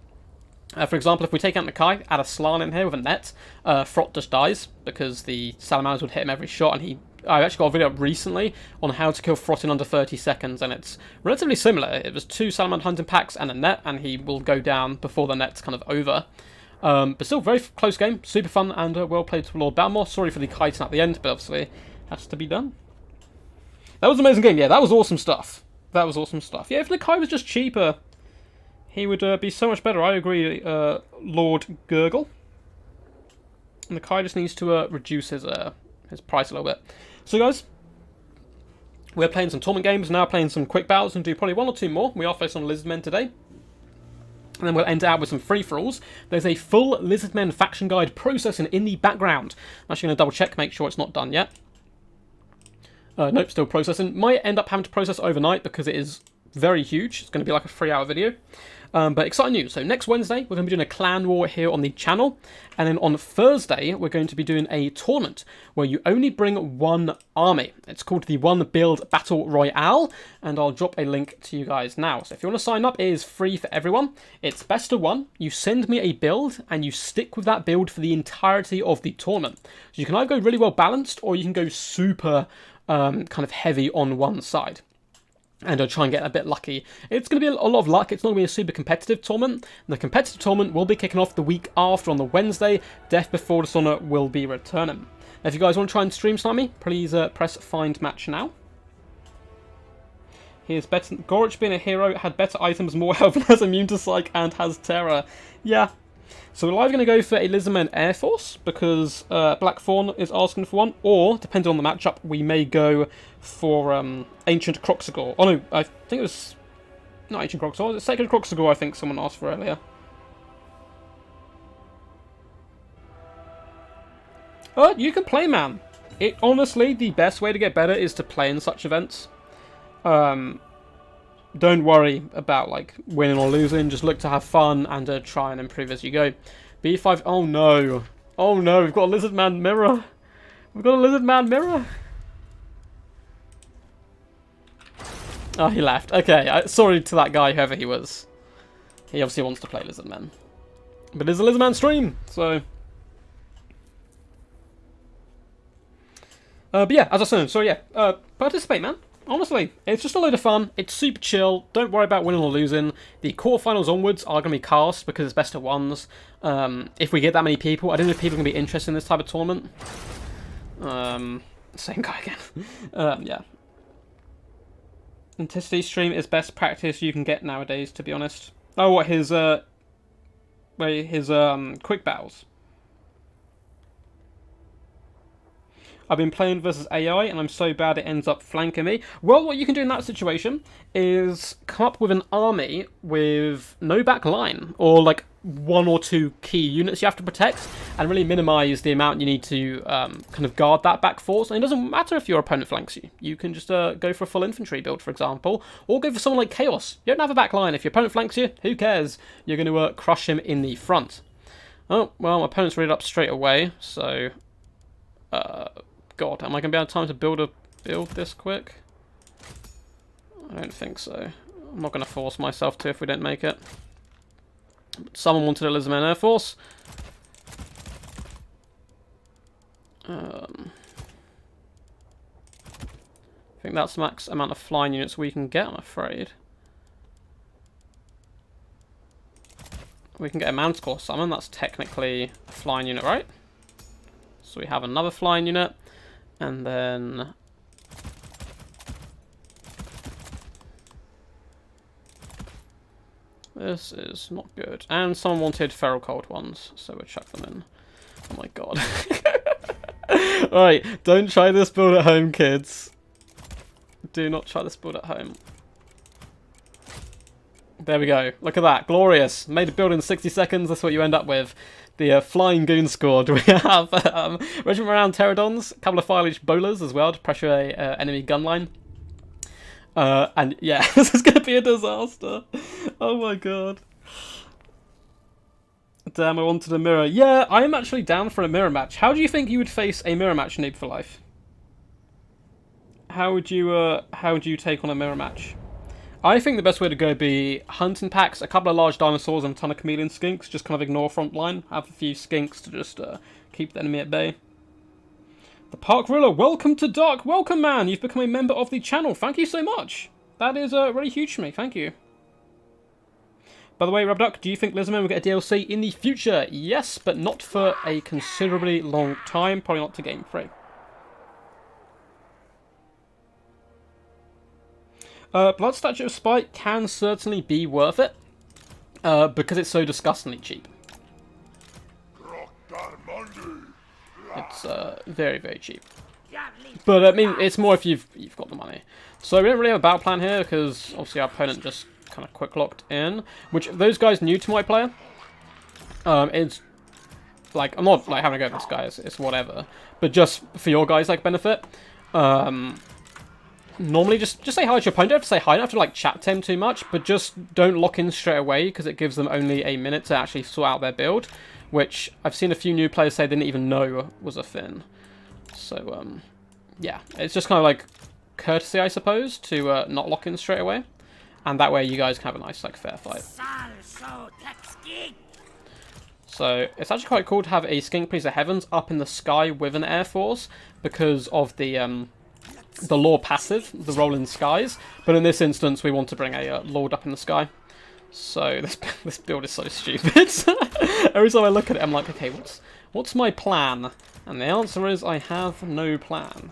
For example, if we take out Nakai, add a Slann in here with a net, Frot just dies, because the Salamanders would hit him every shot, and I've actually got a video up recently on how to kill Frot in under 30 seconds, and it's relatively similar. It was 2 Salamander hunting packs and a net, and he will go down before the net's kind of over. But still, very close game, super fun, and well played to Lord Balmore. Sorry for the kiting at the end, but obviously it has to be done. That was an amazing game, yeah, that was awesome stuff. That was awesome stuff. Yeah, if Nakai was just cheaper... he would be so much better. I agree, Lord Gurgle. And the Kai just needs to reduce his price a little bit. So guys, we're playing some tournament games, now playing some quick battles, and do probably 1 or 2 more. We are facing on Lizardmen today. And then we'll end out with some free-for-alls. There's a full Lizardmen faction guide processing in the background. I'm actually going to double check, make sure it's not done yet. Nope, still processing. Might end up having to process overnight because it is very huge. It's going to be like a 3-hour video. But exciting news. So next Wednesday, we're going to be doing a clan war here on the channel. And then on Thursday, we're going to be doing a tournament where you only bring 1 army. It's called the One Build Battle Royale. And I'll drop a link to you guys now. So if you want to sign up, it is free for everyone. It's best of 1. You send me a build and you stick with that build for the entirety of the tournament. So you can either go really well balanced or you can go super kind of heavy on one side. And I'll try and get a bit lucky. It's going to be a lot of luck. It's not going to be a super competitive tournament. The competitive tournament will be kicking off the week after on the Wednesday. Death Before Dishonor will be returning. Now, if you guys want to try and stream snipe me, please press Find Match now. He is better. Gorich, being a hero, had better items, more health, and has immune to psych, and has terror. Yeah. So we're either going to go for a Lizardmen Air Force, because Blackthorn is asking for one, or, depending on the matchup, we may go for Ancient Croxagore. Oh no, I think it was... not Ancient Croxagore, it's Sacred Croxagore I think someone asked for earlier. You can play, man. Honestly, the best way to get better is to play in such events. Don't worry about like winning or losing. Just look to have fun and try and improve as you go. B5. Oh no! Oh no! We've got a Lizardman mirror. We've got a Lizardman mirror. Oh, he left. Okay, sorry to that guy, whoever he was. He obviously wants to play Lizardmen, but it's a Lizardman stream, so. But yeah, as I said, so yeah, participate, man. Honestly, it's just a load of fun. It's super chill. Don't worry about winning or losing. The quarterfinals onwards are going to be cast because it's best of 1s. If we get that many people, I don't know if people are going to be interested in this type of tournament. Same guy again. Yeah. Intensity stream is best practice you can get nowadays, to be honest. Oh, what, his quick battles. I've been playing versus AI, and I'm so bad it ends up flanking me. Well, what you can do in that situation is come up with an army with no back line, or like 1 or 2 key units you have to protect, and really minimize the amount you need to kind of guard that back force. And it doesn't matter if your opponent flanks you. You can just go for a full infantry build, for example, or go for someone like Chaos. You don't have a back line. If your opponent flanks you, who cares? You're going to crush him in the front. Oh, well, my opponent's ready up straight away, so... God, am I going to be able to time to build this quick? I don't think so. I'm not going to force myself to if we don't make it. Someone wanted a Lizardmen Air Force. I think that's the max amount of flying units we can get, I'm afraid. We can get a Manticore summon, that's technically a flying unit, right? So we have another flying unit, and then... This is not good. And someone wanted Feral Cold ones, so we'll chuck them in. Oh my god. Alright, don't try this build at home, kids. Do not try this build at home. There we go. Look at that. Glorious. Made a build in 60 seconds. That's what you end up with. The Flying Goon Squad. We have Regiment around Pterodons, a couple of file-each bowlers as well to pressure a enemy gun line. And yeah, this is going to be a disaster. Oh my god. Damn, I wanted a mirror. Yeah, I'm actually down for a mirror match. How do you think you would face a mirror match, Noob for Life? How would you take on a mirror match? I think the best way to go would be hunting packs, a couple of large dinosaurs and a ton of chameleon skinks. Just kind of ignore front line. Have a few skinks to just keep the enemy at bay. The Park Ruler, welcome to Dark. Welcome, man. You've become a member of the channel. Thank you so much. That is really huge for me. Thank you. By the way, Rubduck, do you think Lizardmen will get a DLC in the future? Yes, but not for a considerably long time. Probably not to Game 3. Blood Statue of Spite can certainly be worth it, because it's so disgustingly cheap. It's very, very cheap. But I mean, it's more if you've got the money. So we don't really have a battle plan here, because obviously our opponent just kind of quick locked in. Which, those guys new to my player, it's like, I'm not like having a go at this guy, it's whatever. But just for your guys' like benefit, normally just say hi to your opponent. Don't have to say hi, don't have to like chat to him too much, but just don't lock in straight away, because it gives them only a minute to actually sort out their build, which I've seen a few new players say they didn't even know was a thing. So yeah, it's just kind of like courtesy, I suppose, to not lock in straight away, and that way you guys can have a nice like fair fight. So it's actually quite cool to have a Skink Piece of Heavens up in the sky with an Air Force, because of the lore passive, the Rolling Skies, but in this instance we want to bring a Lord up in the sky. So this build is so stupid. Every time I look at it I'm like, okay, what's my plan? And the answer is I have no plan.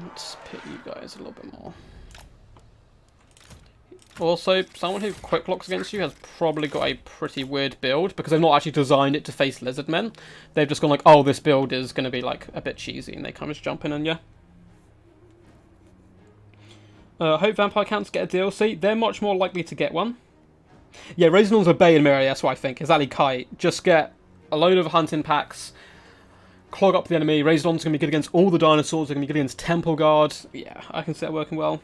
Let's pit you guys a little bit more. Also, someone who quick locks against you has probably got a pretty weird build, because they've not actually designed it to face Lizardmen. They've just gone like, oh, this build is going to be like a bit cheesy, and they kind of just jump in on you. Hope Vampire Counts get a DLC. They're much more likely to get one. Yeah, Raisonons are Bay and Mirror, that's what I think. Exactly, Kai. Just get a load of hunting packs, clog up the enemy. Raisonons are going to be good against all the dinosaurs. They're going to be good against Temple Guard. Yeah, I can see that working well.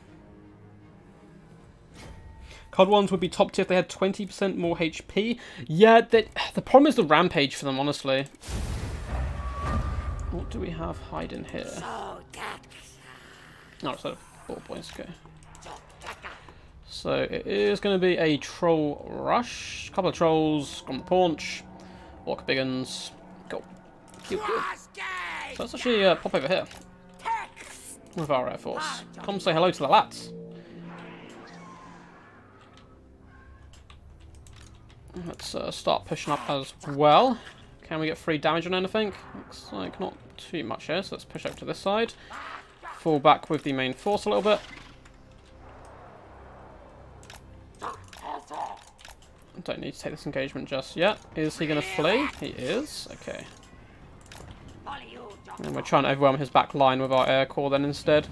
COD ones would be top tier if they had 20% more HP. Yeah, the problem is the rampage for them, honestly. What do we have hiding here? Oh, so 4 points, okay. So it is going to be a troll rush. A couple of trolls on the paunch. Orc biggins. Go. Cute. So let's actually pop over here with our Air Force. Come say hello to the lads. Let's start pushing up as well. Can we get free damage on anything? Looks like not too much here, so let's push over to this side. Fall back with the main force a little bit. Don't need to take this engagement just yet. Is he going to flee? He is. Okay. And we're trying to overwhelm his back line with our air core then instead.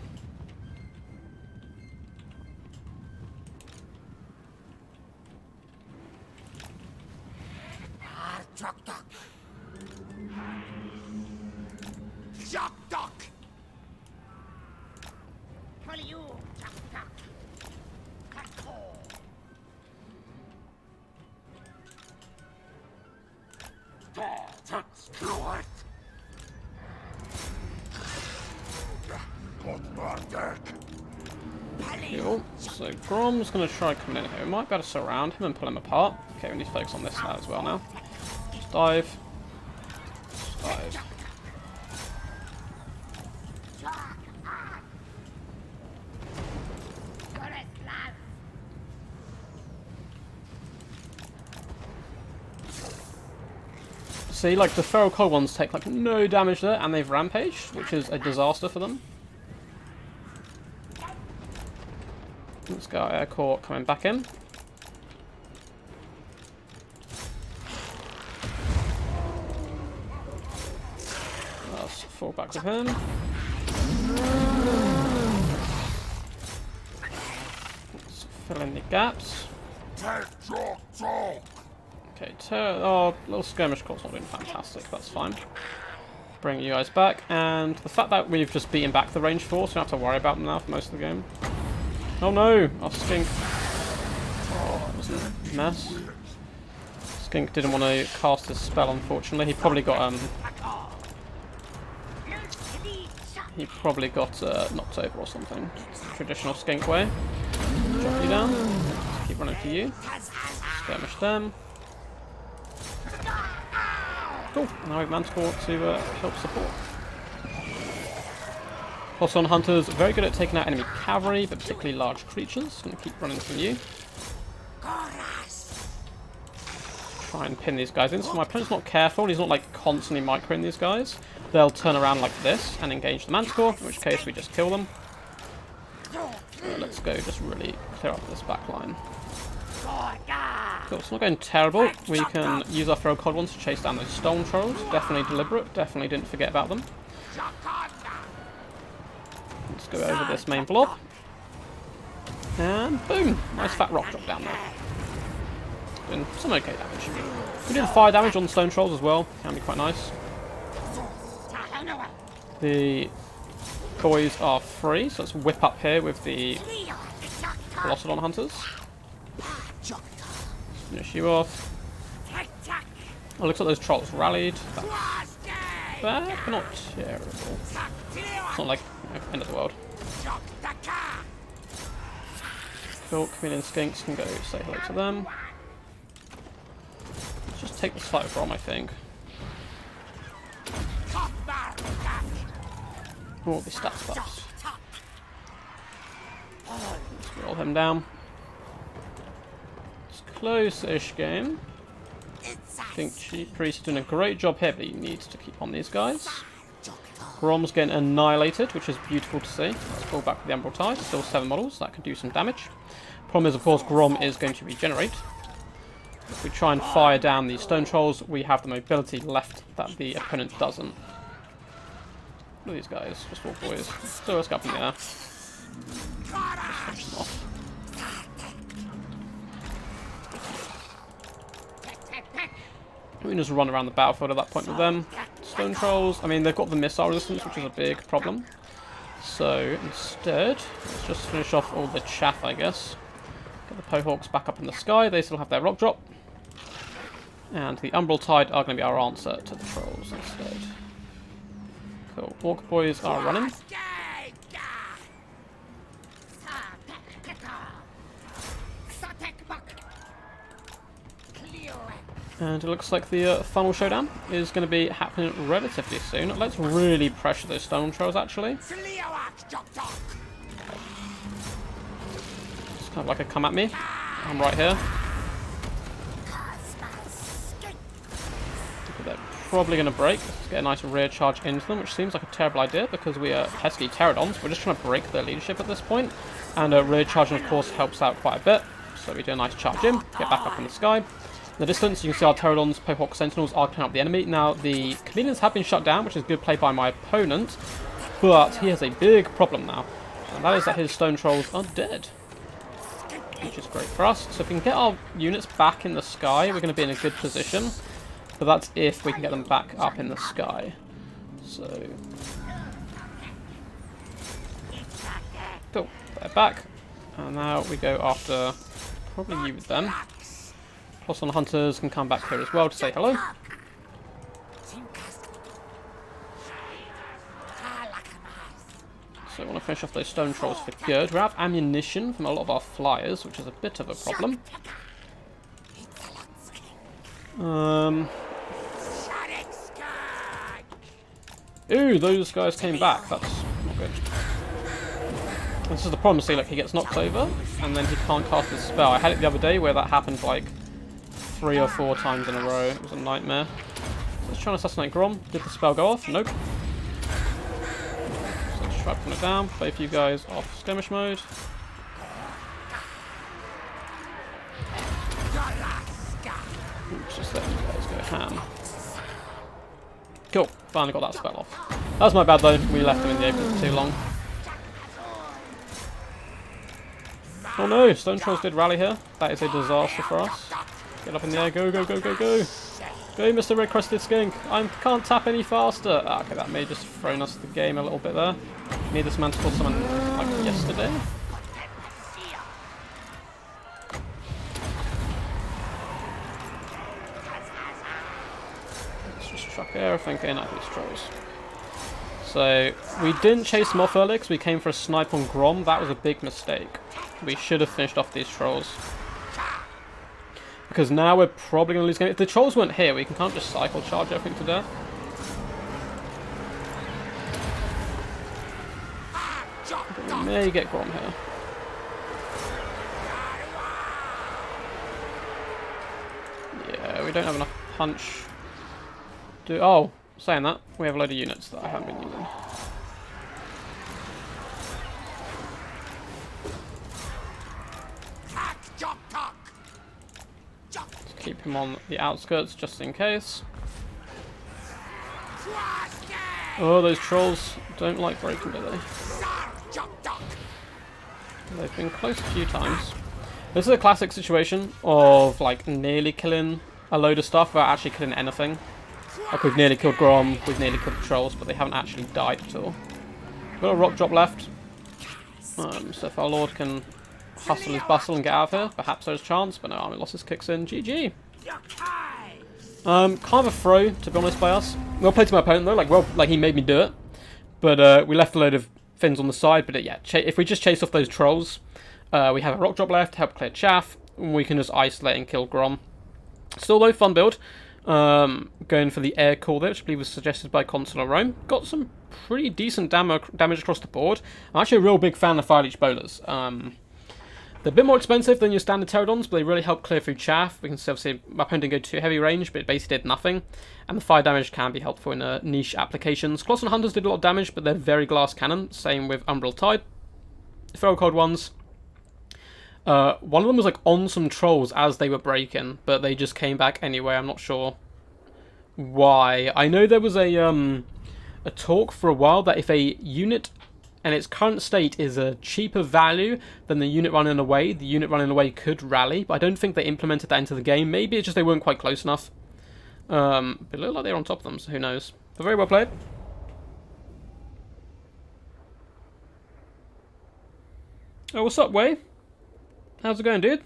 Cool. So Grom's going to try coming in here. We might be able to surround him and pull him apart. Okay, we need to focus on this lad as well now. Just dive. Just dive. See, like, the feral cold ones take, like, no damage there, and they've rampaged, which is a disaster for them. Let's go air core coming back in. Let's fall back with him. Let's fill in the gaps. Okay, oh, little skirmish corps not doing fantastic, that's fine. Bring you guys back, and the fact that we've just beaten back the range force, we don't have to worry about them now for most of the game. Oh no! Our skink. Oh, that was a mess. Skink didn't want to cast his spell, unfortunately. He probably got knocked over or something. Traditional skink way. Drop you down. Just keep running for you. Skirmish them. Cool. Now we have Manticore to help support. Poisson Hunters, very good at taking out enemy cavalry, but particularly large creatures. Going to keep running from you. Try and pin these guys in. So my opponent's not careful. He's not like constantly microing these guys. They'll turn around like this and engage the Manticore, in which case we just kill them. Let's go just really clear up this back line. Cool, it's not going terrible. We can use our feral cold ones to chase down those stone trolls. Definitely deliberate. Definitely didn't forget about them. Let's go over this main blob. And boom! Nice fat rock drop down there. Doing some okay damage. We did fire damage on the stone trolls as well. Can be quite nice. The boys are free, so let's whip up here with the Velocodon Hunters. Finish you off. Oh, looks like those trolls rallied. That's bad, but not terrible. It's not like, you know, end of the world. Cool, chameleon skinks can go say hello to them. Let's just take this fight from, I think. Oh, the stats buffs. Let's roll him down. It's close-ish game. I think Chief Priest is doing a great job here, but he needs to keep on these guys. Grom's getting annihilated, which is beautiful to see. Let's pull back with the Emerald Tide. Still 7 models, that can do some damage. Problem is, of course, Grom is going to regenerate. If we try and fire down these stone trolls, we have the mobility left that the opponent doesn't. Look at these guys, just walk boys. So let's go up in the air. Just finish them off. We can just run around the battlefield at that point with them. Stone trolls, I mean, they've got the missile resistance, which is a big problem. So instead, let's just finish off all the chaff, I guess. Get the Pohawks back up in the sky. They still have their rock drop. And the Umbral Tide are going to be our answer to the trolls instead. Cool. Orc boys are running. And it looks like the final showdown is going to be happening relatively soon. Let's really pressure those stone trolls, actually. It's kind of like a come at me. I'm right here. They're probably going to break. Let's get a nice rear charge into them, which seems like a terrible idea because we are pesky pterodons. We're just trying to break their leadership at this point. And rear charging, of course, helps out quite a bit. So we do a nice charge in, get back up in the sky. the distance, you can see our Pterodons, Pokehawk Sentinels are clearing up the enemy. Now, the Chameleons have been shut down, which is good play by my opponent, but he has a big problem now, and that is that his Stone Trolls are dead, which is great for us. So if we can get our units back in the sky, we're going to be in a good position, but that's if we can get them back up in the sky. So, cool, they're back, and now we go after probably you with them. Plus, on hunters can come back here as well to say hello. So I want to finish off those Stone Trolls for good. We have ammunition from a lot of our flyers, which is a bit of a problem. Ooh, those guys came back. That's not good. This is the problem. See, like, he gets knocked over, and then he can't cast his spell. I had it the other day where that happened like 3 or 4 times in a row. It was a nightmare. So let's try and assassinate Grom. Did the spell go off? Nope. So let's try to put it down. Both you guys off skirmish mode. Oops, just let you guys go ham. Cool. Finally got that spell off. That was my bad though. We left him in the open for too long. Oh no, Stone Trolls did rally here. That is a disaster for us. Get up in the air, go, go, go, go, go. Go, Mr. Red Crested Skink. I can't tap any faster. Ah, okay, that may have just thrown us the game a little bit there. Need this man to call someone like yesterday. Let's just chuck everything in at these trolls. So, we didn't chase them off earlier because we came for a snipe on Grom. That was a big mistake. We should have finished off these trolls. Because now we're probably going to lose game. If the trolls weren't here, we can kind of just cycle charge everything to death. But we may get Grom here. Yeah, we don't have enough punch. Oh, saying that, we have a load of units that I haven't been using. Keep him on the outskirts just in case. Oh, those trolls don't like breaking, do they? They've been close a few times. This is a classic situation of like nearly killing a load of stuff without actually killing anything. Like we've nearly killed Grom, we've nearly killed the trolls, but they haven't actually died at all. We've got a rock drop left. So if our lord can hustle his bustle and get out of here, perhaps there's a chance, but no, army losses kicks in. GG. Kind of a throw, to be honest, by us. Well played to my opponent though, like he made me do it. But we left a load of fins on the side, but yeah, if we just chase off those trolls, we have a rock drop left, help clear chaff, and we can just isolate and kill Grom. Still though, fun build. Going for the air core there, which I believe was suggested by Consular Rome. Got some pretty decent damage across the board. I'm actually a real big fan of Fire Leech Bowlers. They're a bit more expensive than your standard Pterodons, but they really help clear through chaff. We can see, obviously, my opponent didn't go too heavy range, but it basically did nothing. And the fire damage can be helpful in niche applications. Colossal Hunters did a lot of damage, but they're very glass cannon. Same with Umbral Tide. Feral Cold ones. One of them was like on some trolls as they were breaking, but they just came back anyway. I'm not sure why. I know there was a talk for a while that if a unit and its current state is a cheaper value than the unit running away, the unit running away could rally, but I don't think they implemented that into the game. Maybe it's just they weren't quite close enough. But it looked like they were on top of them, so who knows. But very well played. Oh, what's up, Way? How's it going, dude?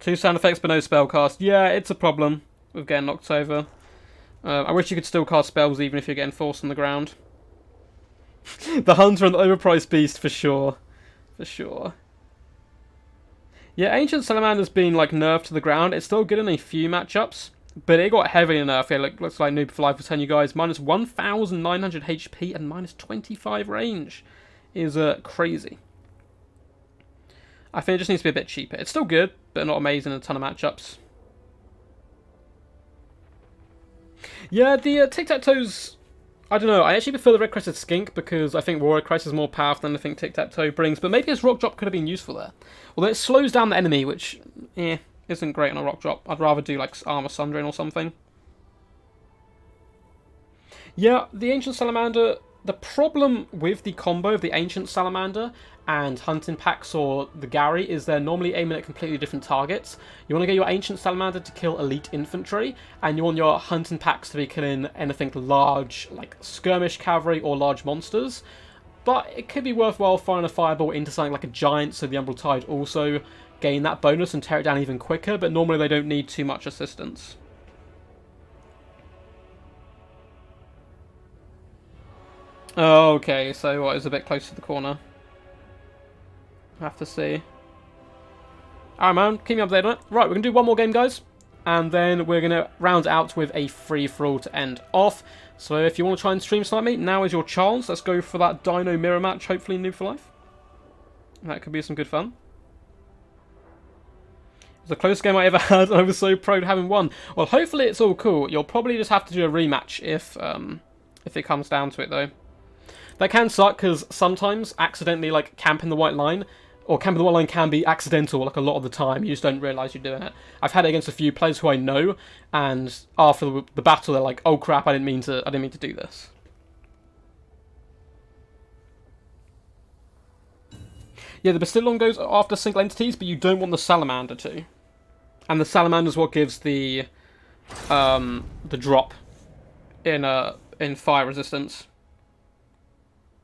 2 sound effects but no spell cast. Yeah, it's a problem with getting knocked over. I wish you could still cast spells even if you're getting forced on the ground. The Hunter and the overpriced beast, for sure. For sure. Yeah, Ancient Salamander's been like nerfed to the ground. It's still good in a few matchups, but it got heavily nerfed. Yeah, looks like Noob for Life was telling you guys. Minus 1,900 HP and minus 25 range is crazy. I think it just needs to be a bit cheaper. It's still good, but not amazing in a ton of matchups. Yeah, the tic-tac-toes I don't know, I actually prefer the red-crested skink because I think Warrior Crest is more powerful than I think Tic-Tac-Toe brings, but maybe his rock drop could have been useful there. Although it slows down the enemy, which, isn't great on a rock drop. I'd rather do, like, Armor Sundering or something. Yeah, the Ancient Salamander, the problem with the combo of the Ancient Salamander and Hunting Packs or the Gary is they're normally aiming at completely different targets. You want to get your Ancient Salamander to kill elite infantry, and you want your Hunting Packs to be killing anything large, like skirmish cavalry or large monsters. But it could be worthwhile firing a fireball into something like a giant, so the Umbral Tide also gain that bonus and tear it down even quicker, but normally they don't need too much assistance. Okay, so what, is a bit close to the corner. Have to see. Alright, man, keep me updated on it. Right, we're going to do one more game, guys. And then we're going to round out with a free-for-all to end off. So if you want to try and stream snipe me, now is your chance. Let's go for that Dino Mirror match, hopefully in New for Life. That could be some good fun. It was the closest game I ever had, and I was so proud of having won. Well, hopefully it's all cool. You'll probably just have to do a rematch if it comes down to it, though. That can suck, because sometimes accidentally, like, camping the white line, or camping the white line can be accidental, like, a lot of the time. You just don't realise you're doing it. I've had it against a few players who I know, and after the battle, they're like, "Oh crap, I didn't mean to do this." Yeah, the Bastillon goes after single entities, but you don't want the Salamander to. And the Salamander is what gives the drop in fire resistance,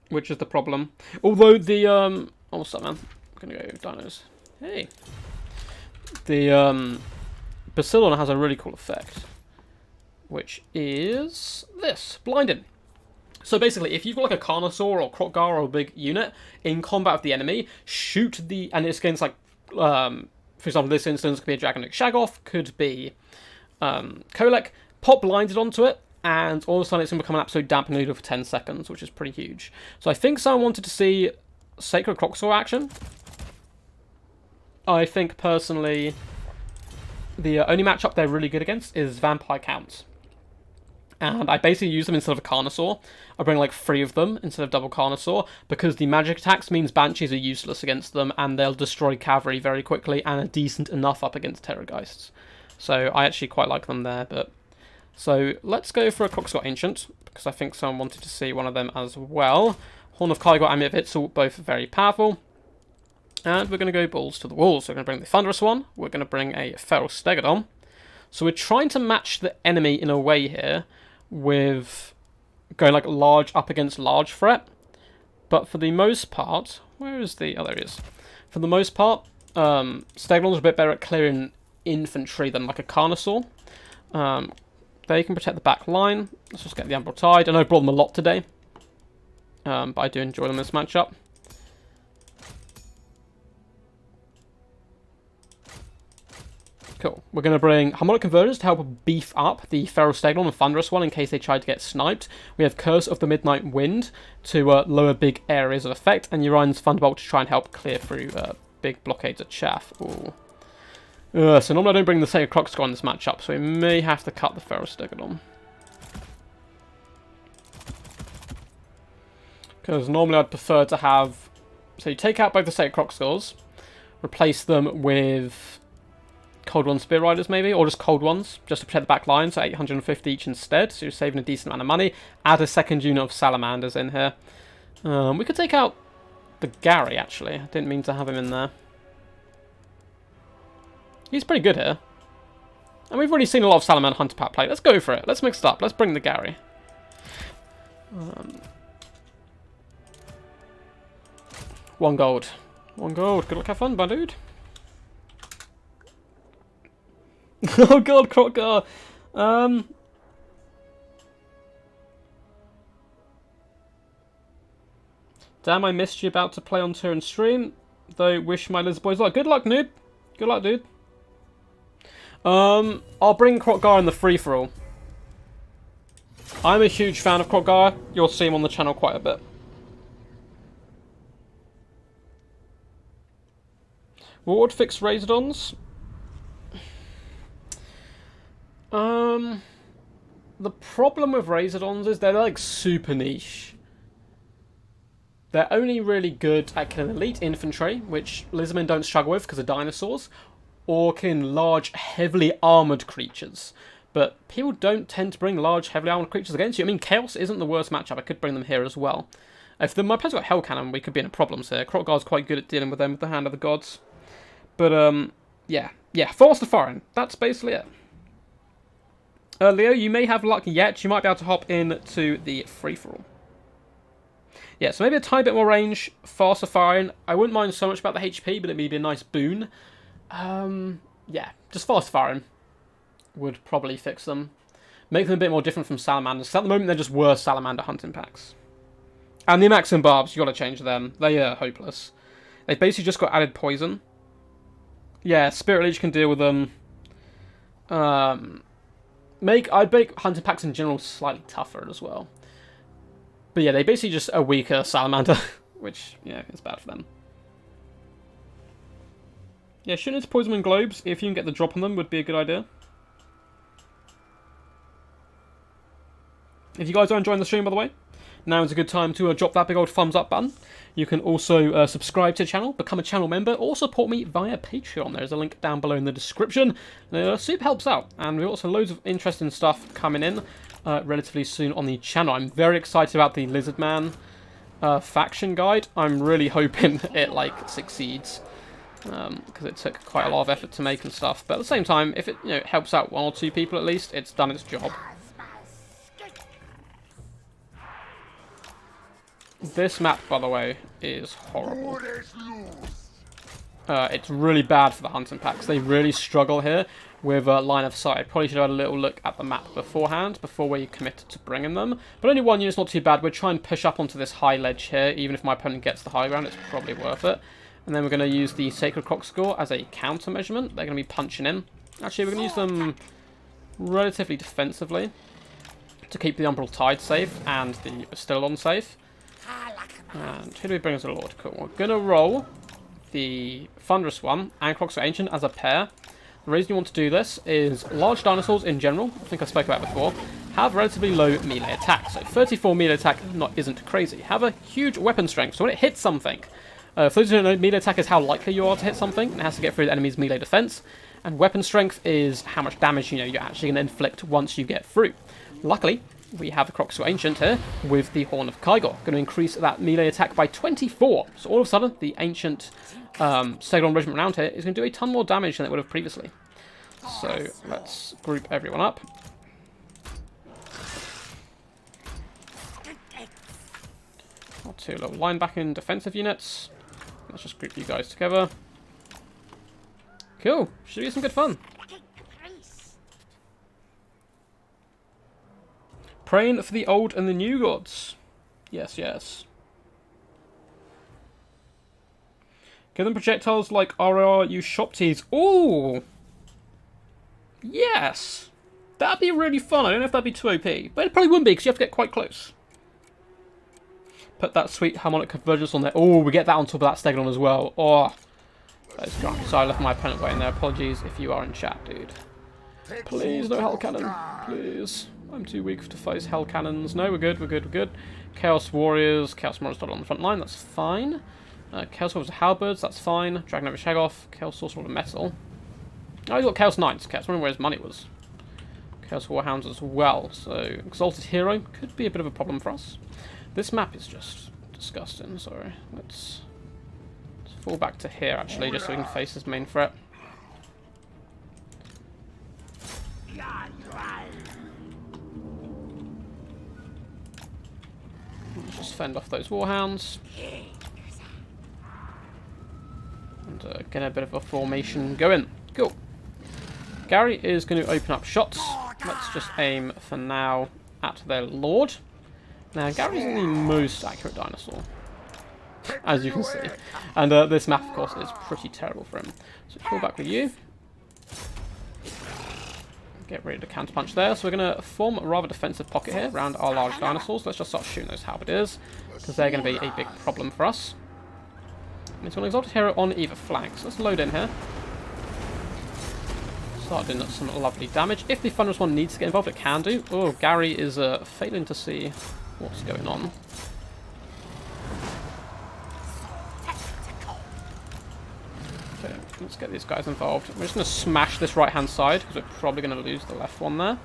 which is the problem. Although the oh, what's up, man? I'm gonna go dinos. Hey, the Bastillon has a really cool effect, which is this blinding. So basically, if you've got like a Carnosaur or Krotgar or a big unit in combat with the enemy, shoot the, and it's against like, for example, this instance could be a Dragonic Shagoth, could be Kolek, pop blinded onto it, and all of a sudden it's going to become an absolute damp noodle for 10 seconds, which is pretty huge. So I think someone wanted to see Sacred Croxor action. I think, personally, the only matchup they're really good against is Vampire Counts. And I basically use them instead of a Carnosaur. I bring like 3 of them instead of double Carnosaur, because the magic attacks means Banshees are useless against them, and they'll destroy cavalry very quickly, and are decent enough up against Terrorgeists. So I actually quite like them there, but... So let's go for a Kroxgott Ancient, because I think someone wanted to see one of them as well. Horn of Kaigot and Mitvitzel, both very powerful. And we're going to go balls to the walls. So we're going to bring the Thunderous one. We're going to bring a Feral Stegodon. So we're trying to match the enemy in a way here with going like large up against large threat. But for the most part... Where is the... Oh, there he is. For the most part, Stegodon's a bit better at clearing infantry than like a Carnosaur. They can protect the back line. Let's just get the Umbral Tide. I know I brought them a lot today, but I do enjoy them in this matchup. Cool. We're going to bring Harmonic Convergence to help beef up the Feral Stegodon and Thunderous one in case they try to get sniped. We have Curse of the Midnight Wind to lower big areas of effect, and Urion's Thunderbolt to try and help clear through big blockades of chaff. Ooh. So normally I don't bring the Sacred Croxgott in this matchup, so we may have to cut the Feral Stegodon. Because normally I'd prefer to have... So you take out both the Sacred Croxgotts, replace them with Cold One Spear Riders maybe, or just Cold Ones, just to protect the back line, so 850 each instead, so you're saving a decent amount of money. Add a second unit of Salamanders in here. We could take out the Gary, actually. I didn't mean to have him in there. He's pretty good here. And we've already seen a lot of Salamander Hunter Pack play. Let's go for it. Let's mix it up. Let's bring the Gary. 1 gold. 1 gold. Good luck, have fun, my dude. Oh god, Krotgar. Damn, I missed you about to play on tour and stream. Though, wish my Lizard boys luck. Good luck, noob. Good luck, dude. I'll bring Krotgar in the free-for-all. I'm a huge fan of Krotgar. You'll see him on the channel quite a bit. What would fix Razordons? the problem with Razordons is they're like super niche. They're only really good at killing elite infantry, which Lizardmen don't struggle with because of dinosaurs, or killing large, heavily armoured creatures. But people don't tend to bring large, heavily armoured creatures against you. I mean, Chaos isn't the worst matchup. I could bring them here as well. If my opponent's got Hell Cannon, we could be in problems here. Crocodile's quite good at dealing with them with the Hand of the Gods. But, yeah, faster firing. That's basically it. Leo, you may have luck yet. You might be able to hop into the free-for-all. Yeah, so maybe a tiny bit more range, faster firing. I wouldn't mind so much about the HP, but it may be a nice boon. Yeah, just fast firing would probably fix them. Make them a bit more different from Salamanders, because at the moment they're just worse Salamander hunting packs. And the Maxim Barbs, you got to change them. They are hopeless. They've basically just got added poison. Yeah, Spirit Leech can deal with them. I'd make hunting packs in general slightly tougher as well. But yeah, they basically just a weaker Salamander, which, yeah, is bad for them. Yeah, shooting into Poison Wind Globes, if you can get the drop on them, would be a good idea. If you guys are enjoying the stream, by the way, now is a good time to drop that big old thumbs up button. You can also subscribe to the channel, become a channel member, or support me via Patreon. There's a link down below in the description. Super helps out, and we've also loads of interesting stuff coming in relatively soon on the channel. I'm very excited about the Lizardman faction guide. I'm really hoping it succeeds, because it took quite a lot of effort to make and stuff. But at the same time, if it helps out one or two people at least, it's done its job. This map, by the way, is horrible. It's really bad for the hunting packs. They really struggle here with line of sight. Probably should have had a little look at the map beforehand, before we committed to bringing them. But only one unit's not too bad. We'll try and push up onto this high ledge here. Even if my opponent gets the high ground, it's probably worth it. And then we're going to use the Sacred Croc Score as a counter measurement. They're going to be punching in. Actually, we're going to use them relatively defensively to keep the Umbral Tide safe and the Bastillon safe. And who do we bring as a Lord? Cool. We're going to roll the Thunderous One and Croxo Ancient as a pair. The reason you want to do this is large dinosaurs in general, I think I spoke about before, have relatively low melee attack. So 34 melee attack isn't crazy. Have a huge weapon strength, so when it hits something, for those who don't know, melee attack is how likely you are to hit something, and it has to get through the enemy's melee defense. And weapon strength is how much damage you're actually going to inflict once you get through. Luckily, we have a Croxo Ancient here with the Horn of Kygor, going to increase that melee attack by 24. So all of a sudden, the Ancient Stegodon Regiment around here is going to do a ton more damage than it would have previously. So let's group everyone up. Got two little linebacking defensive units. Let's just group you guys together. Cool. Should be some good fun. Praying for the old and the new gods. Yes, yes. Give them projectiles like RR, use shop teas. Ooh! Yes! That'd be really fun. I don't know if that'd be too OP. But it probably wouldn't be, because you have to get quite close. Put that sweet harmonic convergence on there. Oh, we get that on top of that Stegodon as well. Oh, that is great. Sorry, I left my opponent way in there. Apologies if you are in chat, dude. Please, no Hell Cannon. Please. I'm too weak to face Hell Cannons. No, we're good, we're good, we're good. Chaos Warriors. Chaos Monster on the front line. That's fine. Chaos Warriors Halberds. That's fine. Dragon over Shagoff. Chaos Sorcerer of Metal. Oh, he's got Chaos Knights. Chaos, I wonder where his money was. Chaos Warhounds as well. So, Exalted Hero could be a bit of a problem for us. This map is just disgusting. Sorry. Let's fall back to here, actually, just so we can face his main threat. Let's just fend off those Warhounds. And get a bit of a formation going. Cool. Gary is going to open up shots. Let's just aim for now at their Lord. Now, Gary isn't the most accurate dinosaur, as you can see. And this map, of course, is pretty terrible for him. So pull back with you. Get ready to counterpunch there. So we're going to form a rather defensive pocket here around our large dinosaurs. Let's just start shooting those halberdiers, because they're going to be a big problem for us. And it's got an Exalted Hero on either flank. So let's load in here. start doing some lovely damage. If the Thunderous one needs to get involved, it can do. Oh, Gary is failing to see what's going on. Okay, let's get these guys involved. We're just going to smash this right-hand side, because we're probably going to lose the left one there.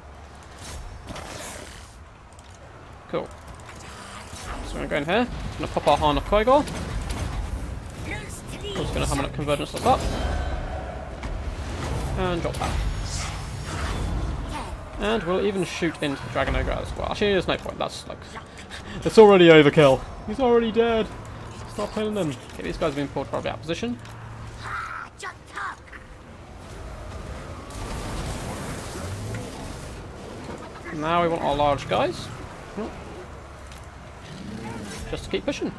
Cool. So we're going to go in here. We're going to pop our Harn of Koigor. We're just going to Harmonic Convergence us up. And drop that. And we'll even shoot into the Dragon Ogre as well. Actually, there's no point. That's like... it's already overkill. He's already dead. Stop killing them. Okay, these guys are being pulled probably out of position. Now we want our large guys. Just to keep pushing.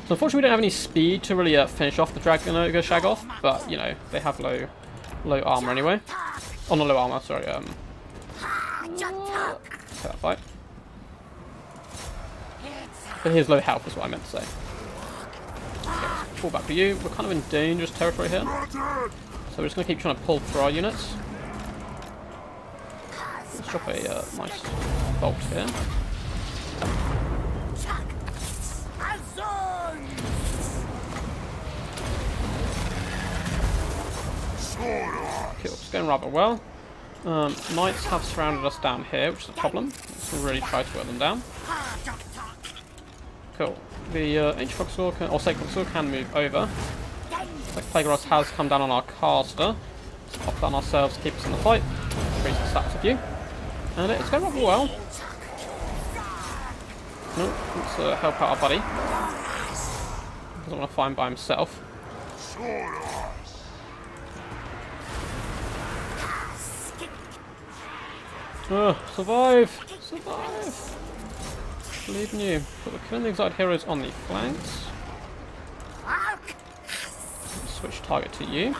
So unfortunately we don't have any speed to really finish off the Dragon Ogre Shaggoth, but, you know, they have low armor anyway. Oh, not low armor, sorry. Take that fight. But here's low health is what I meant to say. Okay, pull back for you. We're kind of in dangerous territory here. So we're just going to keep trying to pull through our units. Let's drop a nice bolt here. Cool, it's going rather well. Knights have surrounded us down here, which is a problem. Let's really try to wear them down. Cool. The Ancient Foxsaw can, or Sacred Foxsaw can move over. Looks like Plagueros has come down on our caster. Let's pop down ourselves, keep us in the fight. Increase the stats of you. And it's going rather well. Nope, let's help out our buddy. Doesn't want to fight by himself. Survive! Survive! Believe in you. Put the killing the exiled heroes on the flanks. Switch target to you.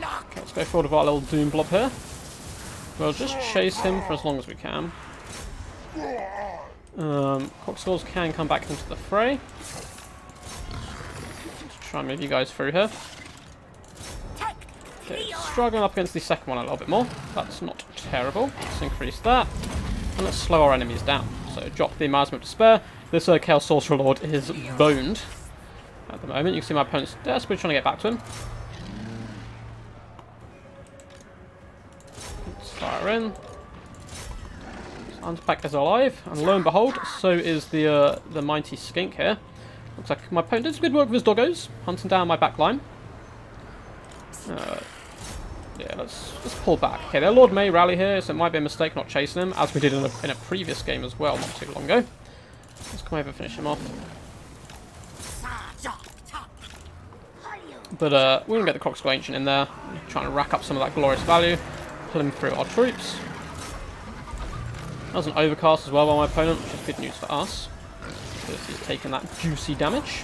Okay, let's go forward with our little Doom Blob here. We'll just chase him for as long as we can. Coxcalls can come back into the fray. Let's try and move you guys through here. Okay, struggling up against the second one a little bit more. That's not terrible. Let's increase that. And let's slow our enemies down. So drop the Miasma of Despair. This Chaos Sorcerer Lord is boned at the moment. You can see my opponent's desperately trying to get back to him. Let's fire in. Hunterpack is alive, and lo and behold, so is the mighty skink here. Looks like my opponent did some good work with his doggos, hunting down my back line. Yeah, let's pull back. Okay, their Lord may rally here, so it might be a mistake not chasing him, as we did in a previous game as well, not too long ago. Let's come over and finish him off. But we're going to get the Croxguard Ancient in there, trying to rack up some of that glorious value, pull him through our troops. That was an overcast as well by my opponent, which is good news for us, because he's taking that juicy damage.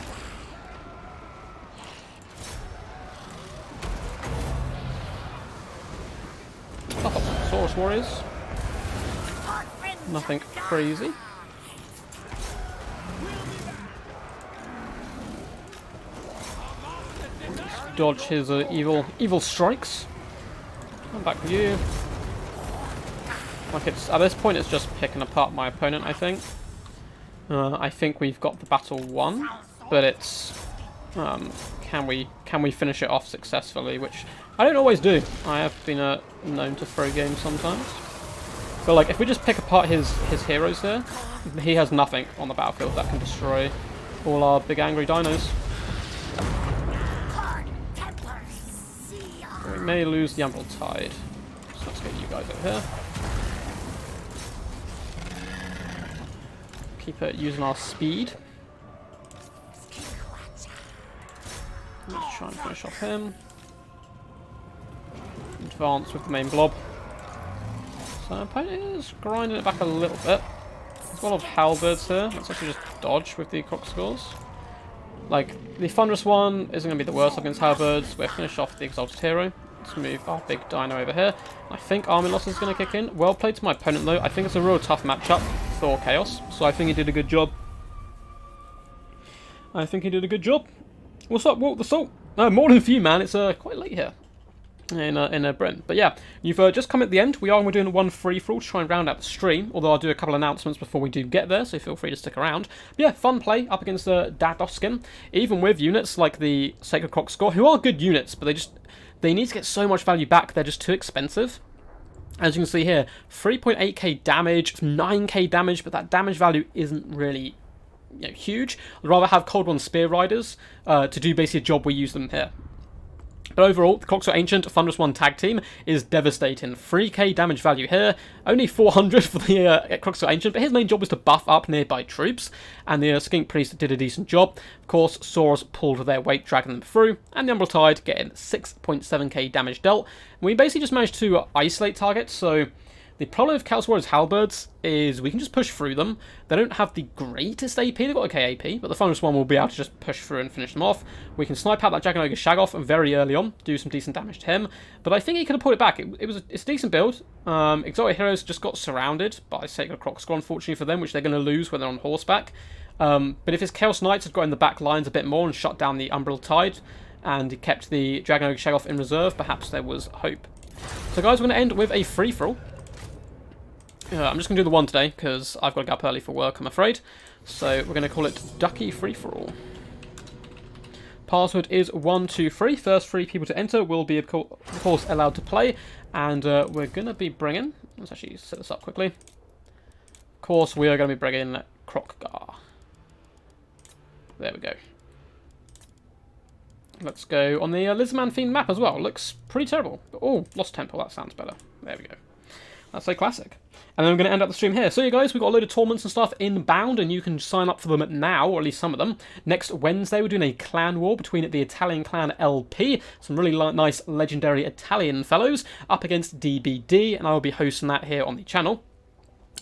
Oh, Saurus Warriors. Nothing crazy. Let's dodge his evil strikes. I'm back with you. Like it's at this point, it's just picking apart my opponent. I think we've got the battle won, but it's can we finish it off successfully? Which I don't always do. I have been known to throw games sometimes. But like, if we just pick apart his heroes here, he has nothing on the battlefield that can destroy all our big angry dinos. We may lose the Umbral Tide. So let's get you guys over here. Keep using our speed. Let's try and finish off him. Advance with the main blob. So our opponent is grinding it back a little bit. There's a lot of halberds here. Let's actually just dodge with the Croxgulls. Like, the Thunderous one isn't going to be the worst against halberds. We'll finish off the Exalted Hero. Let's move our big dino over here. I think Army Loss is going to kick in. Well played to my opponent though. I think it's a real tough matchup for Chaos, so I think he did a good job. I think he did a good job. What's up, Walk the Salt? Morning for you, man. It's quite late here in Britain. But yeah, you've just come at the end. We're doing one free-for-all to try and round out the stream, although I'll do a couple of announcements before we do get there, so feel free to stick around. But yeah, fun play up against Dadoskin, even with units like the Sacred Croc Score, who are good units, but they need to get so much value back, they're just too expensive. As you can see here, 3.8k damage, 9k damage, but that damage value isn't really huge. I'd rather have Cold One Spear Riders to do basically a job we use them here. But overall, the Croxor Ancient Thunderous One tag team is devastating. 3k damage value here, only 400 for the Croxor Ancient, but his main job was to buff up nearby troops, and the Skink Priest did a decent job. Of course, Saurus pulled their weight, dragging them through, and the Umbral Tide getting 6.7k damage dealt. And we basically just managed to isolate targets, so the problem with Chaos Warriors Halberds is we can just push through them. They don't have the greatest AP, they've got okay AP, but the Thunderous One will be able to just push through and finish them off. We can snipe out that Dragon Ogre Shagoth very early on, do some decent damage to him, but I think he could have pulled it back. It's a decent build. Exotic Heroes just got surrounded by Sacred Croc Squad, unfortunately for them, which they're going to lose when they're on horseback. But if his Chaos Knights had got in the back lines a bit more and shut down the Umbral Tide, and kept the Dragon Ogre Shagoth in reserve, perhaps there was hope. So guys, we're going to end with a free-for-all. I'm just going to do the one today, because I've got to get up early for work, I'm afraid. So we're going to call it Ducky Free-For-All. Password is 123. First 3 people to enter will be, of course, allowed to play. And we're going to be bringing... Let's actually set this up quickly. Of course, we are going to be bringing Krokgar. There we go. Let's go on the Lizardman themed map as well. Looks pretty terrible. Oh, Lost Temple, that sounds better. There we go. That's a classic. And then we're going to end up the stream here. So, you guys, we've got a load of tournaments and stuff inbound, and you can sign up for them now, or at least some of them. Next Wednesday, we're doing a clan war between the Italian clan LP, some really nice legendary Italian fellows, up against DBD, and I will be hosting that here on the channel.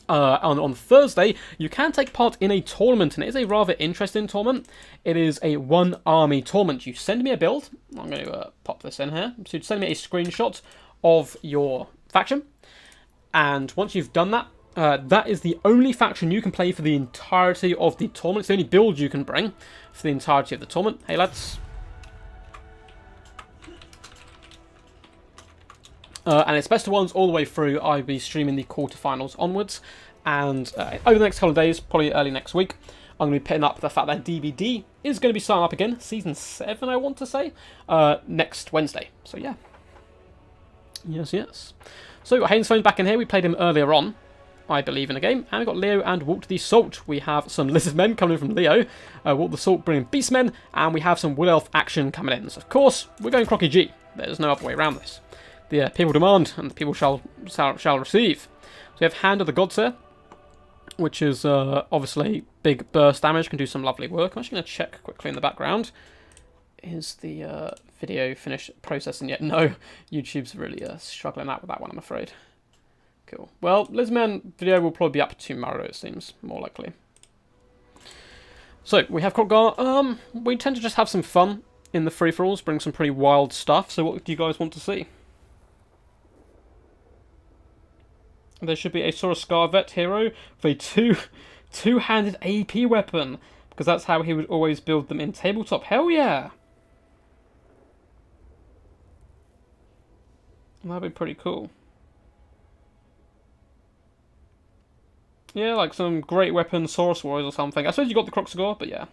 On Thursday, you can take part in a tournament, and it is a rather interesting tournament. It is a one-army tournament. You send me a build. I'm going to pop this in here. So, you send me a screenshot of your faction. And once you've done that, that is the only faction you can play for the entirety of the tournament. It's the only build you can bring for the entirety of the tournament. Hey, lads. And it's best of ones all the way through. I'll be streaming the quarterfinals onwards. And over the next couple of days, probably early next week, I'm going to be putting up the fact that DVD is going to be starting up again. Season 7, I want to say, next Wednesday. So, yeah. Yes, yes. So we've got Haynes Phone's back in here. We played him earlier on, I believe, in a game. And we've got Leo and Walk the Salt. We have some Lizardmen coming in from Leo. Walk the Salt bringing Beastmen. And we have some Wood Elf action coming in. So, of course, we're going Crocky G. There's no other way around this. The people demand, and the people shall receive. So we have Hand of the Gods here, which is obviously big burst damage. Can do some lovely work. I'm actually going to check quickly in the background. Is the video finished processing yet? No, YouTube's really struggling out with that one, I'm afraid. Cool. Well, Lizardman video will probably be up tomorrow, it seems, more likely. So, we have Krokgar. We tend to just have some fun in the free-for-alls, bring some pretty wild stuff. So what do you guys want to see? There should be a Saurus Scarvet hero with a two-handed AP weapon, because that's how he would always build them in tabletop. Hell yeah! That'd be pretty cool. Yeah, like some great weapon, Saurus Warriors or something. I suppose you got the Croxagore, but yeah.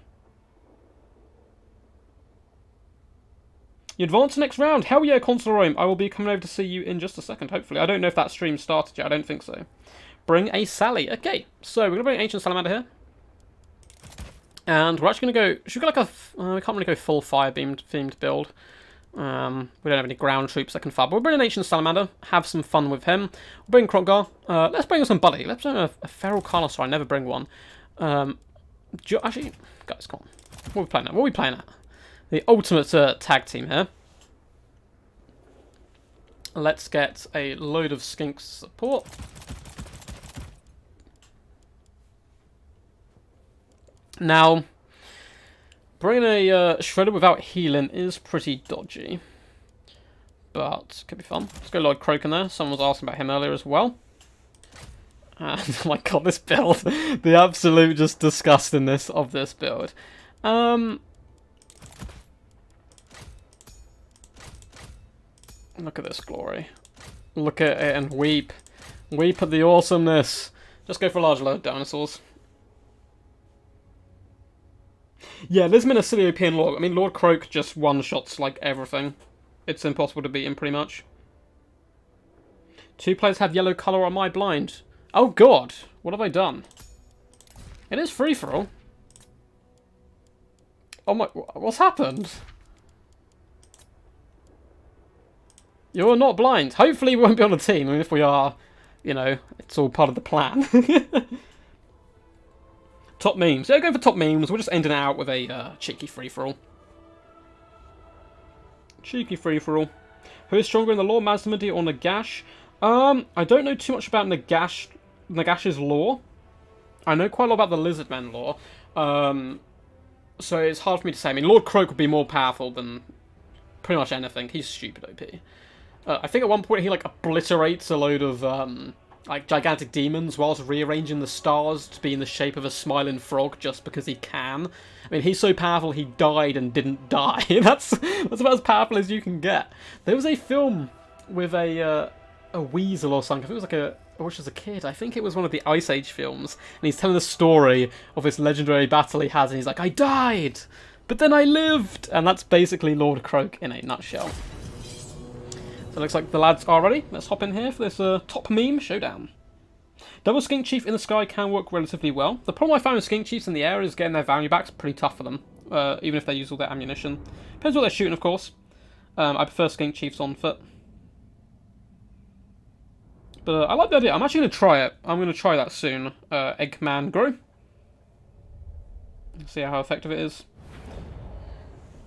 You advance the next round. Hell yeah, Consular. I will be coming over to see you in just a second, hopefully. I don't know if that stream started yet. I don't think so. Bring a Sally. Okay, so we're going to bring Ancient Salamander here. And we're actually going to go... Should we go like a... we can't really go full fire-themed build. We don't have any ground troops that can fire. But we'll bring an Ancient Salamander. Have some fun with him. We'll bring Krokgar. Let's bring some Buddy. Let's bring a Feral Carnosaur. I never bring one. Actually, guys, come on. What are we playing at? What are we playing at? The ultimate tag team here. Let's get a load of Skinks support. Now, bringing a Shredder without healing is pretty dodgy. But, could be fun. Let's go Lord Croak in there. Someone was asking about him earlier as well. And, oh my god, this build. The absolute just disgustingness of this build. Look at this glory. Look at it and weep. Weep at the awesomeness. Just go for a large load of dinosaurs. Yeah, Lizardmen are silly OP in Lord. I mean, Lord Croak just one-shots like everything. It's impossible to beat him, pretty much. 2 players have yellow colour on my blind. Oh god, what have I done? It is free-for-all. Oh my, what's happened? You're not blind. Hopefully we won't be on a team. I mean, if we are, you know, it's all part of the plan. Top memes. Yeah, going for top memes. We're just ending it out with a cheeky free-for-all. Cheeky free-for-all. Who is stronger in the lore, Mazdamundi or Nagash? I don't know too much about Nagash's lore. I know quite a lot about the Lizardmen lore. So it's hard for me to say. I mean, Lord Croak would be more powerful than pretty much anything. He's stupid OP. I think at one point he, like, obliterates a load of, like, gigantic demons whilst rearranging the stars to be in the shape of a smiling frog just because he can. I mean, he's so powerful he died and didn't die. That's about as powerful as you can get. There was a film with a weasel or something. I think it was like I watched as a kid. I think it was one of the Ice Age films. And he's telling the story of this legendary battle he has. And he's like, I died, but then I lived. And that's basically Lord Croak in a nutshell. So it looks like the lads are ready. Let's hop in here for this top meme showdown. Double Skink Chief in the sky can work relatively well. The problem I found with Skink Chiefs in the air is getting their value back is pretty tough for them. Even if they use all their ammunition. Depends what they're shooting, of course. I prefer Skink Chiefs on foot. But I like the idea. I'm actually going to try it. I'm going to try that soon. Eggman Grow. See how effective it is.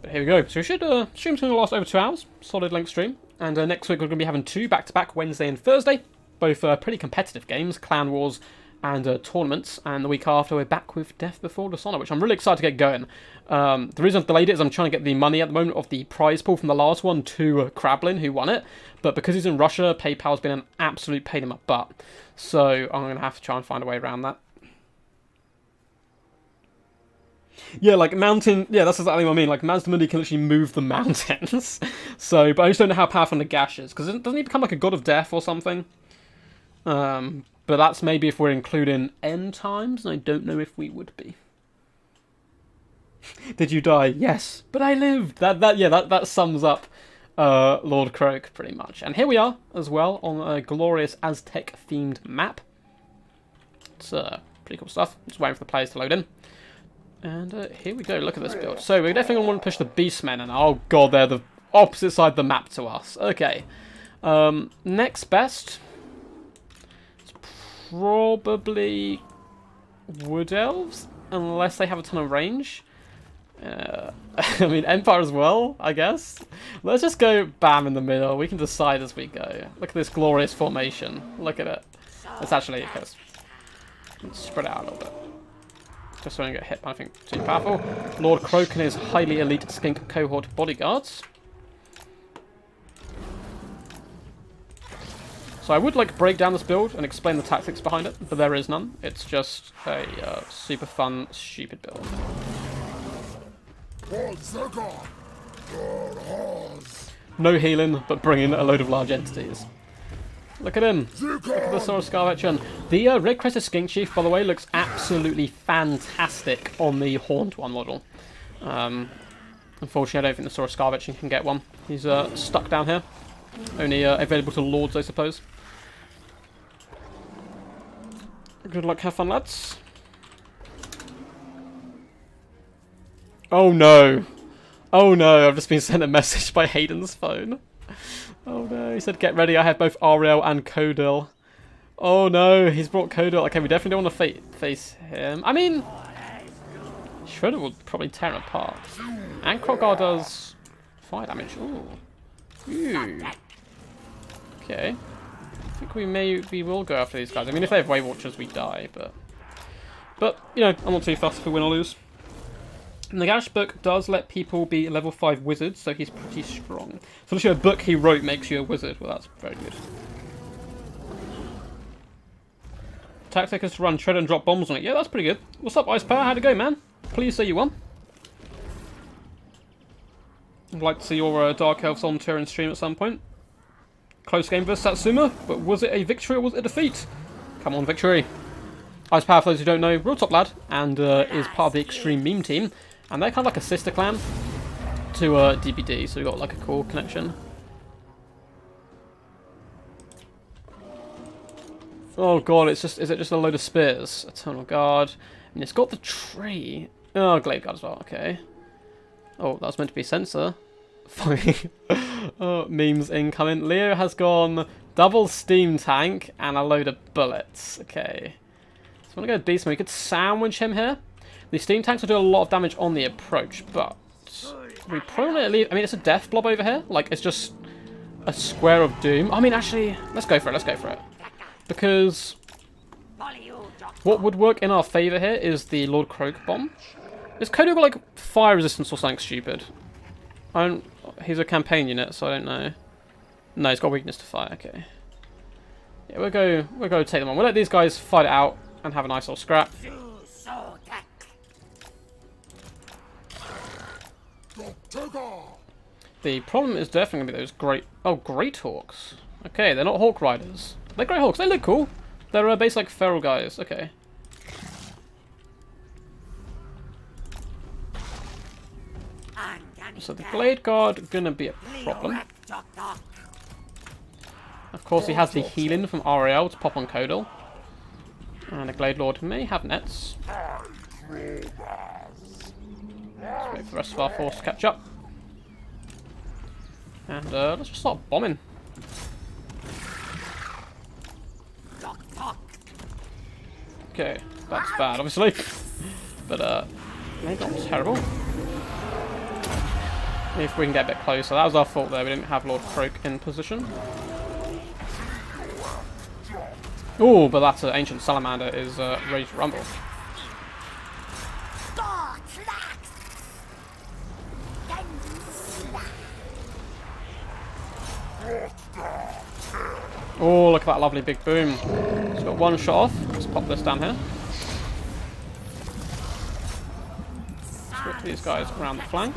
But here we go. So we should stream's going to last over 2 hours. Solid length stream. And next week we're going to be having 2 back-to-back, Wednesday and Thursday. Both pretty competitive games, Clan Wars and tournaments. And the week after we're back with Death Before Dishonor, which I'm really excited to get going. The reason I've delayed it is I'm trying to get the money at the moment of the prize pool from the last one to Krablin, who won it. But because he's in Russia, PayPal's been an absolute pain in my butt. So I'm going to have to try and find a way around that. Yeah, like mountain... Yeah, that's exactly what I mean. Like, Mazdamundi can literally move the mountains. So, but I just don't know how powerful Nagash is. Because doesn't he become like a god of death or something? But that's maybe if we're including end times. And I don't know if we would be. Did you die? Yes, but I lived. That sums up Lord Croak pretty much. And here we are as well on a glorious Aztec-themed map. It's pretty cool stuff. Just waiting for the players to load in. And here we go. Look at this build. So we're definitely going to want to push the Beastmen. And oh god, they're the opposite side of the map to us. Okay. Next best. It's probably Wood Elves. Unless they have a ton of range. I mean, Empire as well, I guess. Let's just go bam in the middle. We can decide as we go. Look at this glorious formation. Look at it. Let's actually let's spread it out a little bit. Just so I don't get hit by anything too powerful. Lord Croak and his highly elite skink cohort bodyguards. So I would like break down this build and explain the tactics behind it, but there is none. It's just a super fun, stupid build. No healing, but bring in a load of large entities. Look at him. Look at the Saurus Scarvetron. The Red Crested Skink Chief, by the way, looks absolutely fantastic on the Horned one model. Unfortunately, I don't think the Saurus Scarvetron can get one. He's stuck down here. Only available to Lords, I suppose. Good luck, have fun, lads. Oh no. Oh no, I've just been sent a message by Hayden's phone. Oh no, he said get ready, I have both Ariel and Codil. Oh no, he's brought Codil. Okay, we definitely don't want to face him. I mean, Shredder will probably tear him apart. And Kroggar does fire damage. Ooh. Okay. I think we will go after these guys. I mean, if they have Wave Watchers, we die, but you know, I'm not too fussed if we win or lose. The Nagash book does let people be level 5 wizards, so he's pretty strong. So literally a book he wrote makes you a wizard. Well, that's very good. Tactic is to run Shredder and drop bombs on it. Yeah, that's pretty good. What's up, Ice Power? How'd it go, man? Please say you won. I'd like to see your Dark Elves on Turin stream at some point. Close game versus Satsuma, but was it a victory or was it a defeat? Come on, victory. Ice Power, for those who don't know, real top lad, and is part of the Extreme Meme team, and they're kind of like a sister clan to DBD, so we've got like a cool connection. Oh god, is it just a load of spears? Eternal Guard. And it's got the tree. Oh, Glade Guard as well, okay. Oh, that was meant to be Sensor. Funny. Oh, memes incoming. Leo has gone double steam tank and a load of bullets. Okay. So I'm going to go decent. We could sandwich him here. The steam tanks will do a lot of damage on the approach, but we probably leave. I mean, it's a death blob over here. Like, it's just a square of doom. I mean, actually, let's go for it. Let's go for it. Because what would work in our favour here is the Lord Croak bomb. Is Kodo got like fire resistance or something stupid? He's a campaign unit, so I don't know. No, he's got weakness to fire. Okay. Yeah, we'll go take them on. We'll let these guys fight it out and have a nice little scrap. The problem is definitely gonna be those great hawks. Okay, they're not hawk riders. They're Grey Hawks. They look cool. They're basically like feral guys. Okay. So the Glade Guard gonna be a problem. Of course, he has the healing from Ariel to pop on Kodal. And the Glade Lord may have nets. Let's wait for the rest of our force to catch up. And let's just start bombing. Okay, that's bad, obviously. But, maybe not terrible. If we can get a bit closer. That was our fault there, we didn't have Lord Croak in position. Oh, but that Ancient Salamander is ready to rumble. Oh, look at that lovely big boom. It's got one shot off. Let's pop this down here. Let's whip these guys around the flank.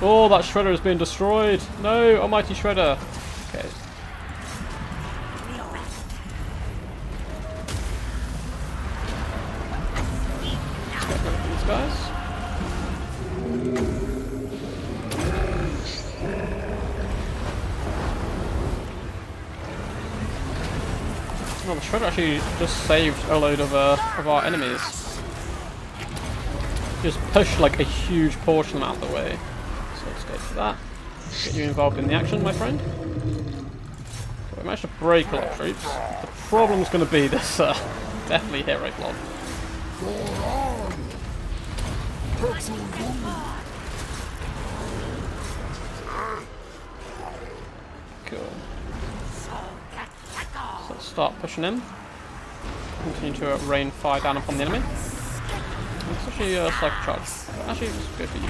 Oh, that Shredder has been destroyed. No, almighty Shredder. Okay. Let's get rid of these guys. Oh, the Shredder actually just saved a load of our enemies. Just pushed like a huge portion of them out of the way. So let's go for that. Get you involved in the action, my friend. So we managed to break a lot of troops. The problem's going to be this definitely hit rate blob. Cool. So let's start pushing in. Continue to rain fire down upon the enemy. It's actually a Psycho Charge. Actually, it's good for you.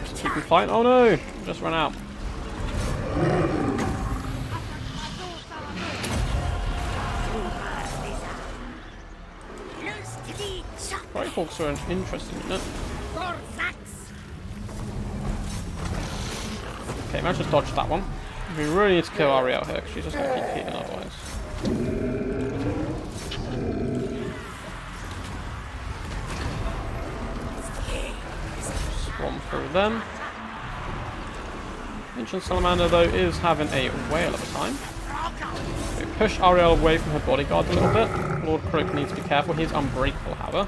Just keep him fighting. Oh no! Just run out. Grey Hawks are an interesting unit. Okay, managed to dodge that one. We really need to kill Ariel here because she's just going to keep healing otherwise. Swarm through them. Ancient Salamander though is having a whale of a time. We push Ariel away from her bodyguard a little bit. Lord Croak needs to be careful. He's unbreakable, however.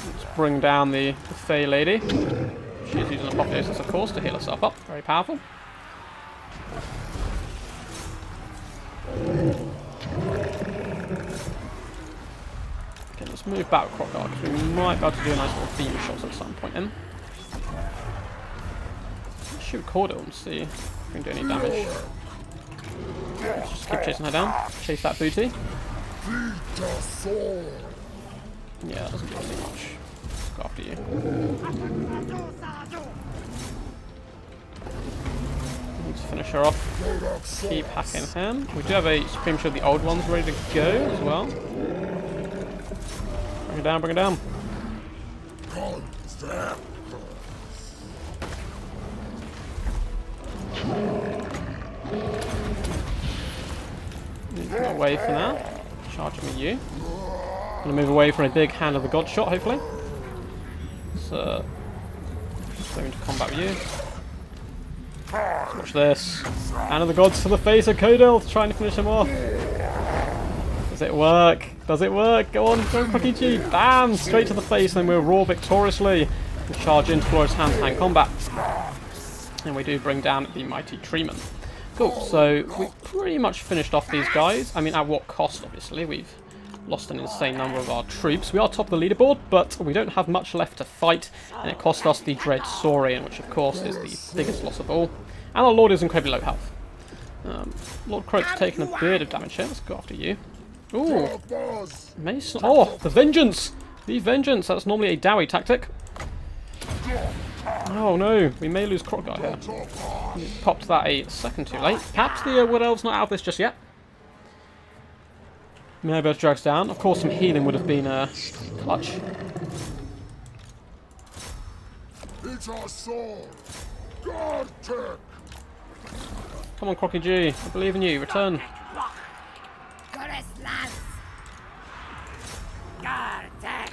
Let's bring down the Fey Lady. She's using Apotheosis, of course, to heal herself up. Very powerful. Okay, let's move back with Crocodile, because we might be able to do a nice little beam shot at some point in. Let's shoot Cordell and see if we can do any damage. Let's just keep chasing her down. Chase that booty. Yeah, that doesn't do too much. Let's go after you. Let's finish her off. Keep hacking him. We do have a Supreme Shield, the old ones, ready to go as well. Bring it down, bring it down. Moving away for now. Charging with you. Gonna move away from a big Hand of the God shot, hopefully. So, just going to combat with you. Let's watch this. Hand of the Gods to the face of Codil, trying to finish him off. Does it work? Does it work? Go on, go Crocky G. Bam! Straight to the face, and then we'll roar victoriously. And charge into Glorious hand-to-hand combat. And we do bring down the mighty Treeman. Cool, so we've pretty much finished off these guys. I mean, at what cost, obviously. We've lost an insane number of our troops. We are top of the leaderboard, but we don't have much left to fight, and it cost us the Dread Saurian, which of course is the biggest loss of all. And our Lord is incredibly low health. Lord Croak's taking a bit of damage here. Let's go after you. Ooh, Mason. Oh, the Vengeance! The Vengeance, that's normally a Dowie tactic. Oh no, we may lose Crocguy here. We popped that a second too late. Perhaps the Wood Elf's not out of this just yet. Maybe drag us down. Of course, some healing would have been clutch. It's our sword. Come on, Crocky G. I believe in you. Return.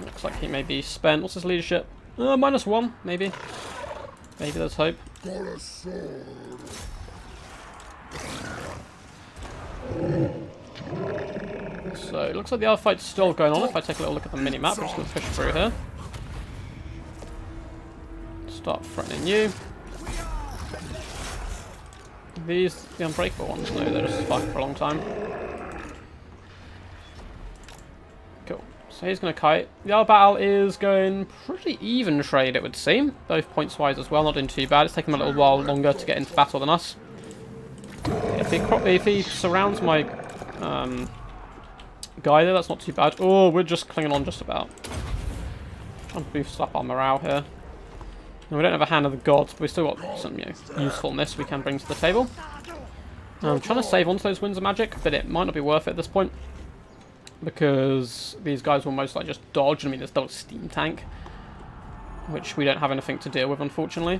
Looks like he may be spent. What's his leadership? -1, maybe. Maybe there's hope. So, it looks like the other fight's still going on. If I take a little look at the mini-map, I'm just going to push through here. Start threatening you. These, the unbreakable ones, no, they're just fucking for a long time. Cool. So he's going to kite. The other battle is going pretty even trade, it would seem. Both points-wise as well, not doing too bad. It's taking him a little while longer to get into battle than us. If he surrounds my guy there, that's not too bad. Oh, we're just clinging on just about. Trying to boost up our morale here. And we don't have a Hand of the Gods, but we've still got some usefulness we can bring to the table. I'm trying to save onto those Winds of Magic, but it might not be worth it at this point. Because these guys will most likely just dodge. I mean, there's double Steam Tank, which we don't have anything to deal with, unfortunately.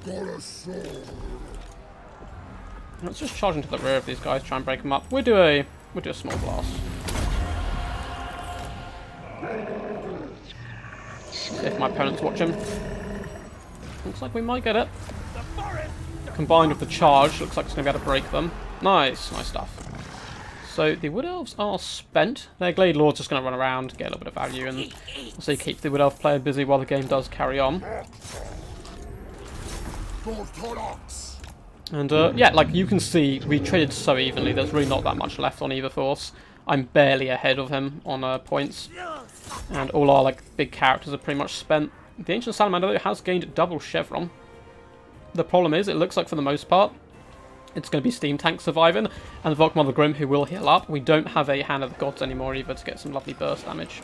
Let's just charge into the rear of these guys, try and break them up. We'll do a small blast. See if my opponents watch him. Looks like we might get it. Combined with the charge, looks like it's going to be able to break them. Nice, nice stuff. So the Wood Elves are spent. Their Glade Lord's just going to run around, get a little bit of value, and also keep the Wood Elf player busy while the game does carry on. And yeah, like you can see, we traded so evenly. There's really not that much left on either force. I'm barely ahead of him on points, and all our like big characters are pretty much spent. The Ancient Salamander though has gained double Chevron. The problem is, it looks like for the most part, it's going to be Steam Tank surviving, and the Volkmar the Grim who will heal up. We don't have a Hand of the Gods anymore either to get some lovely burst damage.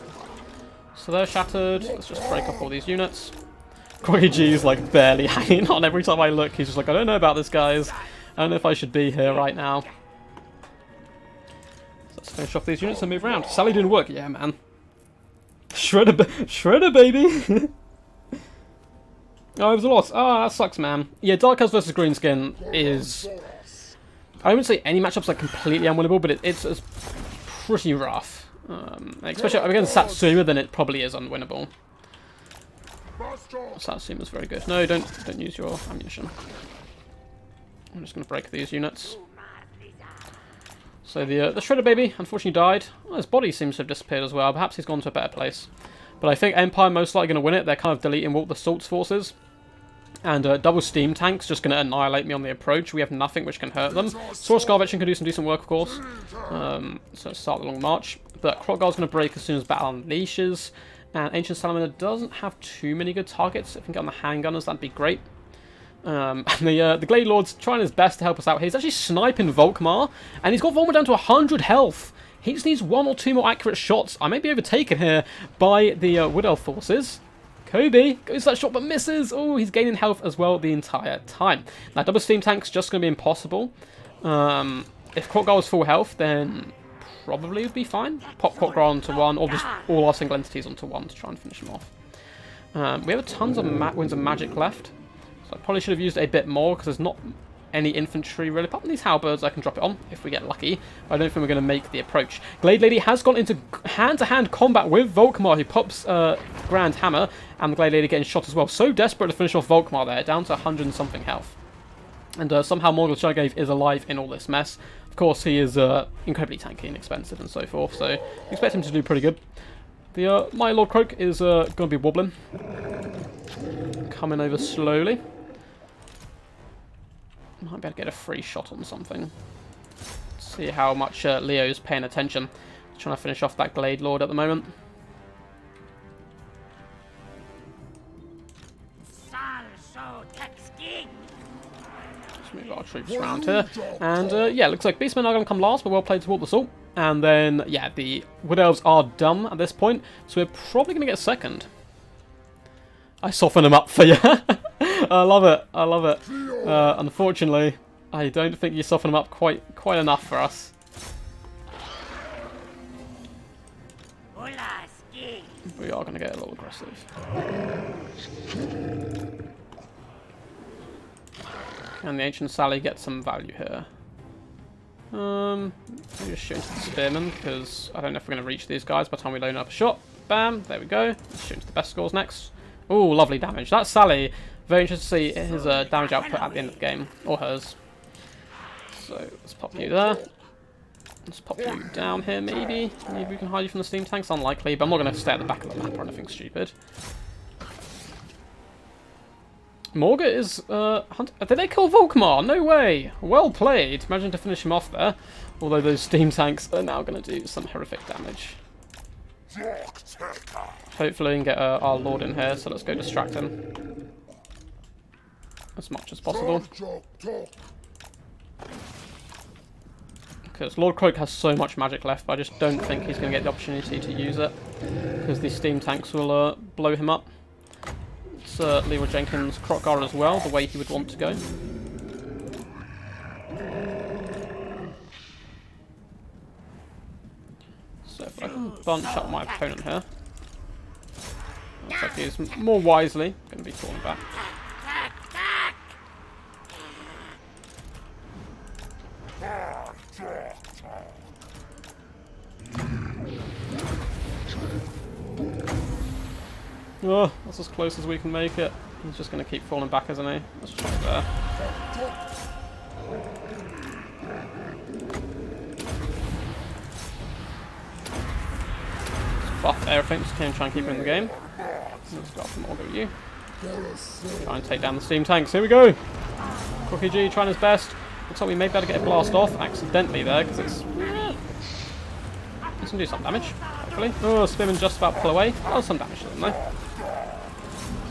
So they're shattered. Let's just break up all these units. Crocky G is like barely hanging on. Every time I look, he's just like, I don't know about this, guys. I don't know if I should be here right now. So let's finish off these units and move around. Sally didn't work. Yeah, man. Shredder, baby. Oh, it was a loss. Oh, that sucks, man. Yeah, Dark Elves versus Greenskin is... I wouldn't say any matchups are completely unwinnable, but it's pretty rough. Especially against Satsuma, then it probably is unwinnable. Satsuma's very good. No, don't use your ammunition. I'm just going to break these units. So the Shredder baby unfortunately died. Well, his body seems to have disappeared as well. Perhaps he's gone to a better place. But I think Empire most likely going to win it. They're kind of deleting Walt the Salt's forces. And double Steam Tank's just going to annihilate me on the approach. We have nothing which can hurt them. Saurus Scarvetching can do some decent work, of course. So start the long march. But Crocguard's going to break as soon as battle unleashes. And Ancient Salamander doesn't have too many good targets. If we can get on the handgunners, that'd be great. And the Glade Lord's trying his best to help us out here. He's actually sniping Volkmar. And he's got Volkmar down to 100 health. He just needs 1 or 2 more accurate shots. I may be overtaken here by the Wood Elf forces. Kobe goes for that shot but misses. Oh, he's gaining health as well the entire time. Now, double steam tank's just going to be impossible. If Krotgar was full health, then probably would be fine. Pop Krotgar onto one, or just all our single entities onto one to try and finish him off. We have tons of Winds of Magic left, so I probably should have used it a bit more because there's not any infantry really. Apart from these halberds, I can drop it on if we get lucky. But I don't think we're going to make the approach. Glade Lady has gone into hand-to-hand combat with Volkmar, who pops Grand Hammer, and the Glade Lady getting shot as well. So desperate to finish off Volkmar there, down to 100 and something health. And somehow Morgul Shadowgave is alive in all this mess. Of course, he is incredibly tanky and expensive and so forth, so expect him to do pretty good. The my Lord Croak is going to be wobbling. Coming over slowly. Might be able to get a free shot on something. See how much Leo's paying attention. He's trying to finish off that Glade Lord at the moment. Let's move our troops around here. And yeah, looks like Beastmen are going to come last, but well played to walk the salt. And then, yeah, the Wood Elves are done at this point, so we're probably going to get second. I soften them up for you. I love it. I love it. Unfortunately, I don't think you soften them up quite enough for us. We are going to get a little aggressive. Can the Ancient Sally get some value here? I'm just shooting to the Spearmen, because I don't know if we're going to reach these guys by the time we load up a shot. Bam, there we go. Let's shoot into the best scores next. Oh, lovely damage. That Sally, very interested to see his damage output at the end of the game, or hers. So, let's pop you there. Let's pop you down here, maybe. Maybe we can hide you from the steam tanks. Unlikely, but I'm not going to stay at the back of the map or anything stupid. Morga is, did they kill Volkmar? No way! Well played. Imagine to finish him off there. Although those steam tanks are now going to do some horrific damage. Hopefully we can get our Lord in here, so let's go distract him. As much as possible. Because Lord Croak has so much magic left, but I just don't think he's going to get the opportunity to use it. Because these steam tanks will blow him up. It's Leroy Jenkins' Krotgar as well, the way he would want to go. So if I can bunch up my opponent here. Looks like he's more wisely going to be falling back. Oh, that's as close as we can make it. He's just going to keep falling back, isn't he? Let's try there. Let's buff everything, just try and keep him in the game. Let's go after Morga with you. Try and take down the steam tanks. Here we go! Cookie G trying his best. Looks like we may be able to get a blast off accidentally there, because it's... He's going to do some damage, hopefully. Oh, Spearman just about pull away. Oh, some damage, didn't they?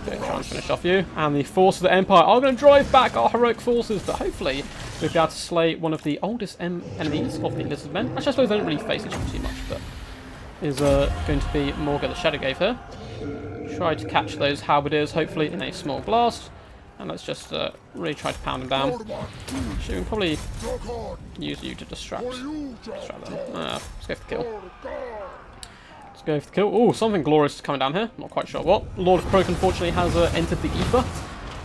Let's go try and finish off you. And the forces of the Empire are going to drive back our heroic forces, but hopefully we'll be able to slay one of the oldest enemies of the Lizardmen. Actually, I suppose they don't really face each other too much, but is going to be Morga the Shadowgave here. Try to catch those halberdiers, hopefully, in a small blast. And let's just really try to pound them down. Actually, we can probably use you to distract them. Let's go for the kill. Let's go for the kill. Oh, something glorious is coming down here. Not quite sure what. Lord of Croak, unfortunately, has entered the ether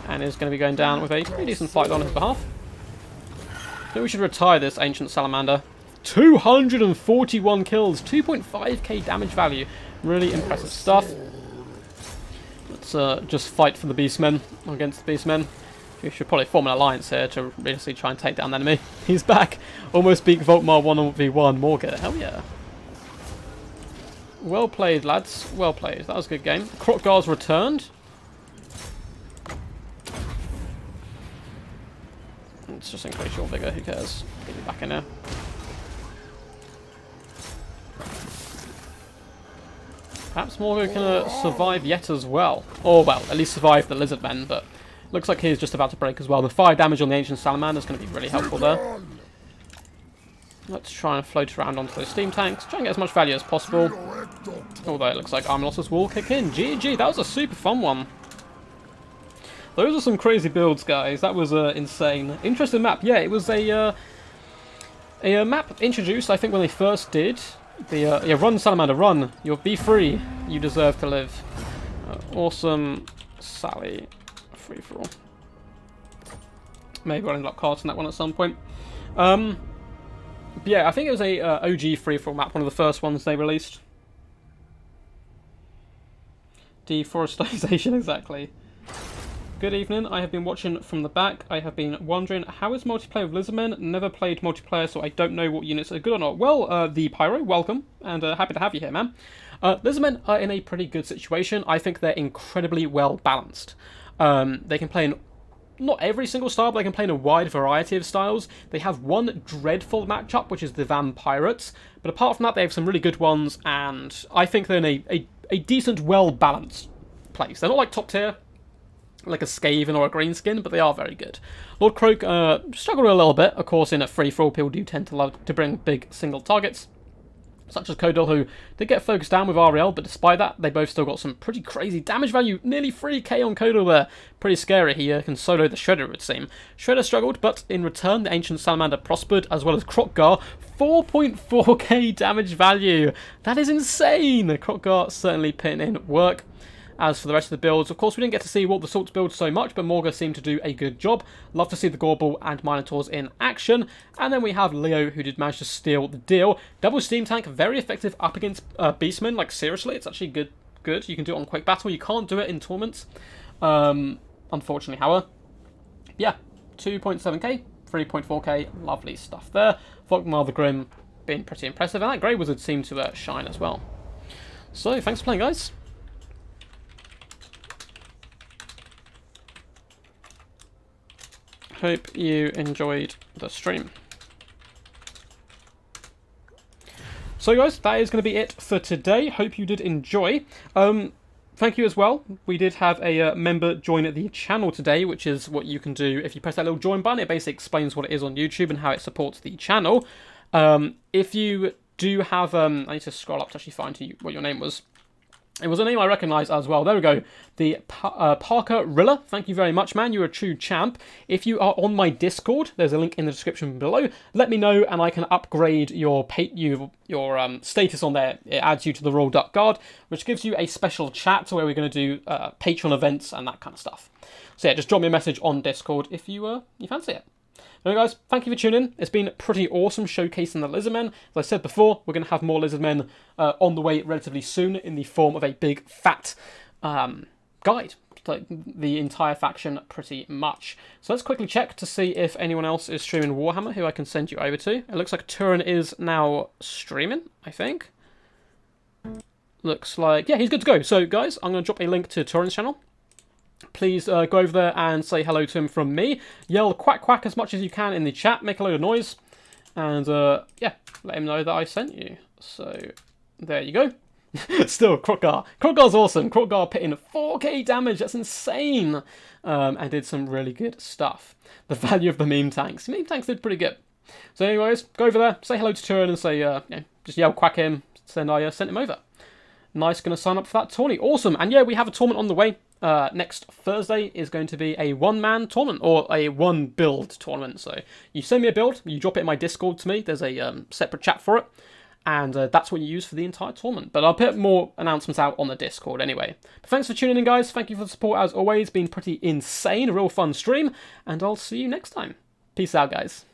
and is going to be going down with a pretty decent fight on his behalf. I think we should retire this Ancient Salamander. 241 kills, 2.5k damage value. Really impressive stuff. Let's just fight for the Beastmen against the Beastmen. We should probably form an alliance here to really try and take down the enemy. He's back. Almost beat Volkmar 1v1. Morga. Hell yeah. Well played, lads. Well played. That was a good game. Krotgar's returned. Let's just increase your vigor. Who cares? Get you back in there. Perhaps Morga can survive yet as well. Or, well, at least survive the Lizardmen, but looks like he's just about to break as well. The fire damage on the Ancient Salamander is going to be really helpful there. Let's try and float around onto those steam tanks. Try and get as much value as possible. Although it looks like Armlossus will kick in. GG, that was a super fun one. Those are some crazy builds, guys. That was insane. Interesting map. Yeah, it was a map introduced, I think, when they first did. Yeah, run, Salamander, run. You'll be free. You deserve to live. Awesome Sally free-for-all. Maybe I'll end up casting that one at some point. But yeah, I think it was a OG free-for-all map, one of the first ones they released. Deforestation, exactly. Good evening, I have been watching from the back. I have been wondering, how is multiplayer with Lizardmen? Never played multiplayer, so I don't know what units are good or not. Well, the Pyro, welcome, and happy to have you here, man. Lizardmen are in a pretty good situation. I think they're incredibly well balanced. They can play in not every single style, but they can play in a wide variety of styles. They have one dreadful matchup, which is the Vampirates. But apart from that, they have some really good ones, and I think they're in a decent, well-balanced place. They're not like top tier, like a Skaven or a Greenskin, but they are very good. Lord Croak struggled a little bit. Of course, in a free-for-all, people do tend to love to bring big single targets, such as Kodal, who did get focused down with Ariel, but despite that, they both still got some pretty crazy damage value. Nearly 3k on Kodal there. Pretty scary. He can solo the Shredder, it would seem. Shredder struggled, but in return, the Ancient Salamander prospered, as well as Krokgar. 4.4k damage value. That is insane. Krokgar certainly putting in work. As for the rest of the builds, of course, we didn't get to see Walk the Salts build so much, but Morga seemed to do a good job. Love to see the Gorbel and Minotaurs in action. And then we have Leo, who did manage to steal the deal. Double Steam Tank, very effective up against Beastmen. Like, seriously, it's actually good. You can do it on Quick Battle. You can't do it in Tournaments, unfortunately, however. Yeah, 2.7k, 3.4k, lovely stuff there. Volkmar the Grim being pretty impressive, and that Grey Wizard seemed to shine as well. So, thanks for playing, guys. Hope you enjoyed the stream. So guys, that is going to be it for today. Hope you did enjoy. Thank you as well. We did have a member join the channel today, which is what you can do if you press that little join button. It basically explains what it is on YouTube and how it supports the channel. If you do have... I need to scroll up to actually find what your name was. It was a name I recognise as well. There we go. The Parker Rilla. Thank you very much, man. You're a true champ. If you are on my Discord, there's a link in the description below. Let me know, and I can upgrade your status on there. It adds you to the Royal Duck Guard, which gives you a special chat where we're going to do Patreon events and that kind of stuff. So yeah, just drop me a message on Discord if you fancy it. Anyway, guys, thank you for tuning in. It's been pretty awesome showcasing the Lizardmen. As I said before, we're going to have more Lizardmen on the way relatively soon in the form of a big, fat guide. Like the entire faction, pretty much. So let's quickly check to see if anyone else is streaming Warhammer, who I can send you over to. It looks like Turin is now streaming, I think. Looks like... yeah, he's good to go. So, guys, I'm going to drop a link to Turin's channel. Please go over there and say hello to him from me. Yell quack quack as much as you can in the chat. Make a load of noise. And, yeah, let him know that I sent you. So, there you go. Still, Krokgar. Krokgar's awesome. Krokgar put in 4k damage. That's insane. And did some really good stuff. The value of the meme tanks. Meme tanks did pretty good. So anyways, go over there. Say hello to Turin and say, just yell quack him. Send I sent him over. Nice, going to sign up for that tourney. Awesome. And yeah, we have a tournament on the way. Next Thursday is going to be a one-man tournament, or a one-build tournament. So you send me a build, you drop it in my Discord to me. There's a separate chat for it, and that's what you use for the entire tournament. But I'll put more announcements out on the Discord anyway. But thanks for tuning in, guys. Thank you for the support as always. Been pretty insane, a real fun stream, and I'll see you next time. Peace out, guys.